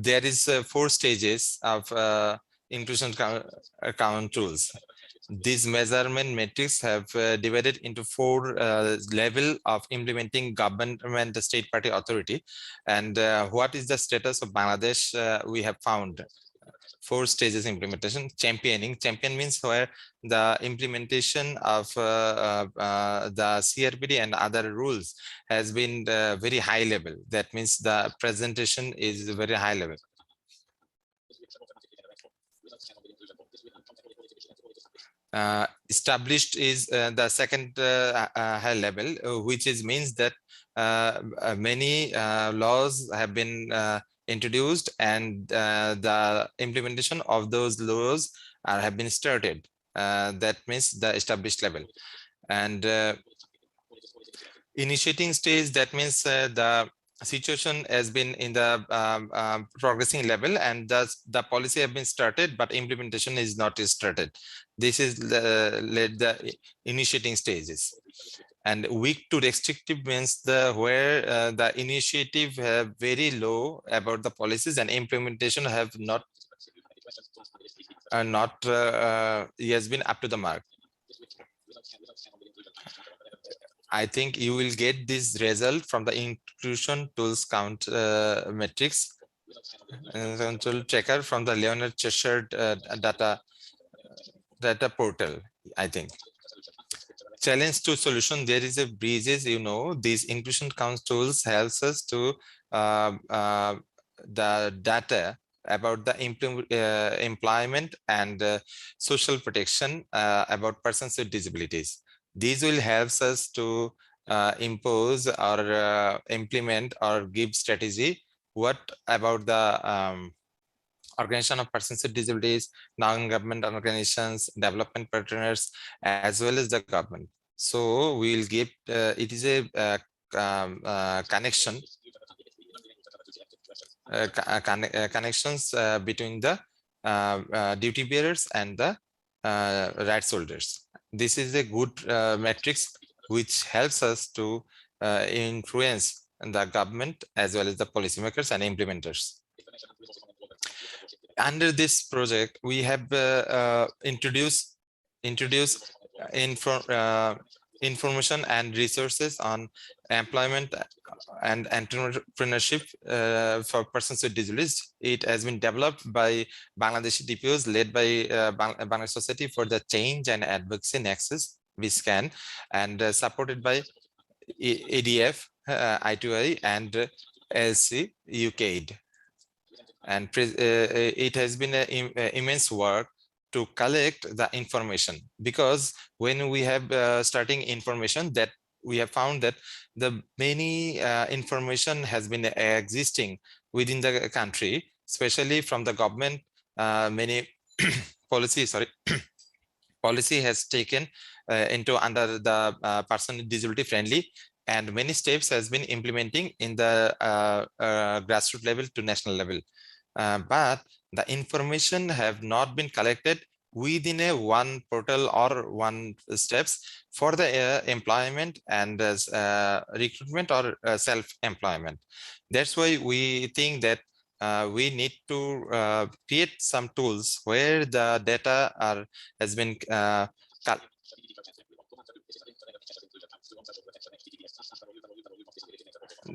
there is 4 stages of inclusion count tools. These measurement metrics have divided into 4 level of implementing government state party authority. And what is the status of Bangladesh? We have found 4 stages implementation. Championing. Champion means where the implementation of the CRPD and other rules has been very high level. That means the presentation is very high level. Established is the second high level, which is means that many laws have been introduced, and the implementation of those laws have been started. That means the established level. And initiating stage, that means the situation has been in the progressing level, and thus the policy have been started, but implementation is not started. This is the initiating stages. And weak to restrictive means where the initiative have very low about the policies and implementation have not has been up to the mark. I think you will get this result from the inclusion tools count metrics tool checker from the Leonard Cheshire data portal, I think. Challenge to solution, there is a breezes, you know, these inclusion count tools helps us to the data about the employment and social protection about persons with disabilities. These will help us to impose or implement or give strategy. What about the organization of persons with disabilities, non-government organizations, development partners, as well as the government. So we will give, it is a connection, connections between the duty bearers and the rights holders. This is a good matrix which helps us to influence the government as well as the policymakers and implementers. Under this project, we have introduced information and resources on employment and entrepreneurship for persons with disabilities. It has been developed by Bangladeshi DPOs led by Bangladesh Society for the Change and Advocacy Nexus, BSCAN, and supported by ADF, I2I, and LC UKAID. And it has been an immense work to collect the information, because when we have starting information, that we have found that the many information has been existing within the country, especially from the government. Many policy has taken into under the person with disability friendly, and many steps has been implementing in the grassroots level to national level. But the information have not been collected within a one portal or one steps for the employment and recruitment or self-employment. That's why we think that we need to create some tools where the data has been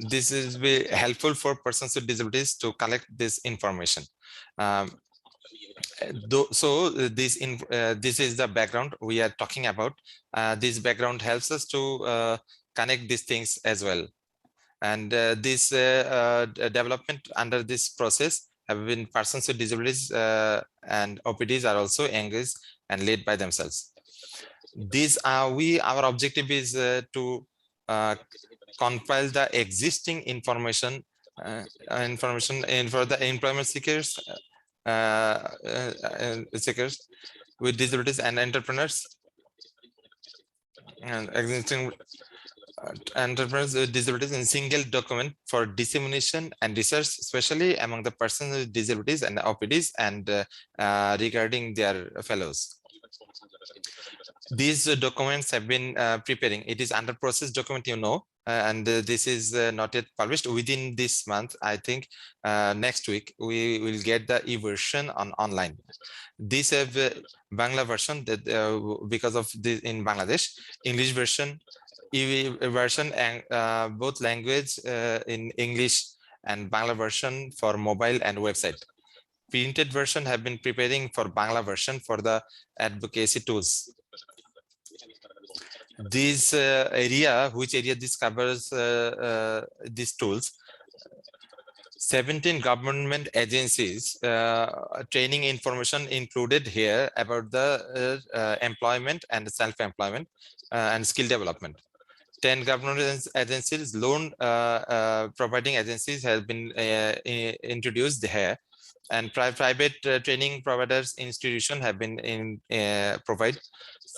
this is be helpful for persons with disabilities to collect this information. So this is the background we are talking about. This background helps us to connect these things as well. And this development under this process have been persons with disabilities and OPDs are also engaged and led by themselves. These are our objective is to compile the existing information and for the employment seekers with disabilities and entrepreneurs and existing entrepreneurs with disabilities in single document for dissemination and research, especially among the persons with disabilities and OPDs and regarding their fellows. These documents have been preparing. It is under process document, and this is not yet published. Within this month, I think next week, we will get the e-version online. This have Bangla version that because of this in Bangladesh, English version, version and both language in English and Bangla version for mobile and website. Printed version have been preparing for Bangla version for the advocacy tools. This which area this covers these tools, 17 government agencies training information included here about the employment and self-employment and skill development. 10 government agencies, loan providing agencies have been introduced here, and private training providers institution have been provide.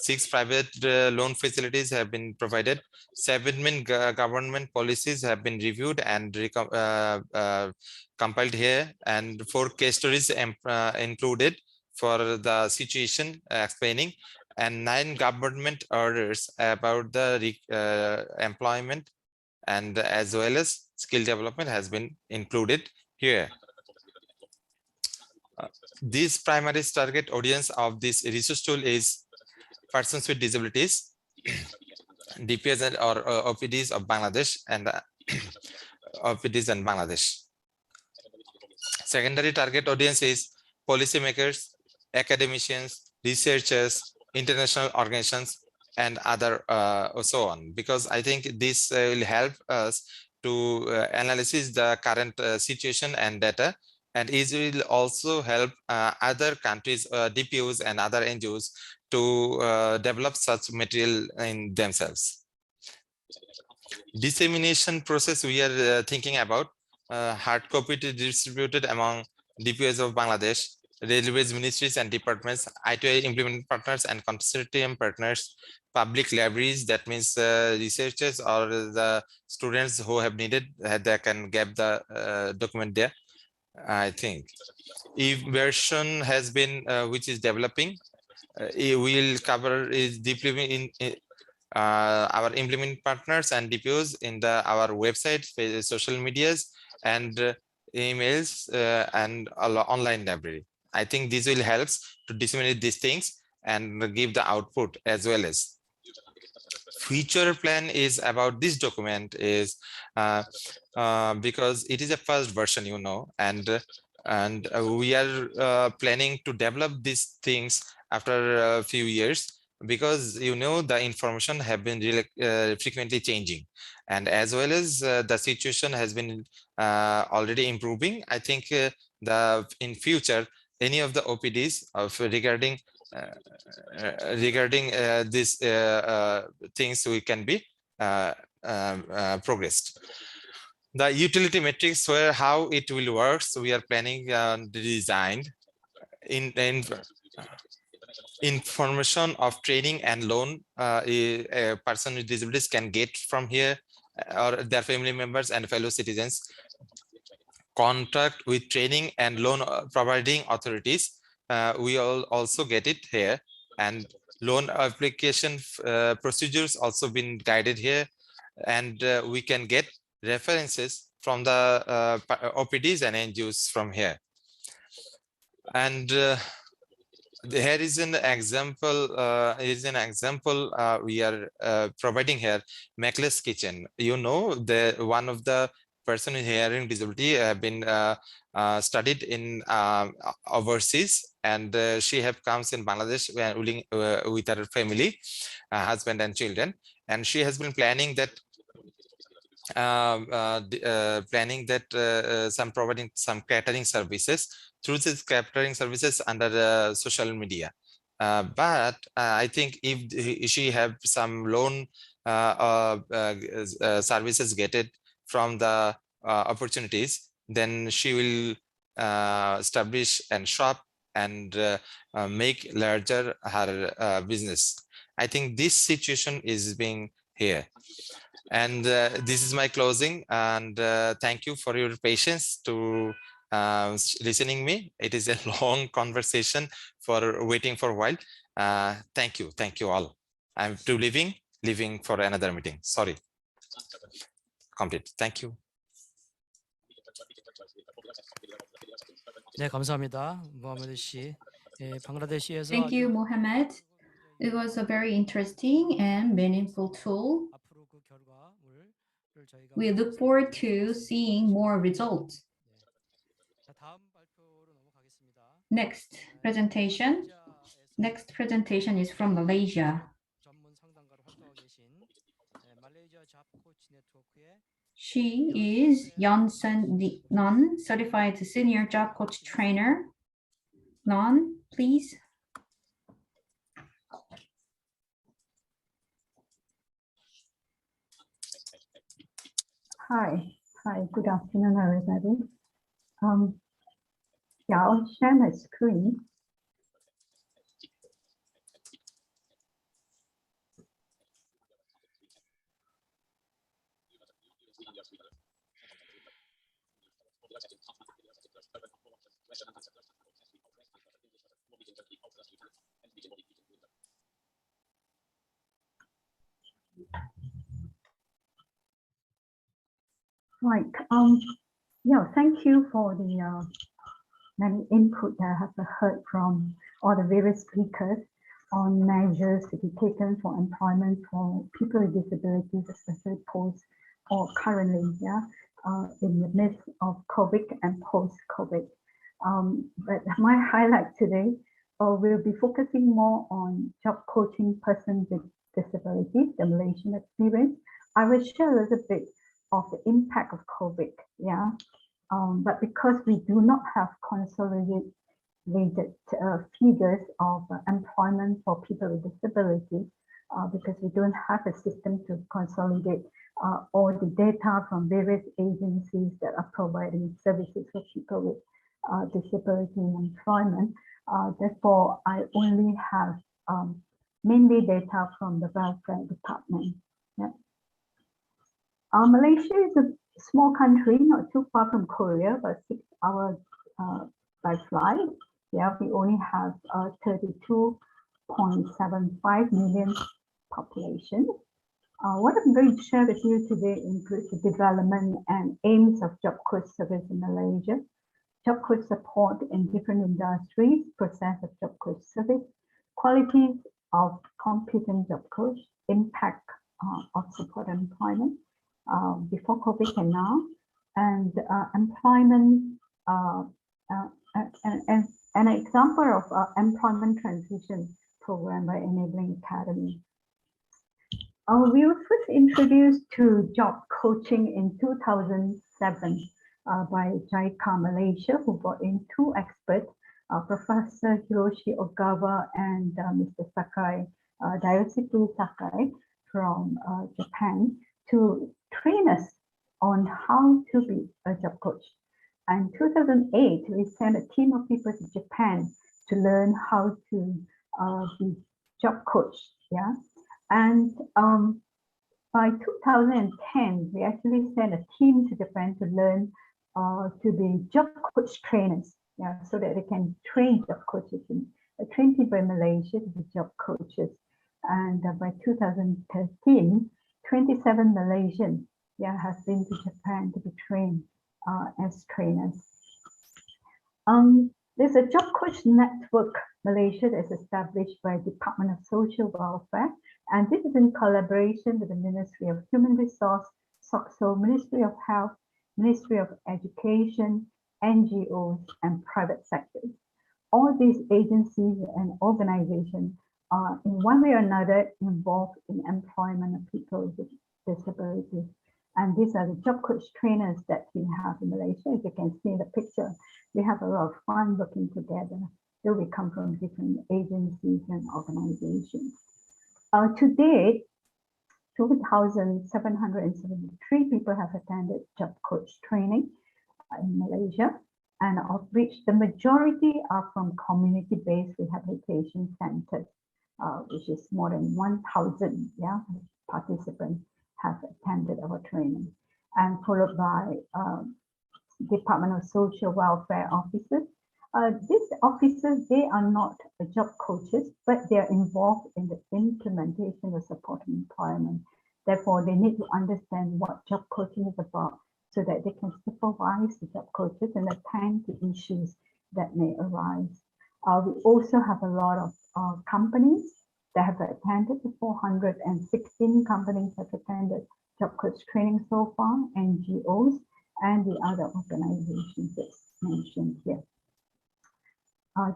6 private loan facilities have been provided. 7 main government policies have been reviewed and compiled here, and 4 case stories included for the situation explaining, and 9 government orders about the employment and as well as skill development has been included here. This primary target audience of this research tool is persons with disabilities, DPS or OPDs of Bangladesh and OPDs in Bangladesh. Secondary target audience is policymakers, academicians, researchers, international organizations, and other so on, because I think this will help us to analyze the current situation and data, and it will also help other countries, DPOs and other NGOs to develop such material in themselves. Dissemination process we are thinking about, hard copy to distributed among DPOs of Bangladesh, railways, ministries and departments, I2I implementing partners and consortium partners, public libraries, that means researchers or the students who have needed, they can get the document there. I think if version has been which is developing, it will cover is deeply in our implement partners and DPOs in our website, social medias, and emails and online library. I think this will help to disseminate these things and give the output as well as. Future plan is about this document is because it is a first version, and we are planning to develop these things after a few years, because the information have been really frequently changing, and as well as the situation has been already improving. I think in future any of the OPDs of regarding these things we can be progressed. The utility metrics, where how it will work, so we are planning the design in information of training and loan a person with disabilities can get from here, or their family members and fellow citizens. Contract with training and loan providing authorities, we all also get it here, and loan application procedures also been guided here, and we can get references from the OPDs and NGOs from here. And here is an example. We are providing here. Macless Kitchen. The one of the person with hearing disability have been studied in overseas, and she have comes in Bangladesh with her family, husband and children, and she has been planning that some providing some catering services through these catering services under social media. But I think if she have some loan services get it from the opportunities, then she will establish and shop and make larger her business. I think this situation is being here. And this is my closing. And thank you for your patience to listening me. It is a long conversation for waiting for a while. Thank you all. I'm to leaving for another meeting. Sorry. Complete. Thank you. 네, 감사합니다. 모하메드 씨. 예, 방글라데시에서 Thank you, Mohammed. It was a very interesting and meaningful tool. 앞으로 그 결과물을 저희가 We look forward to seeing more results. 자, 다음 발표로 넘어가겠습니다. Next presentation. Next presentation is from Malaysia. 전문 상담가로 활동하고 계신 말레이시아 잡 코치 네트워크의 She is Yeonsun Nun, certified senior job coach trainer. Nun, please. Hi, good afternoon, everybody. Yeah, I'll share my screen. Right. Yeah, thank you for the many input that I have heard from all the various speakers on measures to be taken for employment for people with disabilities, especially post or currently, in the midst of COVID and post-COVID. But my highlight today will be focusing more on job coaching persons with disabilities, the Malaysian experience. I will share a little bit of the impact of COVID, but because we do not have consolidated figures of employment for people with disabilities, because we don't have a system to consolidate all the data from various agencies that are providing services for people with disability and employment. Therefore, I only have mainly data from the welfare department. Malaysia is a small country, not too far from Korea, but 6 hours by flight. Yeah, we only have 32.75 million population. What I'm going to share with you today includes the development and aims of job coach service in Malaysia, job coach support in different industries, process of job coach service, qualities of competent job coach, impact of support and employment before COVID and now, and employment, and an example of employment transition program by Enabling Academy. We were first introduced to job coaching in 2007 by JICA Malaysia, who brought in 2 experts, Professor Hiroshi Ogawa and Mr. Sakai, Daisuke Sakai from Japan, to train us on how to be a job coach. And 2008, we sent a team of people to Japan to learn how to be job coach. Yeah, and by 2010, we actually sent a team to Japan to learn to be job coach trainers. Yeah, so that they can train job coaches and train people in Malaysia to be job coaches. And by 2013, 27 Malaysians have been to Japan to be trained as trainers. There's a job coach network Malaysia that's established by Department of Social Welfare, and this is in collaboration with the Ministry of Human Resource, SOCSO, Ministry of Health, Ministry of Education, NGOs, and private sectors. All these agencies and organizations are in one way or another involved in employment of people with disabilities. And these are the job coach trainers that we have in Malaysia. As you can see in the picture, we have a lot of fun working together. Though we come from different agencies and organizations. To date, 2,773 people have attended job coach training in Malaysia, and of which the majority are from community-based rehabilitation centers, which is more than 1,000 participants have attended our training, and followed by Department of Social Welfare officers. These officers, they are not job coaches, but they are involved in the implementation of support employment. Therefore, they need to understand what job coaching is about so that they can supervise the job coaches and attend to issues that may arise. We also have a lot of companies that have attended. 416 companies have attended job coach training so far, NGOs, and the other organizations that's mentioned here.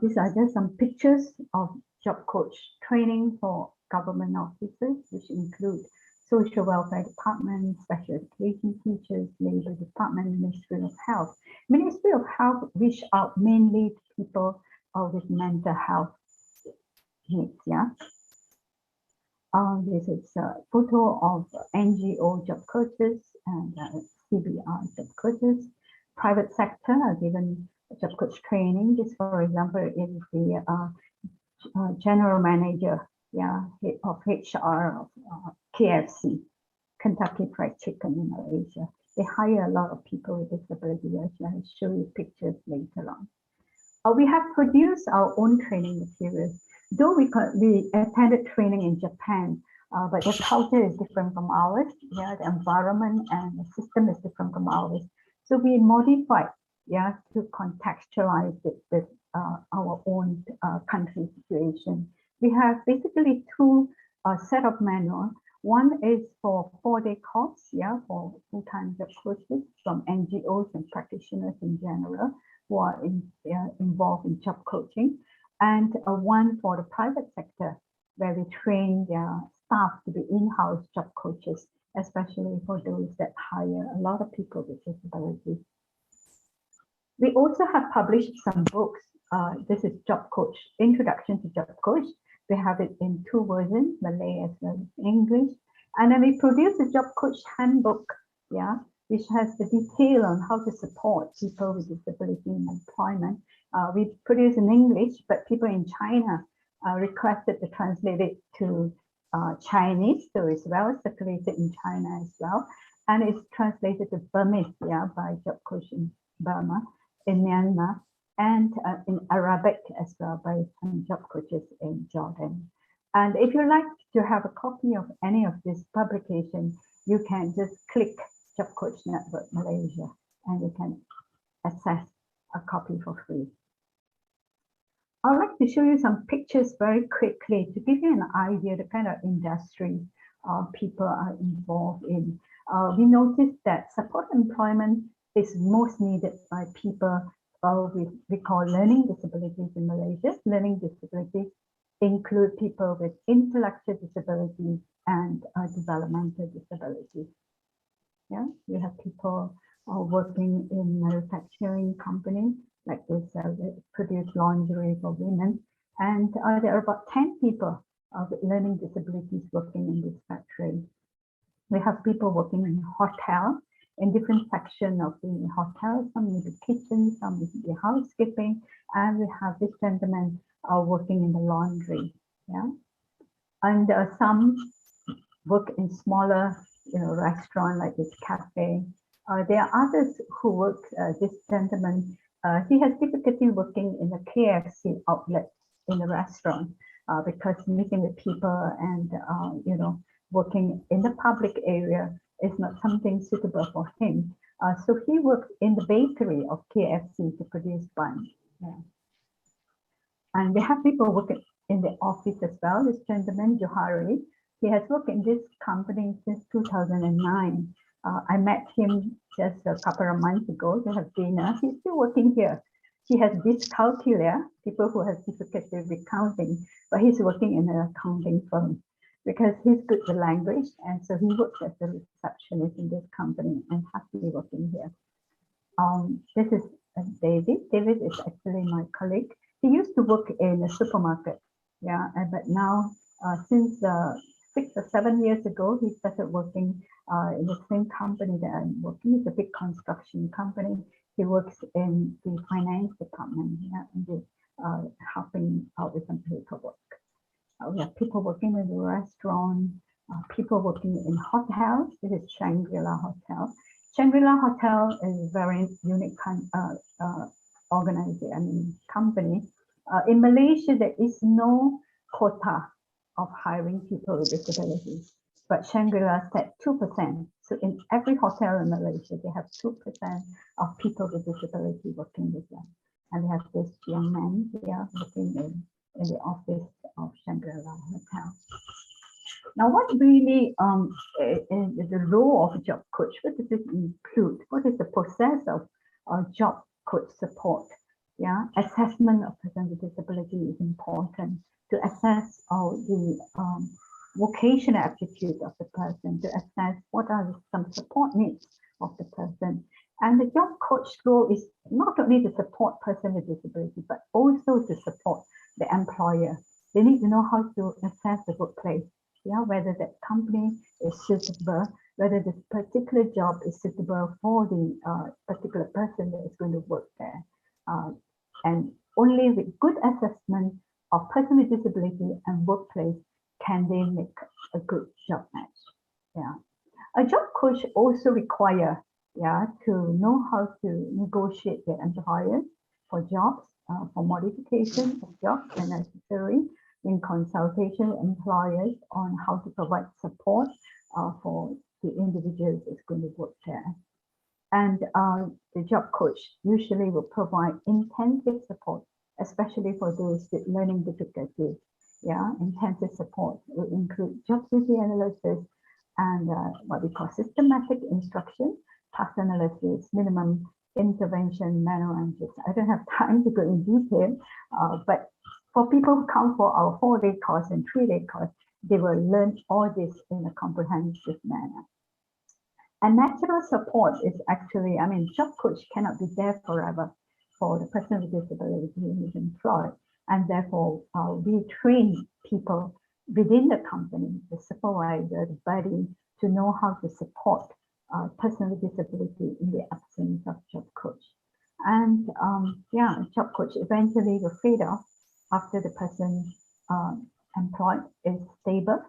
These are just some pictures of job coach training for government officers, which include Social Welfare Department, Special Education Teachers, Labor Department, Ministry of Health. Ministry of Health reach out mainly to people with mental health needs. Yeah. This is a photo of NGO job coaches and CBR job coaches. Private sector are given job coach training. This, for example, is the general manager, head of HR of KFC, Kentucky Fried Chicken in Malaysia. They hire a lot of people with disabilities. I'll show you pictures later on. We have produced our own training materials. Though we attended training in Japan, but the culture is different from ours. Yeah, the environment and the system is different from ours. So we modified, to contextualize it with our own country situation. We have basically two set of manuals. One is for 4-day course, for full-time job coaches from NGOs and practitioners in general who are involved in job coaching, and one for the private sector where we train their staff to be in-house job coaches, especially for those that hire a lot of people with disabilities. We also have published some books. This is Job Coach, Introduction to Job Coach. We have it in 2 versions, Malay as well as English. And then we produced a Job Coach handbook, which has the detail on how to support people with disability in employment. We produced in English, but people in China requested to translate it to Chinese, so it's well circulated in China as well. And it's translated to Burmese, by Job Coach in Burma, in Myanmar, and in Arabic as well by some job coaches in Jordan. And if you like to have a copy of any of this publication, you can just click Job Coach Network Malaysia and you can access a copy for free. I'd like to show you some pictures very quickly to give you an idea the kind of industry people are involved in. We noticed that support employment is most needed by people we call learning disabilities in Malaysia. Learning disabilities include people with intellectual disabilities and developmental disabilities. We have people working in manufacturing companies like this, that produce lingerie for women. And there are about 10 people with learning disabilities working in this factory. We have people working in hotel, in different sections of the hotel, some in the kitchen, some in the housekeeping, and we have this gentleman working in the laundry. And some work in smaller, restaurant like this cafe. There are others who work. This gentleman, he has difficulty working in the KFC outlet in the restaurant because meeting with people and working in the public area is not something suitable for him. So he works in the bakery of KFC to produce buns. And we have people working in the office as well. This gentleman, Johari, he has worked in this company since 2009. I met him just a couple of months ago to have dinner. He's still working here. He has dyscalculia, people who have difficulty with counting, but he's working in an accounting firm because he's good with language, and so he works as a receptionist in this company and happily working here. This is David. David is actually my colleague. He used to work in a supermarket, but now since 6 or 7 years ago, he started working in the same company that I'm working. It's a big construction company. He works in the finance department, and helping out with some paperwork. We have people working in the restaurant, people working in hotels. This is Shangri-La Hotel. Shangri-La Hotel is a very unique company. In Malaysia, there is no quota of hiring people with disabilities, but Shangri-La set 2%. So in every hotel in Malaysia, they have 2% of people with disability working with them. And we have this young man here working in the office of Shangri-La Hotel. Now, what really is the role of a job coach? What does it include? What is the process of job coach support? Yeah, assessment of persons with disability is important to assess the vocational aptitude of the person, to assess what are some support needs of the person. And the job coach role is not only to support person with disability, but also to support the employer. They need to know how to assess the workplace. Yeah, whether that company is suitable, whether this particular job is suitable for the particular person that is going to work there. And only with good assessment of person with disability and workplace can they make a good job match. Yeah, a job coach also require to know how to negotiate with employers for jobs, for modification of jobs when necessary, in consultation with employers on how to provide support for the individuals that's going to work there. And the job coach usually will provide intensive support, especially for those with learning difficulties. Yeah, intensive support will include job duty analysis and what we call systematic instruction, task analysis, minimum intervention, manual entries. I don't have time to go in detail, but for people who come for our 4-day course and 3-day course, they will learn all this in a comprehensive manner. And natural support is actually, job coach cannot be there forever for the person with disability who is employed. And therefore, we train people within the company, the supervisor, the buddy, to know how to support person with disability in the absence of job coach. And job coach eventually will fade off after the person employed is stable,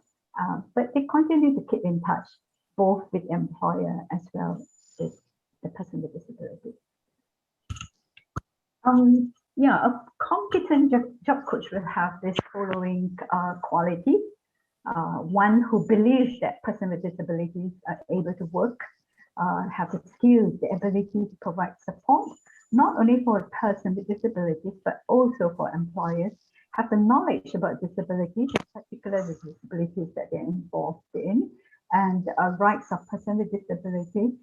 but they continue to keep in touch both with the employer as well as the person with disability. A competent job coach will have this following quality. One who believes that person with disabilities are able to work, have the skills, the ability to provide support, not only for a person with disabilities, but also for employers, have the knowledge about disabilities, in particular the disabilities that they're involved in, and rights of person with disability,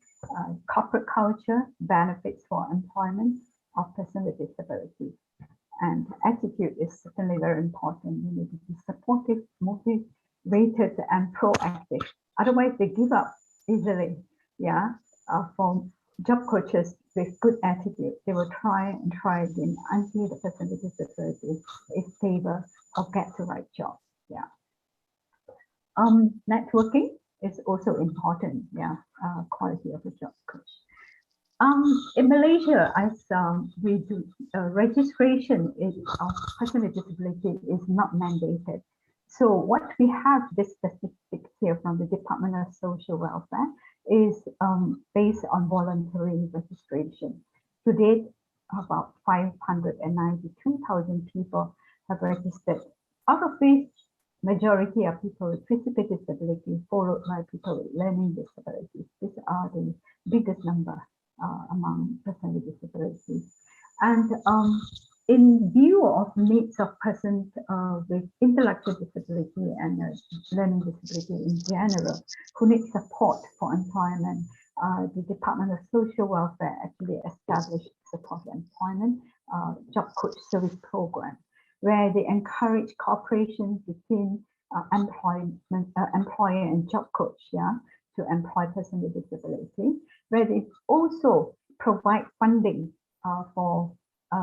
corporate culture, benefits for employment of person with disability. And attitude is certainly very important. You need to be supportive, motivated, and proactive. Otherwise, they give up easily. Yeah, for job coaches with good attitude, they will try and try again until the person with disability is stable or gets the right job. Yeah. Networking is also important. Yeah, quality of a job coach. In Malaysia, as we do, registration of person with disability is not mandated. So what we have, this statistics here from the Department of Social Welfare, is based on voluntary registration. To date, about 592,000 people have registered, out of which majority are people with physical disability, followed by people with learning disabilities. These are the biggest number among persons with disabilities. And in view of needs of persons with intellectual disability and learning disability in general, who need support for employment, the Department of Social Welfare actually established support employment job coach service program, where they encourage cooperation between employer and job coach, to employ person with disability, where they also provide funding for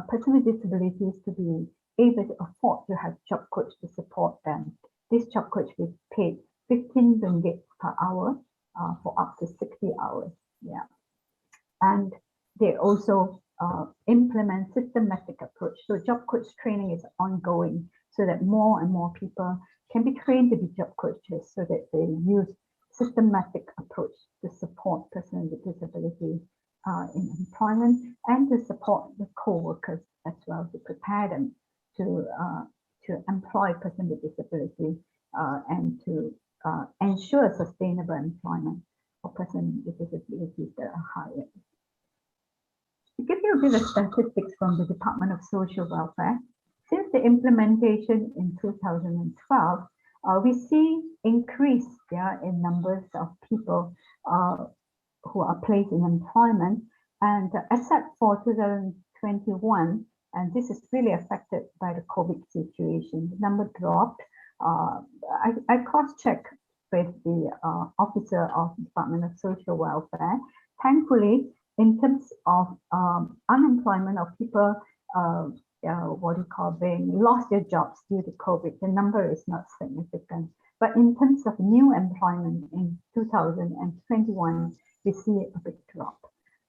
person with disabilities to be able to afford to have job coach to support them. This job coach will pay 15 ringgit per hour for up to 60 hours. Yeah, and they also implement systematic approach. So job coach training is ongoing so that more and more people can be trained to be job coaches so that they use systematic approach to support persons with disability in employment and to support the co-workers as well, to prepare them to employ persons with disability and to ensure sustainable employment for persons with disabilities that are hired. To give you a bit of statistics from the Department of Social Welfare, since the implementation in 2012, we see increase in numbers of people who are placed in employment, and except for 2021, and this is really affected by the COVID situation, the number dropped. I cross-checked with the officer of the Department of Social Welfare. Thankfully, in terms of unemployment of people, what do you call, being lost their jobs due to COVID, the number is not significant. But in terms of new employment in 2021, we see a big drop.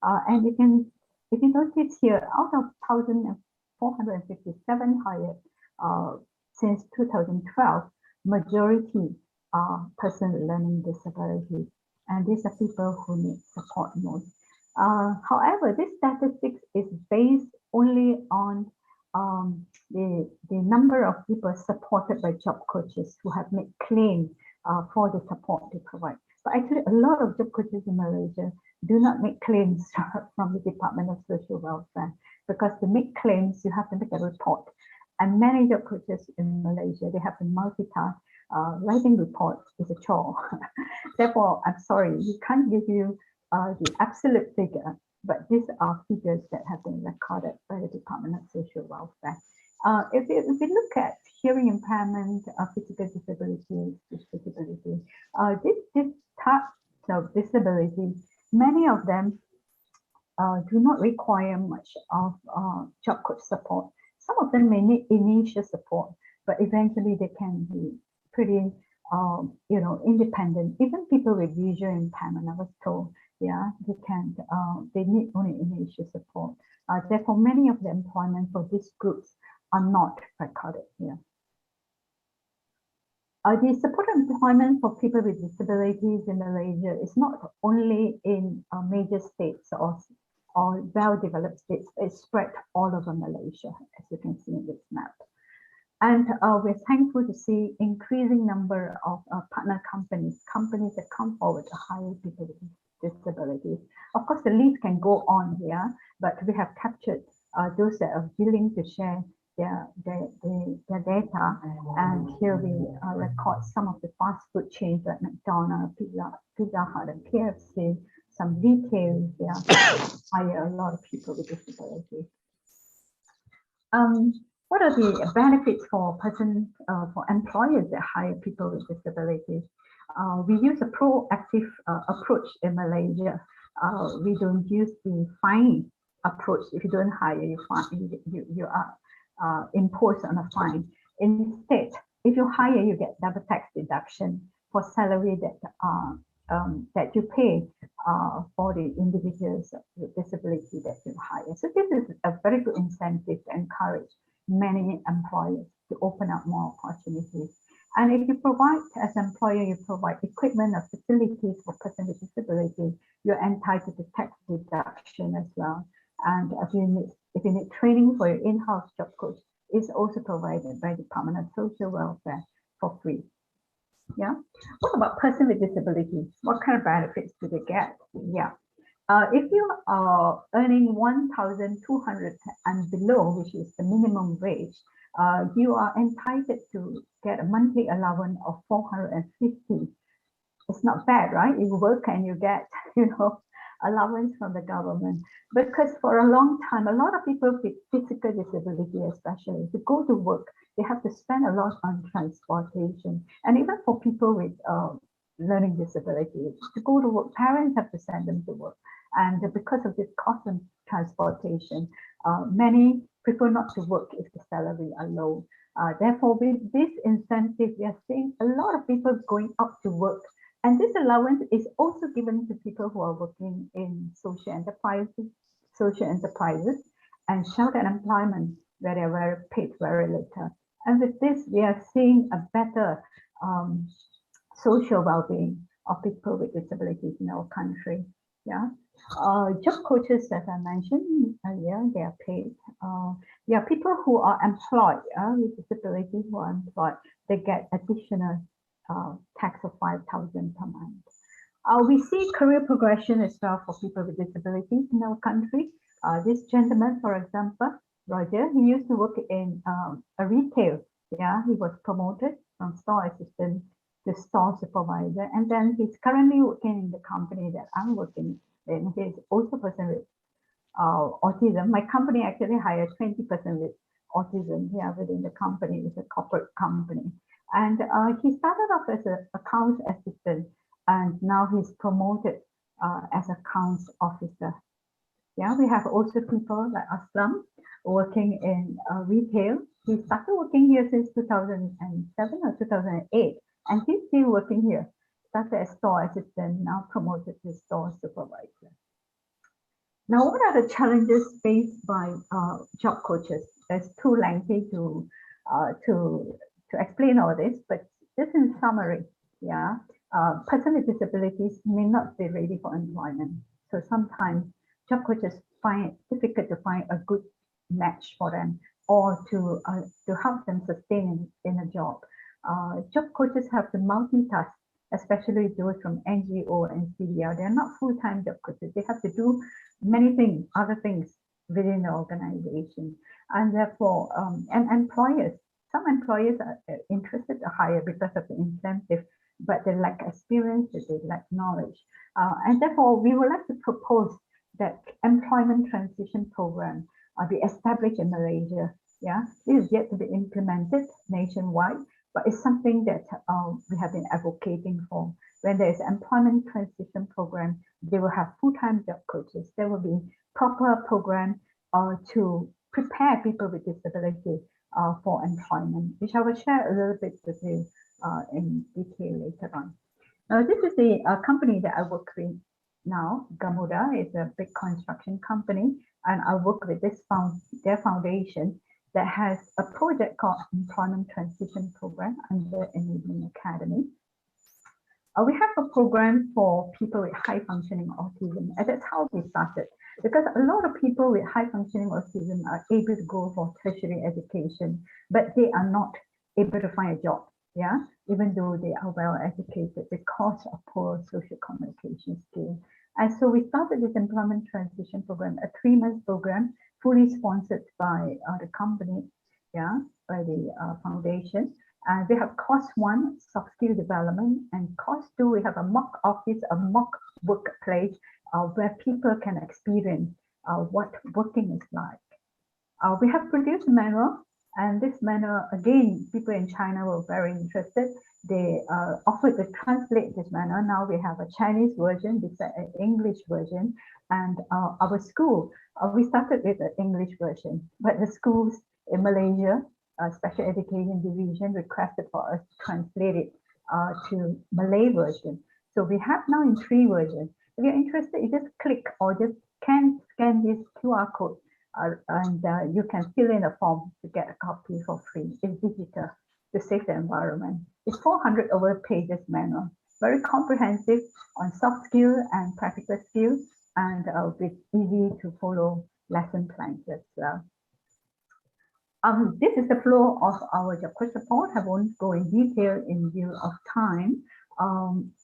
And if you notice here, out of 1,457 hired since 2012, majority are persons with learning disabilities, and these are people who need support most. However, this statistics is based only on the number of people supported by job coaches who have made claims for the support they provide. But actually, a lot of job coaches in Malaysia do not make claims from the Department of Social Welfare, because to make claims, you have to make a report. And many job coaches in Malaysia, they have to multitask. Writing reports is a chore. Therefore, I'm sorry, we can't give you the absolute figure, but these are figures that have been recorded by the Department of Social Welfare. If we look at hearing impairment, physical disability, disability, this type of disability, many of them do not require much of job coach support. Some of them may need initial support, but eventually they can be pretty, independent. Even people with visual impairment, I was told, they can, they need only initial support. Therefore, many of the employment for these groups are not recorded here. The supported employment for people with disabilities in Malaysia is not only in major states or well-developed states, it's spread all over Malaysia, as you can see in this map. And we're thankful to see increasing number of partner companies that come forward to hire people with disabilities. Of course, the list can go on here, but we have captured those that are willing to share their data. And here we record some of the fast food chains like McDonald's, Pizza Hut, and KFC, some retail, hire a lot of people with disabilities. What are the benefits for for employers that hire people with disabilities? We use a proactive approach in Malaysia. We don't use the fine approach. If you don't hire, you are imposed on a fine. Instead, if you hire, you get double tax deduction for salary that you pay for the individuals with disability that you hire. So this is a very good incentive to encourage many employers to open up more opportunities. And if you provide, as an employer, you provide equipment or facilities for persons with disability, you're entitled to tax deduction as well. And if you need training for your in-house job coach, it's also provided by the Department of Social Welfare for free. Yeah. What about persons with disabilities? What kind of benefits do they get? Yeah. If you are earning 1,200 and below, which is the minimum wage, you are entitled to get a monthly allowance of 450. It's not bad, right? You work and you get, allowance from the government. Because for a long time, a lot of people with physical disability, especially, to go to work, they have to spend a lot on transportation. And even for people with learning disabilities, to go to work, parents have to send them to work. And because of this cost of transportation, many prefer not to work if the salary are low. Therefore, with this incentive, we are seeing a lot of people going out to work. And this allowance is also given to people who are working in social enterprises and sheltered employment, where they are paid very little. And with this, we are seeing a better social well-being of people with disabilities in our country. Yeah, job coaches, as I mentioned earlier, they are paid. Yeah, people who are employed with disabilities who are employed, they get additional tax of 5,000 per month. We see career progression as well for people with disabilities in our country. This gentleman, for example, Roger, he used to work in a retail. Yeah, he was promoted from store assistant to store supervisor, and then he's currently working in the company that I'm working in. He's also a person with autism. My company actually hired 20% with autism here within the company. It's a corporate company. And he started off as an accounts assistant, and now he's promoted as accounts officer. Yeah, we have also people like Aslam working in retail. He started working here since 2007 or 2008, and he's still working here. Started as store assistant, now promoted to store supervisor. Now, what are the challenges faced by job coaches? It's too lengthy to explain all this, but just in summary, yeah, person with disabilities may not be ready for employment. So sometimes job coaches find it difficult to find a good match for them or to help them sustain in a job. Job coaches have to multitask, especially those from NGO and CDR. They're not full-time job coaches. They have to do many things, other things within the organization. And therefore, and employers, some employers are interested to hire because of the incentive, but they lack experience, they lack knowledge. And therefore, we would like to propose that employment transition program be established in Malaysia. Yeah, it is yet to be implemented nationwide, but it's something that we have been advocating for. When there is employment transition program, they will have full-time job coaches. There will be proper program to prepare people with disability for employment, which I will share a little bit with you in detail later on. Now, this is the company that I work with now. Gamuda is a big construction company, and I work with this their foundation that has a project called Employment Transition Program under Enabling Academy. We have a program for people with high functioning autism, and that's how we started. Because a lot of people with high functioning autism are able to go for tertiary education, but they are not able to find a job, yeah, even though they are well educated because of poor social communication skills. And so we started this employment transition program, a 3-month program, fully sponsored by the company, yeah, by the foundation. We have course 1, soft skill development, and course 2, we have a mock office, a mock workplace where people can experience what working is like. We have produced a manual, and this manual, again, people in China were very interested. They offered to translate this manual. Now we have a Chinese version, this an English version, and our school, we started with an English version, but the schools in Malaysia, Special Education Division requested for us to translate it to Malay version. So we have now in 3 versions. If you're interested, you just click or just can scan this QR code and you can fill in a form to get a copy for free. It's digital to save the environment. It's 400 over pages manual, very comprehensive on soft skill and practical skill, and with easy to follow lesson plans as well. This is the flow of our job coach support. I won't go in detail in view of time.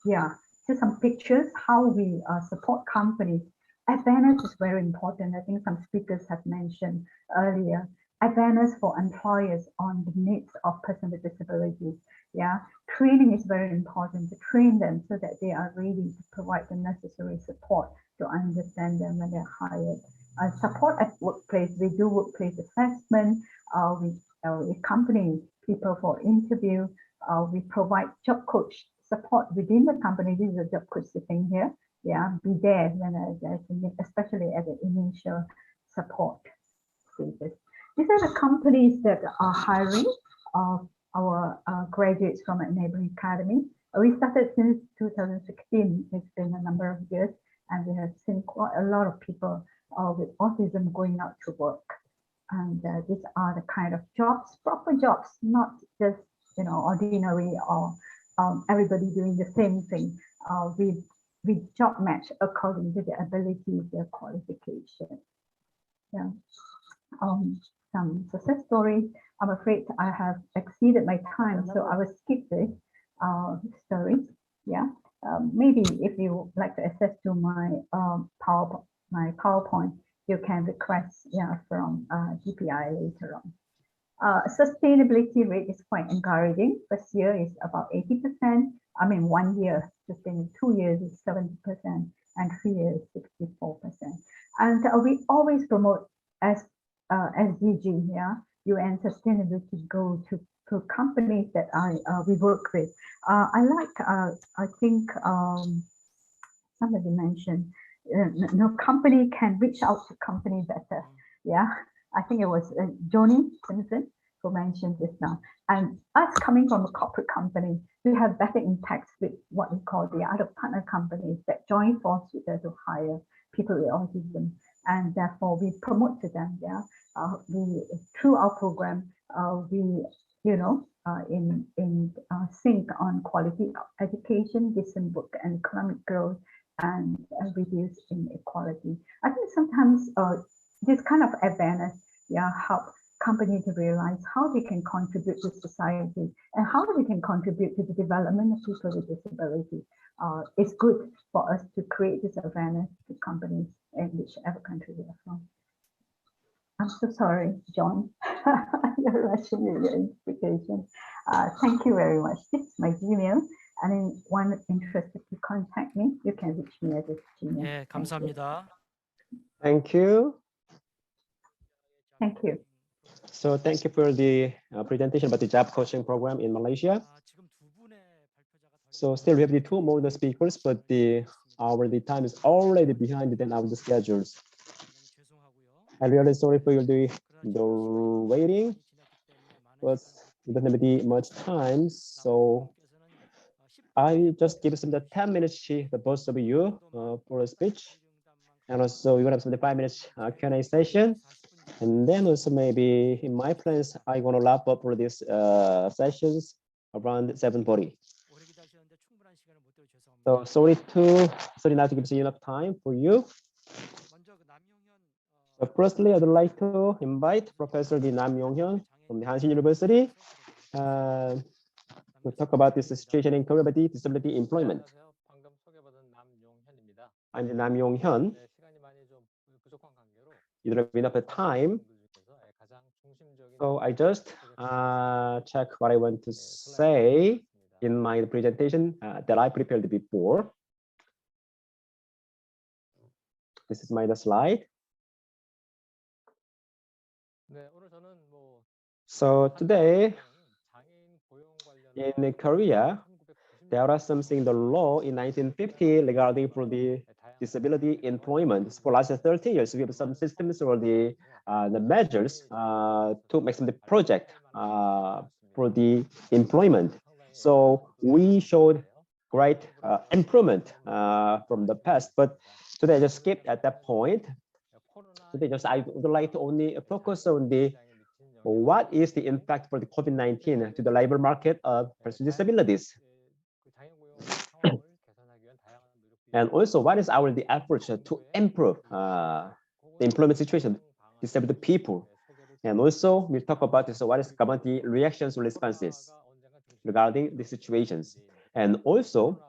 Yeah, just some pictures how we support companies. Awareness is very important. I think some speakers have mentioned earlier. Awareness for employers on the needs of persons with disabilities. Yeah, training is very important to train them so that they are ready to provide the necessary support to understand them when they're hired. Support at workplace, we do workplace assessment, we accompany people for interview, we provide job coach support within the company. This is a job coach sitting here. Yeah, be there when especially at the initial support stages. These are the companies that are hiring our graduates from Enabling Academy. We started since 2016. It's been a number of years, and we have seen quite a lot of people with autism going out to work. And these are the kind of jobs, proper jobs, not just ordinary or everybody doing the same thing. We job match according to their ability, their qualification. Yeah. Some success stories. I'm afraid I have exceeded my time, so I will skip this story. Yeah. Maybe if you like to access to my PowerPoint, you can request from DPI later on. Sustainability rate is quite encouraging. First year is about 80%. I mean, 1 year, sustainable 2 years is 70%, and 3 years 64%. And we always promote SDG, UN sustainability goal to companies that we work with. I think somebody mentioned, no company can reach out to company better. Yeah, I think it was Johnny Simpson who mentioned this now. And us coming from a corporate company, we have better impact with what we call the other partner companies that join forces with us to hire people with autism, and therefore we promote to them. Yeah, we through our program, we in sync on quality education, decent work, and economic growth, and reduce inequality. I think sometimes this kind of awareness, help companies to realize how they can contribute to society and how they can contribute to the development of people with disability. It's good for us to create this awareness to companies in whichever country they are from. I'm so sorry, John. You're rushing with your invitation. Thank you very much. This is my Gmail. And anyone interested to contact me, you can reach me at this Gmail. 예, 감사합니다. Thank you. Thank you. So thank you for the presentation about the job coaching program in Malaysia. So still we have the two more speakers, but the time is already behind than our schedules. I'm really sorry for the waiting, but we don't have much time, so I just give some 10 minutes to the both of you for a speech, and also we're gonna have some 5 minutes Q&A session, and then also maybe in my plans I'm gonna wrap up for these sessions around 7:40. So sorry not to give you enough time for you. So firstly, I'd like to invite Professor Nam Yong-hyun from the Hanshin University to talk about this situation in Korea about disability employment. I'm Nam Yong-hyun. You don't have enough time, so I just check what I want to say in my presentation that I prepared before. This is my slide. So today in Korea, there are something the law in 1950 regarding for the disability employment. For last 30 years, we have some systems or the measures to make some the project for the employment. So we showed great improvement from the past, but today I just skipped at that point. Today I would like to only focus on the what is the impact for the COVID-19 to the labor market of persons with disabilities. And also, what is our efforts to improve the employment situation of disabled people? And also, we'll talk about this, what is government reactions or responses regarding the situations. And also,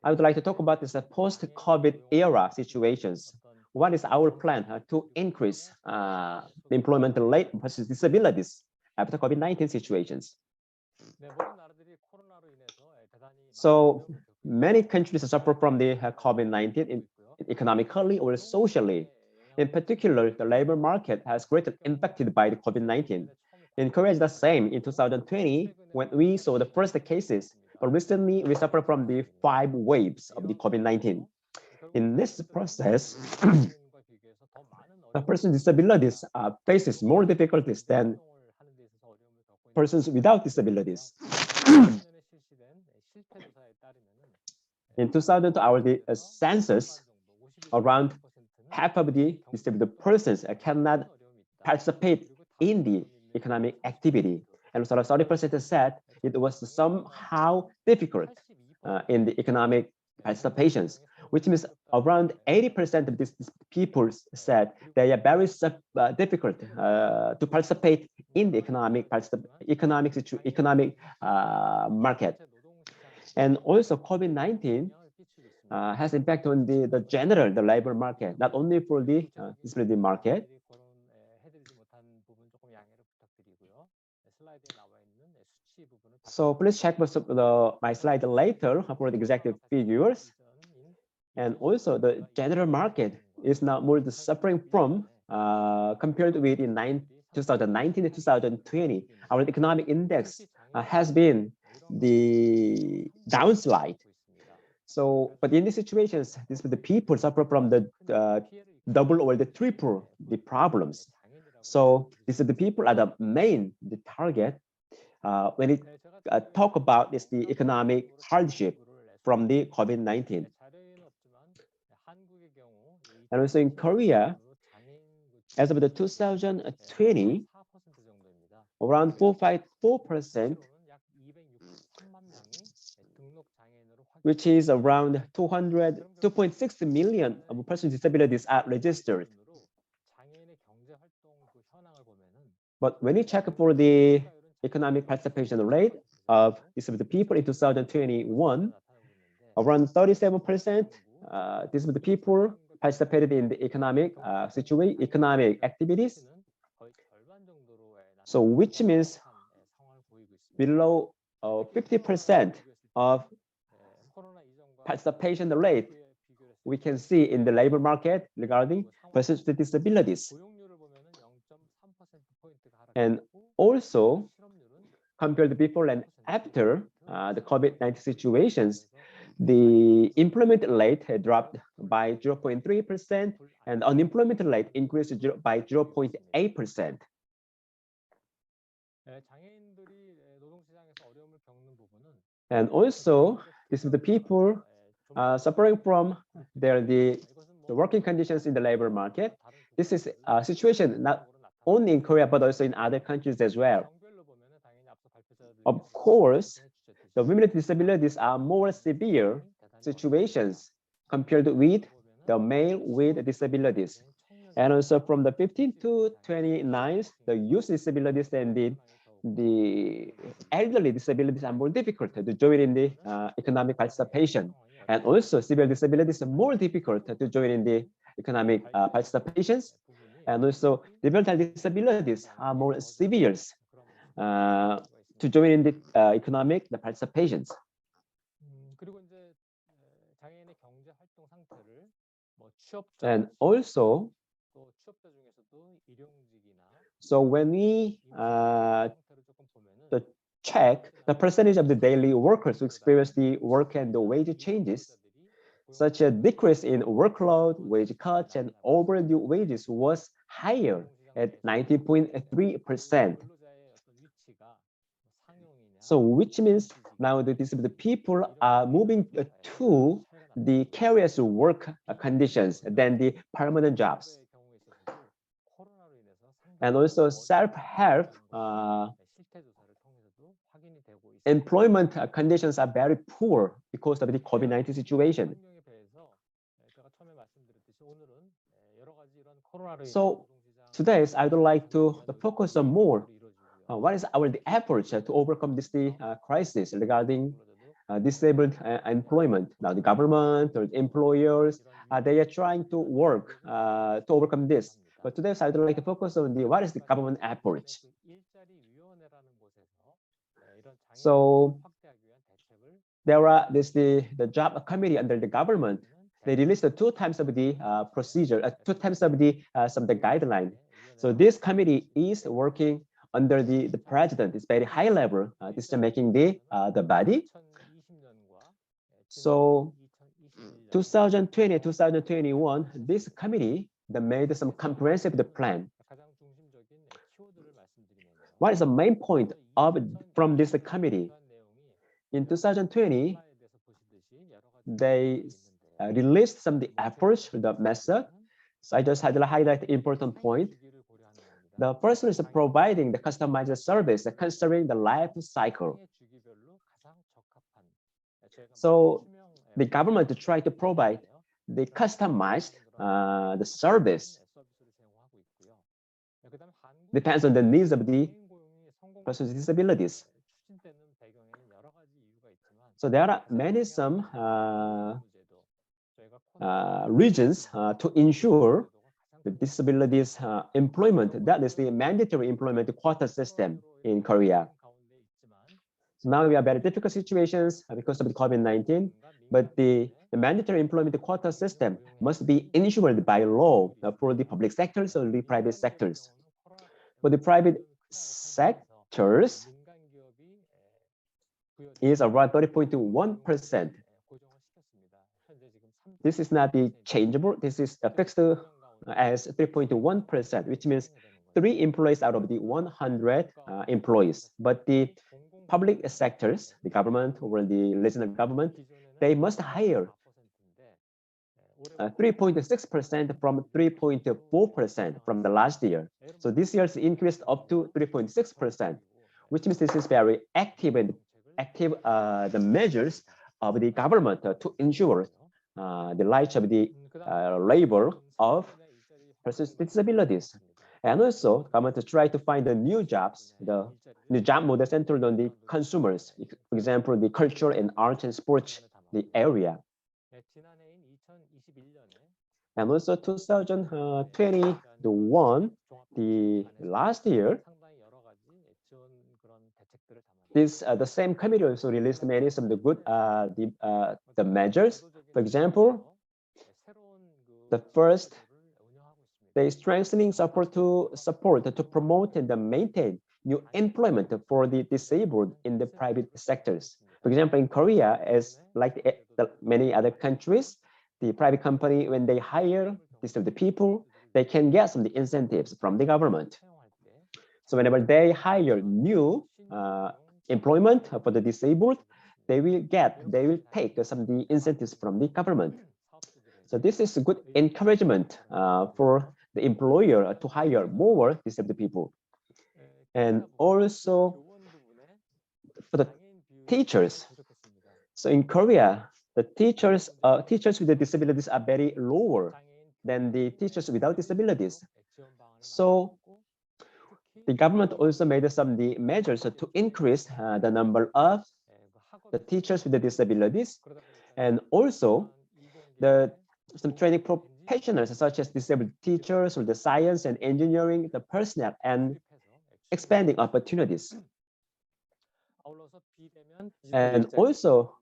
I would like to talk about this post-COVID era situations. What is our plan to increase the employment rate versus disabilities after COVID-19 situations? So many countries suffer from the COVID-19 economically or socially. In particular, the labor market has greatly impacted by the COVID-19. In Korea, it's the same in 2020 when we saw the first cases, but recently we suffer from the 5 waves of the COVID-19. In this process, the person with disabilities faces more difficulties than persons without disabilities. In 2000, our census, around half of the disabled persons cannot participate in the economic activity. And so 30% said it was somehow difficult in the economic participations, which means around 80% of these people said they are very difficult to participate in the economic market. And also COVID-19 has impact on the general labor market, not only for the disability market. So please check my slide later for the exact figures. And also the general market is now more suffering from compared with in 2019 and 2020. Our economic index has been the downslide. So, but in these situations, the people suffer from the double or the triple the problems. So these are the people are the main target when it talk about this the economic hardship from the COVID-19. And also in Korea, as of the 2020, around 4.4%, which is around 2.6 million persons with disabilities are registered. But when you check for the economic participation rate of disabled people in 2021, around 37% disabled people participated in the economic economic activities. So which means below 50% of participation rate we can see in the labor market regarding persons with disabilities. And also compared before and after the COVID-19 situations, the employment rate had dropped by 0.3% and unemployment rate increased by 0.8%. And also, this is the people suffering from the working conditions in the labor market. This is a situation not only in Korea, but also in other countries as well. Of course, the women with disabilities are more severe situations compared with the male with disabilities. And also from the 15 to 29, the youth disabilities and the elderly disabilities are more difficult to join in the economic participation. And also severe disabilities are more difficult to join in the economic participations. And also developmental disabilities are more severe to join in the economic participations. And also, so when we check the percentage of the daily workers who experience the work and the wage changes, such a decrease in workload, wage cuts, and overdue wages was higher at 90.3%. So which means now that the people are moving to the careers work conditions than the permanent jobs. And also self-help employment conditions are very poor because of the COVID-19 situation. So today I would like to focus on more what is our efforts to overcome this crisis regarding disabled employment. Now the government or the employers, they are trying to work to overcome this. But today I would like to focus on what is the government approach. So there are the job committee under the government. They released 2 times of the procedure, 2 times of the some of the guideline. So this committee is working under the president. It's very high level decision making the body. So 2020, 2021, this committee they made some comprehensive plan. What is the main point from this committee? In 2020, they released some of the efforts, the method. So I just had to highlight the important point. The person is providing the customized service considering the life cycle. So the government try to provide the customized the service depends on the needs of the person with disabilities. So there are many regions to ensure the disabilities employment. That is the mandatory employment quota system in Korea. So now we are very difficult situations because of the COVID-19, but the mandatory employment quota system must be ensured by law for the public sectors or the private sectors. For the private sectors, is around 30.1%. This is not the changeable. This is fixed as 3.1%, which means 3 employees out of the 100 employees. But the public sectors, the government or the regional government, they must hire 3.6% from 3.4% from the last year. So this year's increased up to 3.6%, which means this is very active and the measures of the government to ensure the rights of the labor of persons with disabilities. And also, government to try to find the new jobs, the job model centered on the consumers. For example, the culture and arts and sports, the area. And also 2021, the last year, this the same committee also released many some of the good the measures. For example, the first, they strengthening support to promote and maintain new employment for the disabled in the private sectors. For example, in Korea, as like many other countries, the private company, when they hire disabled people, they can get some of the incentives from the government. So whenever they hire new employment for the disabled, they will take some of the incentives from the government. So this is a good encouragement for the employer to hire more disabled people. And also for the teachers. So in Korea, the teachers with the disabilities are very lower than the teachers without disabilities. So the government also made some of the measures to increase the number of the teachers with the disabilities, and also some training professionals such as disabled teachers or the science and engineering, the personnel, and expanding opportunities. And also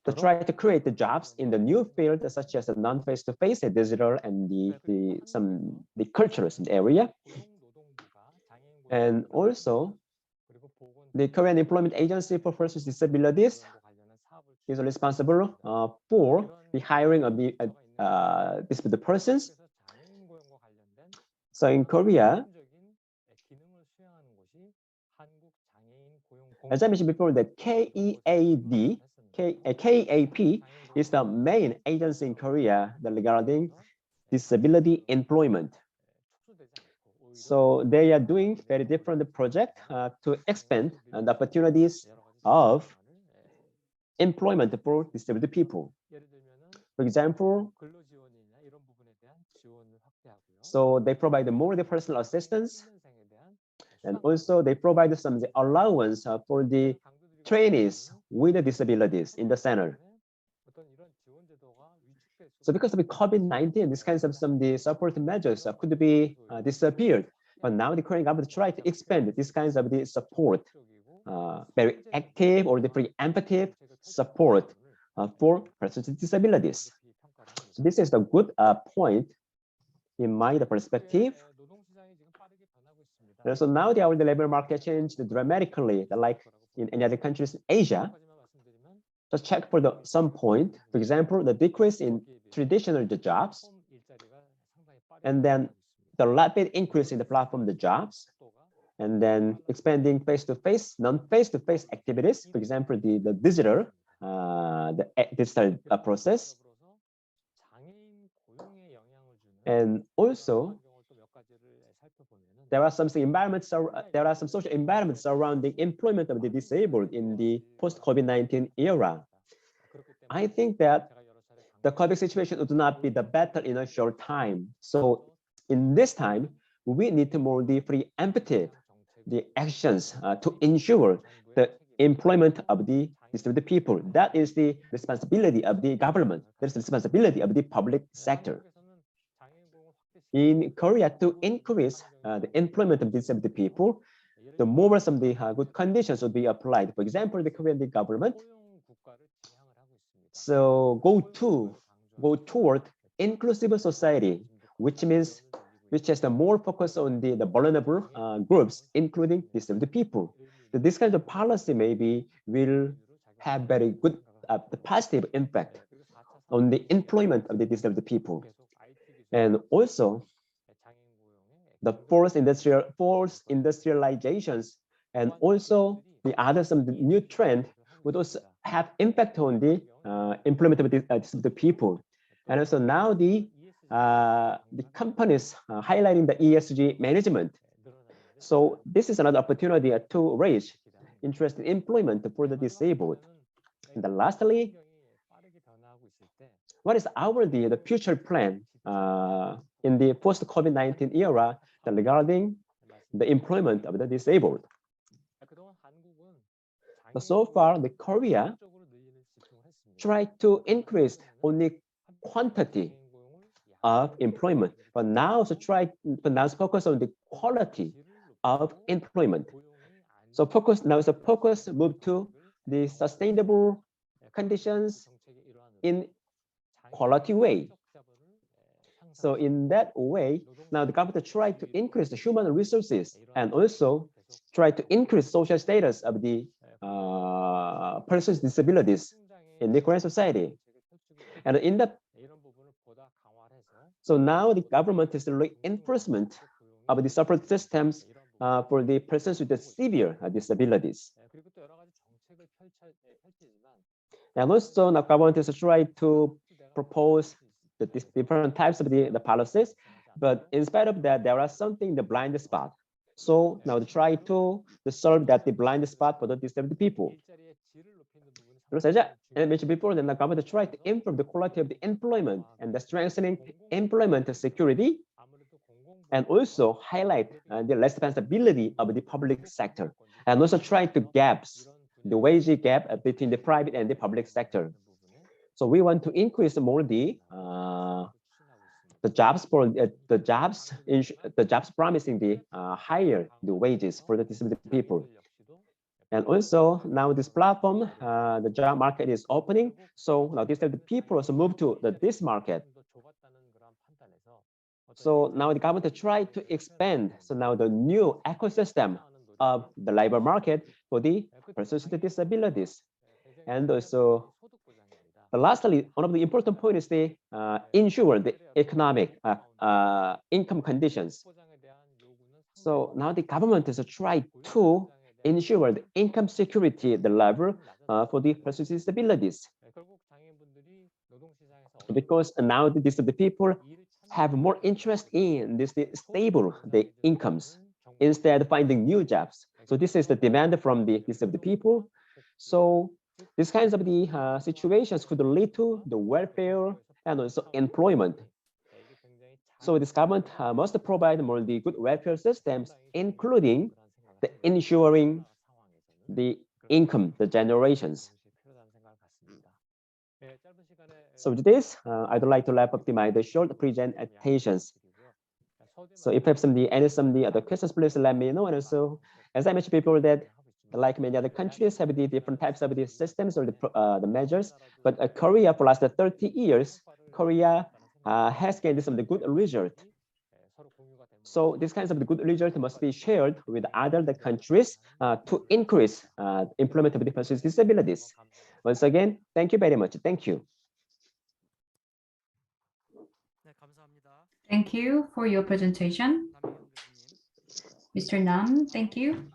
to try to create the jobs in the new field such as the non-face-to-face, digital, and the cultural area. And also the Korean Employment Agency for Persons with Disabilities is responsible for the hiring of the disabled persons. So in Korea, as I mentioned before, the KAP is the main agency in Korea regarding disability employment. So they are doing very different project to expand the opportunities of employment for disabled people. For example, so they provide more the personal assistance, and also they provide some allowance for the trainees with the disabilities in the center. So because of the COVID-19, these kinds of some the support measures could be disappeared. But now the Korean government tried to expand these kinds of the support, very active or the preemptive support for persons with disabilities. So this is the good point in my perspective. So now the labor market changed dramatically, like in any other countries in Asia. Just check for some point. For example, the decrease in traditional jobs, and then the rapid increase in the platform jobs, and then expanding face-to-face, non-face-to-face activities. For example, the digital, digital process, and also there are some environments, there are some social environments surrounding employment of the disabled in the post-COVID-19 era. I think that the COVID situation would not be the better in a short time. So in this time, we need to more the preemptive the actions to ensure the employment of the disabled people. That is the responsibility of the government. That's the responsibility of the public sector. In Korea, to increase the employment of disabled people, the more some of the good conditions would be applied. For example, the Korean government go toward inclusive society, which means which has the more focus on the vulnerable groups, including disabled people. So this kind of policy maybe will have very good the positive impact on the employment of the disabled people. And also the forced industrializations and also the other some new trend would also have impact on the employment of the disabled people. And also now the companies highlighting the ESG management. So this is another opportunity to raise interest in employment for the disabled. And then lastly, what is the future plan in the post-COVID-19 era regarding the employment of the disabled? So far, the Korea tried to increase only quantity of employment, but now focus on the quality of employment. So focus moved to the sustainable conditions in quality way. So in that way, now the government tried to increase the human resources and also try to increase social status of the persons with disabilities in the Korean society. And in that, so now the government is the reinforcement of the support systems for the persons with the severe disabilities. And also the government is trying to propose the different types of the policies, but in spite of that, there are something the blind spot. So now they try to solve that the blind spot for the disabled people. As I mentioned before, then the government tried to improve the quality of the employment and the strengthening employment security, and also highlight the responsibility of the public sector, and also try to gaps the wage gap between the private and the public sector. So we want to increase more the jobs promising the higher the wages for the disabled people. And also now this platform, the job market is opening. So now disabled people also move to this market. So now the government tried to expand. So now the new ecosystem of the labor market for the persons with disabilities. And also, lastly, one of the important points is the ensure the economic income conditions. So now the government has tried to ensure the income security, the level for the persons with disabilities. Because now the disabled people have more interest in this stable the incomes instead of finding new jobs. So this is the demand from the disabled people. So these kinds of the situations could lead to the welfare and also employment. So this government must provide more the good welfare systems, including the ensuring the income, the generations. So with this, I'd like to wrap up the short presentations. So if you have any other questions, please let me know. And also, as I mentioned before, that like many other countries have the different types of these systems or the measures, but Korea for last 30 years, Korea has gained some good result. So these kinds of the good result must be shared with other countries to increase employment of the persons with disabilities. Once again, thank you very much. Thank you. Thank you for your presentation. Mr. Nam, thank you.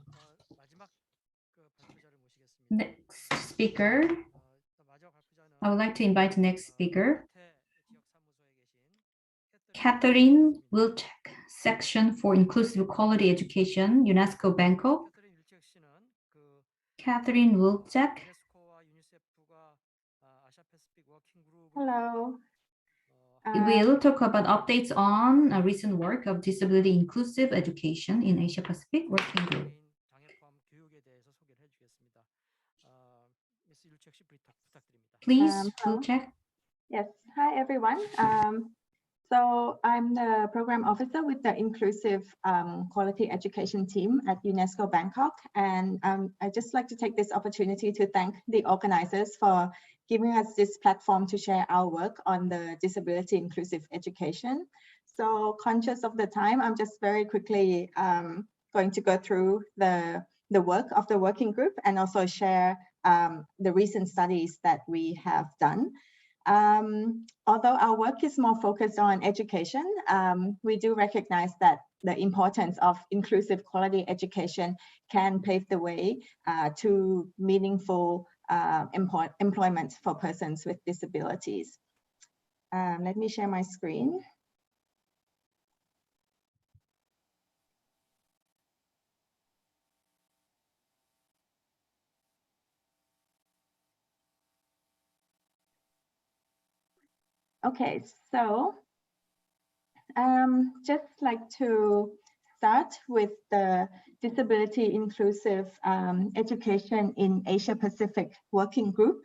Next speaker. I would like to invite the next speaker, Catherine Wilczek, Section for Inclusive Quality Education, UNESCO Bangkok. Catherine Wilczek. Hello. We'll talk about updates on a recent work of disability inclusive education in Asia Pacific Working Group. Please, Wilczek. Yes. Hi, everyone. So I'm the program officer with the Inclusive Quality Education team at UNESCO Bangkok. And I'd just like to take this opportunity to thank the organizers for giving us this platform to share our work on the disability inclusive education. So conscious of the time, I'm just very quickly going to go through the work of the working group and also share the recent studies that we have done. Although our work is more focused on education, we do recognize that the importance of inclusive quality education can pave the way to meaningful employment for persons with disabilities. Let me share my screen. Okay, so just like to start with the Disability Inclusive Education in Asia Pacific Working Group.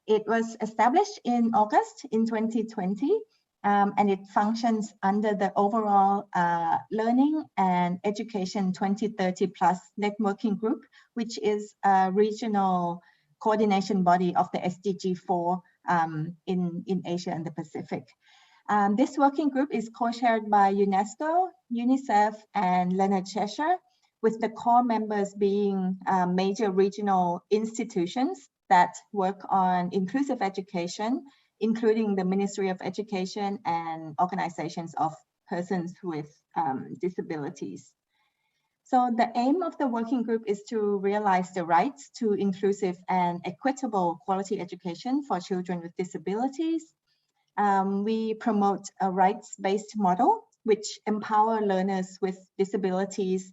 It was established in August in 2020, and it functions under the overall Learning and Education 2030 Plus Networking Group, which is a regional coordination body of the SDG 4 in Asia and the Pacific. This working group is co-chaired by UNESCO, UNICEF, and Leonard Cheshire, with the core members being major regional institutions that work on inclusive education, including the Ministry of Education and organizations of persons with disabilities. So the aim of the working group is to realize the rights to inclusive and equitable quality education for children with disabilities. We promote a rights-based model which empower learners with disabilities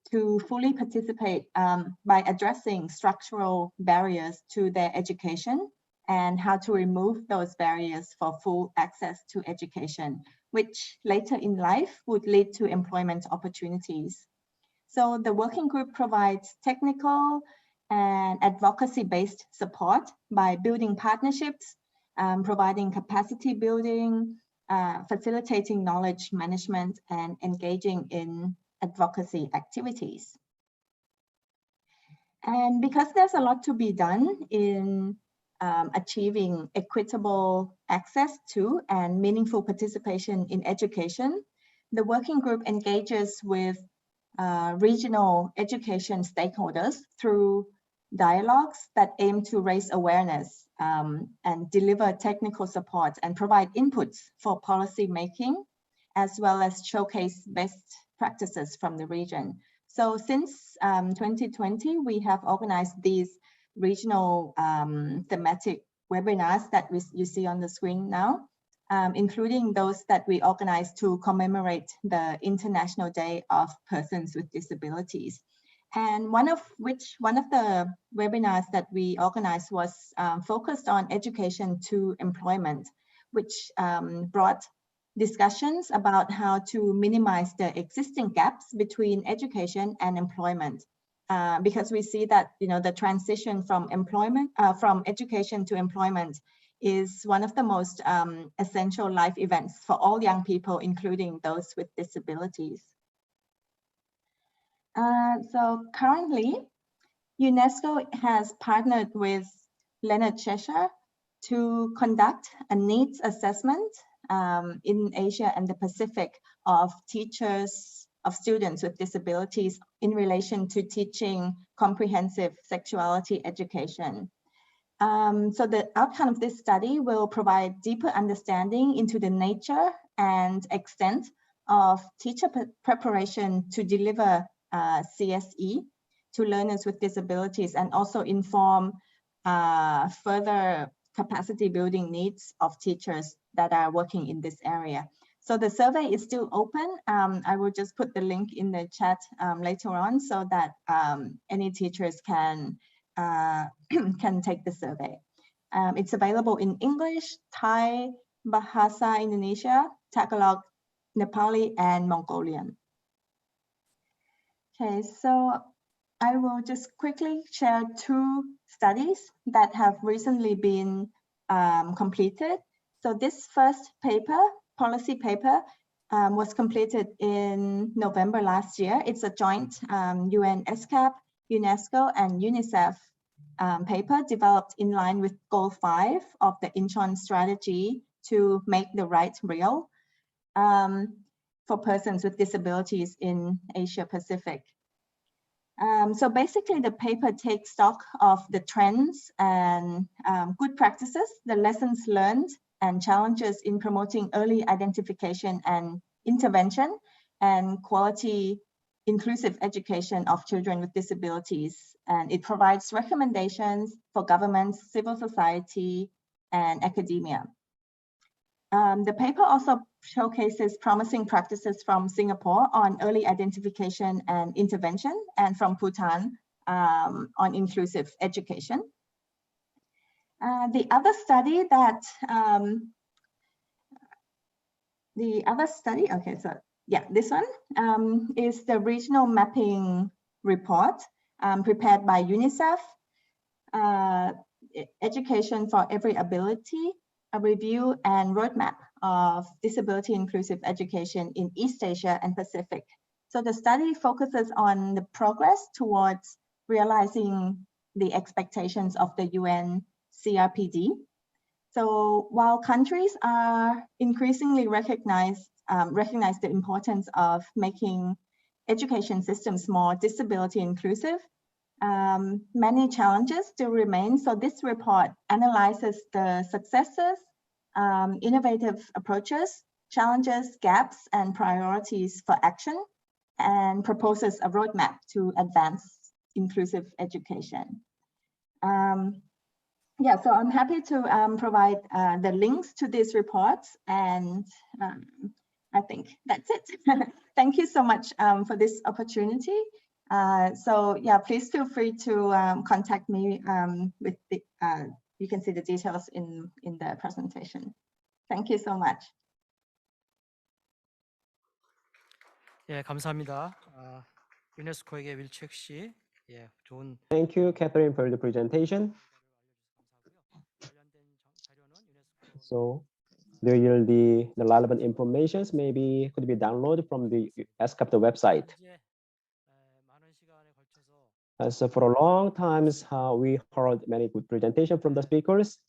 to fully participate by addressing structural barriers to their education and how to remove those barriers for full access to education, which later in life would lead to employment opportunities. So the working group provides technical and advocacy-based support by building partnerships, providing capacity building, facilitating knowledge management, and engaging in advocacy activities. And because there's a lot to be done in achieving equitable access to and meaningful participation in education, the working group engages with regional education stakeholders through dialogues that aim to raise awareness and deliver technical support and provide inputs for policy making, as well as showcase best practices from the region. So since 2020, we have organized these regional thematic webinars that you see on the screen now, including those that we organized to commemorate the International Day of Persons with Disabilities. And one of the webinars that we organized was focused on education to employment, which brought discussions about how to minimize the existing gaps between education and employment. Because we see that the transition from education to employment is one of the most essential life events for all young people, including those with disabilities. So currently, UNESCO has partnered with Leonard Cheshire to conduct a needs assessment in Asia and the Pacific of students with disabilities in relation to teaching comprehensive sexuality education. So the outcome of this study will provide deeper understanding into the nature and extent of teacher preparation to deliver CSE to learners with disabilities, and also inform further capacity building needs of teachers that are working in this area. So the survey is still open. I will just put the link in the chat later on so that any teachers can take the survey. It's available in English, Thai, Bahasa Indonesia, Tagalog, Nepali, and Mongolian. Okay, so I will just quickly share two studies that have recently been completed. So this first paper, policy paper, was completed in November last year. It's a joint UN ESCAP, UNESCO, and UNICEF paper developed in line with Goal 5 of the Incheon strategy to make the right real for persons with disabilities in Asia Pacific. So basically the paper takes stock of the trends and good practices, the lessons learned and challenges in promoting early identification and intervention and quality inclusive education of children with disabilities. And it provides recommendations for governments, civil society, and academia. The paper also showcases promising practices from Singapore on early identification and intervention, and from Bhutan on inclusive education. The other study, okay, so yeah, this one is the regional mapping report prepared by UNICEF, Education for Every Ability, a review and roadmap of disability inclusive education in East Asia and Pacific. So the study focuses on the progress towards realizing the expectations of the UN CRPD. So while countries are increasingly recognize the importance of making education systems more disability inclusive, many challenges still remain. So this report analyzes the successes, innovative approaches, challenges, gaps, and priorities for action, and proposes a roadmap to advance inclusive education. Yeah, so I'm happy to provide the links to these reports, and I think that's it. Thank you so much for this opportunity. So yeah, please feel free to contact me with the, you can see the details in the presentation. Thank you so much. 예, 감사합니다. 유네스코에게 윌책 씨, 예, 좋은. Thank you, Catherine, for the presentation. So there will be the relevant informations maybe could be downloaded from the ESCAP website. So for a long time, we heard many good presentations from the speakers.